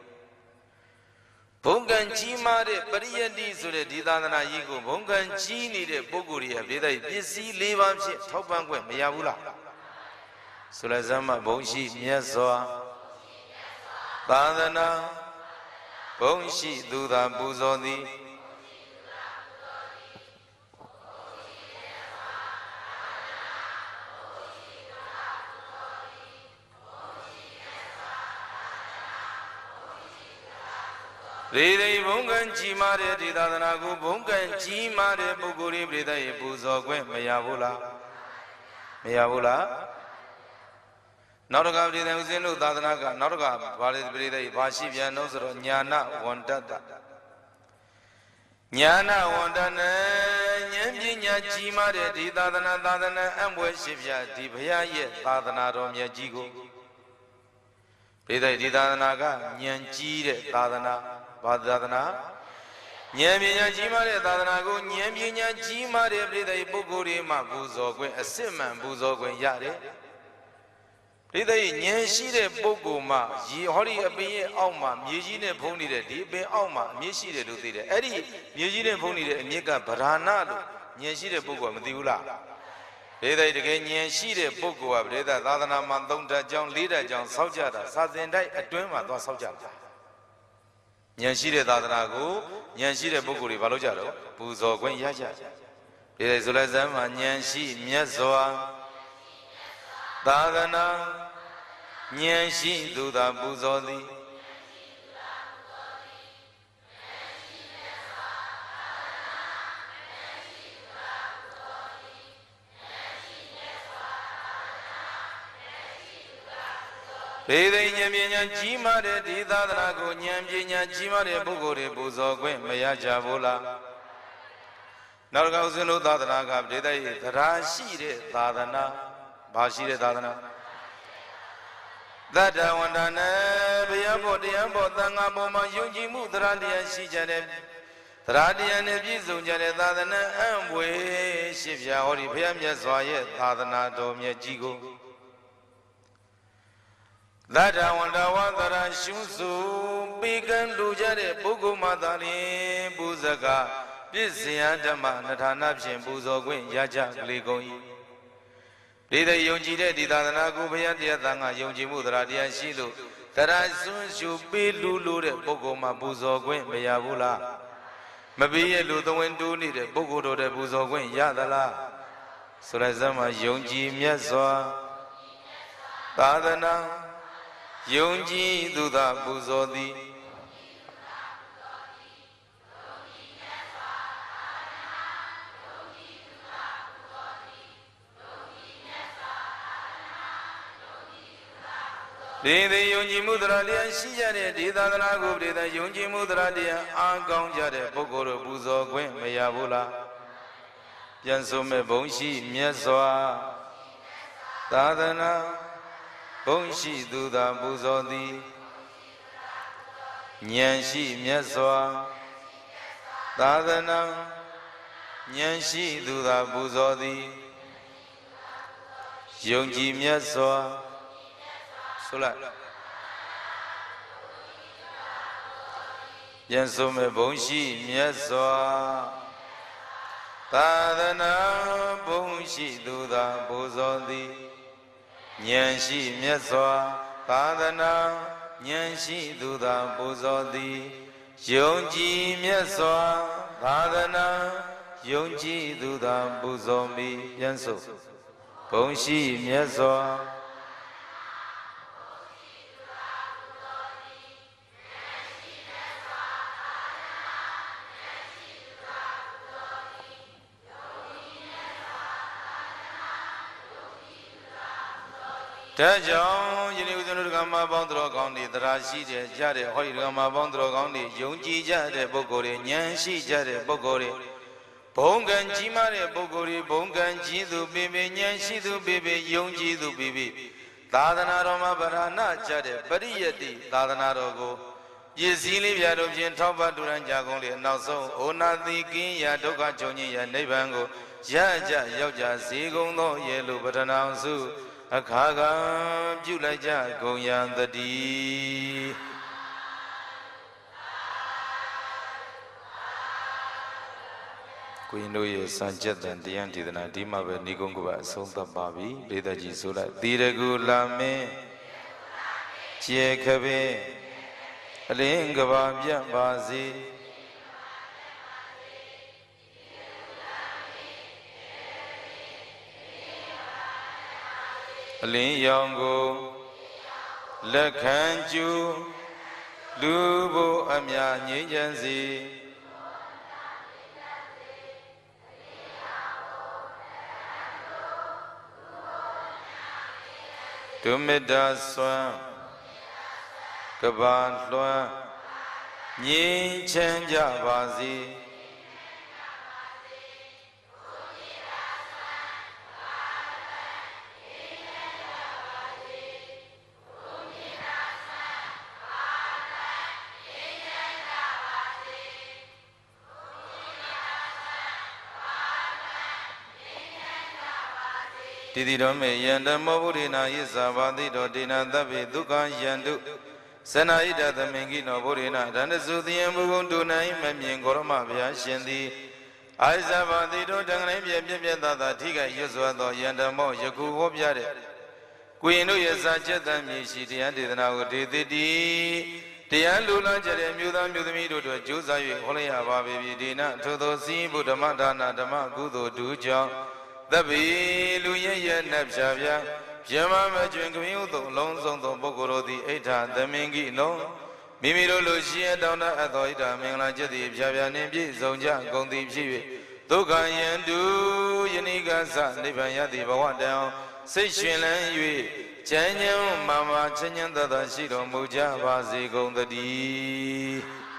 ဘုံကံကြီးမားတဲ့ပရိယတ္တိဆိုတဲ့ဒီသာသနာကြီးကိုဘုံကံကြီးနေတဲ့ပုဂ္ဂိုလ်ရဲ့ပြည်တဲ့ပစ္စည်း၄ပါးဖြင့်ထောက်ပံ့ခွင့်မရဘူးလားဆိုလိုက်စမ်းမဘုံရှိမြတ်စွာသာသနာဘုံရှိသူသာပူဇော်သည်ရေဒီဘုံကံကြီးမားတဲ့ဒီသာသနာကိုဘုံကံကြီးမားတဲ့ပုဂ္ဂိုလ်တွေပြည်တဲ့ပူဇော်ခွင့်မရဘူးလားမရဘူးလားနောက်တစ်ခါပြည်တဲ့ဦးဇင်းတို့သာသနာကနောက်တစ်ခါဘာလဲပြည်တဲ့ဘာရှိပြန်လို့ဆိုတော့ညာဏဝန္တတညာဏဝန္တနဉာဏ်ပညာကြီးမားတဲ့ဒီသာသနာအံ့ဖွယ်ရှိပြဒီဘုရားရဲ့သာသနာတော်မြတ်ကြီးကိုပြည်တဲ့ဒီသာသနာကဉာဏ်ကြီးတဲ့သာသနာဘာသာသနာဉာဏ်ပညာကြီးမားတဲ့သာသနာကိုဉာဏ်ပညာကြီးမားတဲ့ပြည်တဲ့ပုဂ္ဂိုလ်တွေမှပူဇော်ခွင့်အစစ်မှန်ပူဇော်ခွင့်ရတယ်ပြည်တဲ့ဉာဏ်ရှိတဲ့ပုဂ္ဂိုလ်မှရေဟောဒီအပင်ရဲ့အောက်မှာမြေကြီးနဲ့ဖုံးနေတဲ့ဒီအပင်အောက်မှာအမြင့်ရှိတယ်လို့သိတယ်အဲ့ဒီမြေကြီးနဲ့ဖုံးနေတဲ့အမြင့်ကဗราဏလို့ဉာဏ်ရှိတဲ့ပုဂ္ဂိုလ်ကမသိဘူးလားပြည်တဲ့တကယ်ဉာဏ်ရှိတဲ့ပုဂ္ဂိုလ်ကပြည်တဲ့သာသနာမှာ၃ဓာတ်ကြောင့်၄ဓာတ်ကြောင့်စောက်ကြတာစာသင်တိုက်အတွင်းမှာသွားစောက်ကြတာဉာဏ်ရှိတဲ့သာသနာကိုဉာဏ်ရှိတဲ့ပုဂ္ဂိုလ်တွေဘာလို့ကြတော့ပူဇော်ခွင့်ရကြပြည်တဲ့ဆိုလိုက်စမ်းမှာဉာဏ်ရှိမြတ်စွာသာသနာဉာဏ်ရှိသူသာပူဇော်သည်ဘေဒိဉာဏ်ပညာကြီးမားတဲ့ဒီသာသနာကိုဉာဏ်ပညာကြီးမားတဲ့ပုဂ္ဂိုလ်တွေပူဇော်ခွင့်မရကြဘူးလားနောက်တစ်ခါဦးဇင်းတို့သာသနာကဘေဒိသရာရှိတဲ့သာသနာဘာရှိတဲ့သာသနာသတ္တဝန္တနာဘုရားဖို့တရားဖို့သံဃာပေါ်မှာယုံကြည်မှုသရတရားရှိကြတဲ့သရတရားနဲ့ပြည့်စုံကြတဲ့သာသနာအံ့ဖွယ်ရှိပြဟောဒီဘုရားမြတ်စွာရဲ့သာသနာတော်မြတ်ကြီးကိုသတ္တဝန္တဝသရရှုစုပေကံလူကြတဲ့ပုဂ္ဂိုလ်မှသာလျှင်ပူဇကပြည့်စင်ဓမ္မနထာနာဖြင့်ပူဇော်ခွင့်ရကြလေကုန်၏ဒီတဲ့ယုံကြည်တဲ့ဒီသာသနာကိုဘုရားတရားသံဃာယုံကြည်မှုတရားတရားရှိလို့တရားစွန့်ရှုပေးလူတဲ့ပုဂ္ဂိုလ်မှပူဇော်ခွင့်မရဘူးလားမပေးရလူသဝင်တိုးနေတဲ့ပုဂ္ဂိုလ်တို့တဲ့ပူဇော်ခွင့်ရသလားဆိုလိုက်စမ်းမှာယုံကြည်မြတ်စွာသာသနာယုံကြည်သူသာပူဇော်သည်ဒီသည်ယုံကြည်မှုတရားတရားရှိကြတဲ့ဒီသာသနာကိုပြည်တဲ့ယုံကြည်မှုတရားတရားအားကောင်းကြတဲ့ပုဂ္ဂိုလ်တို့ပူဇော်ခွင့်မရဘူးလားပြန်ဆိုမဲ့ဘုံရှိမြတ်စွာသာသနာဘုံရှိသူသာပူဇော်သည်ဉာဏ်ရှိမြတ်စွာသာသနာဉာဏ်ရှိသူသာပူဇော်သည်ယုံကြည်မြတ်စွာဆိုလိုက်ပြန်ဆိုမဲ့ဘုံရှိမြတ်စွာသာသနာဘုံရှိသူသာပူဇော်သည်ဉာဏ်ရှိမြတ်စွာသာသနာဉာဏ်ရှိသူသာပူဇော်သည် ယုံကြည်မြတ်စွာသာသနာယုံကြည်သူသာပူဇော်မိပြန်စို့ဘုံရှိမြတ်စွာဒါကြောင့်ယနေ့ဦးဇင်းတို့ကမ္မပေါင်းတော်ကောင်းတွေတရားရှိတဲ့ကြတဲ့ဟောဒီကမ္မပေါင်းတော်ကောင်းတွေယုံကြည်ကြတဲ့ပုဂ္ဂိုလ်တွေဉာဏ်ရှိကြတဲ့ပုဂ္ဂိုလ်တွေဘုံကံကြီးမားတဲ့ပုဂ္ဂိုလ်တွေဘုံကံကြီးသူပေပေဉာဏ်ရှိသူပေပေယုံကြည်သူပေပေသာသနာတော်မှာဗราဏကြတဲ့ပရိယတ္တိသာသနာတော်ကိုပစ္စည်းလေးပြတို့ဖြင့်ထောက်ပံ့တူရန်ကြကုန်လေနောက်ဆုံးဩနာတိကင်းရာဒုက္ခချုပ်ခြင်းရာနိဗ္ဗာန်ကိုရကြရောက်ကြစေကုန်သောရေလိုပထနာစုအခါကပြုလိုက်ကြကုန်ရန်တည်းကိုရင်တို့ရဲ့စံကြက်တန်တရားဒေသနာဒီမှာပဲဏိကုံကပါအဆုံးသတ်ပါပြီဒေသကြီးဆိုလိုက်တိရကုလာမင်းကျေခပင်အလင်းကဘာပြတ်ပါစေအလင်းရောင်ကိုလက်ခံကျူလူဖို့အမြငြိမ်းချမ်းစေဒုမေတ္တာစွမ်းကဘာလွှမ်းငြိမ်းချမ်းကြပါစေတိတိတော်မေယံဓမ္မောဗုဒ္ဓနာယစ္စာဘာတိတော်ဒေနာသဗ္ဗေဒုက္ခယန္တုဇဏဣဒသမင်္ဂိနောဗုဒ္ဓနာဒန္တစုတိယံဘုဂုံတုနိုင်မမြင်ဂေါရမဗျာရှင်သည်အာဇဘာတိတော်တံခရိုင်းပြပြသာသာထိခိုက်ရွတ်စွာသောယံဓမ္မောယခုဟောပြတဲ့ကိုရင်တို့ရဲ့စာချက်တမ်းမြေရှိတရားဒေသနာကိုဒေတိတိတရားလူလာကြတဲ့မြို့သားမြို့သမီးတို့ကြိုးစား၍ဟောလိုက်ရပါပေပြီဒီနာထိုသောစီးဘုဓမ္မဒါနဓမ္မကုသိုလ်ဒုကြောင့်သဗ္ဗေလူရဲ့ရဲ့နတ်ဖြာပြပြမမကျွင်ကမင်းတို့အလုံးစုံသောပုဂ္ဂိုလ်တို့သည်အိဋ္ဌသမင်္ဂိနောမိမိတို့လူရှိရတောင်းတအပ်သောဣဋ္ဌမင်္ဂလာကျက်သည်ဖြာပြနှင့်ပြည့်စုံကြကုန်သည်ဖြစ်၍ဒုက္ခယံတုယနိကသနိဗ္ဗာန်ရသည်ဘဝတံစိတ်ရှင်လန်း၍ချမ်းချမ်းမာမာချမ်းချမ်းသာသာရှိတော်မူကြပါစေကုန်သတည်း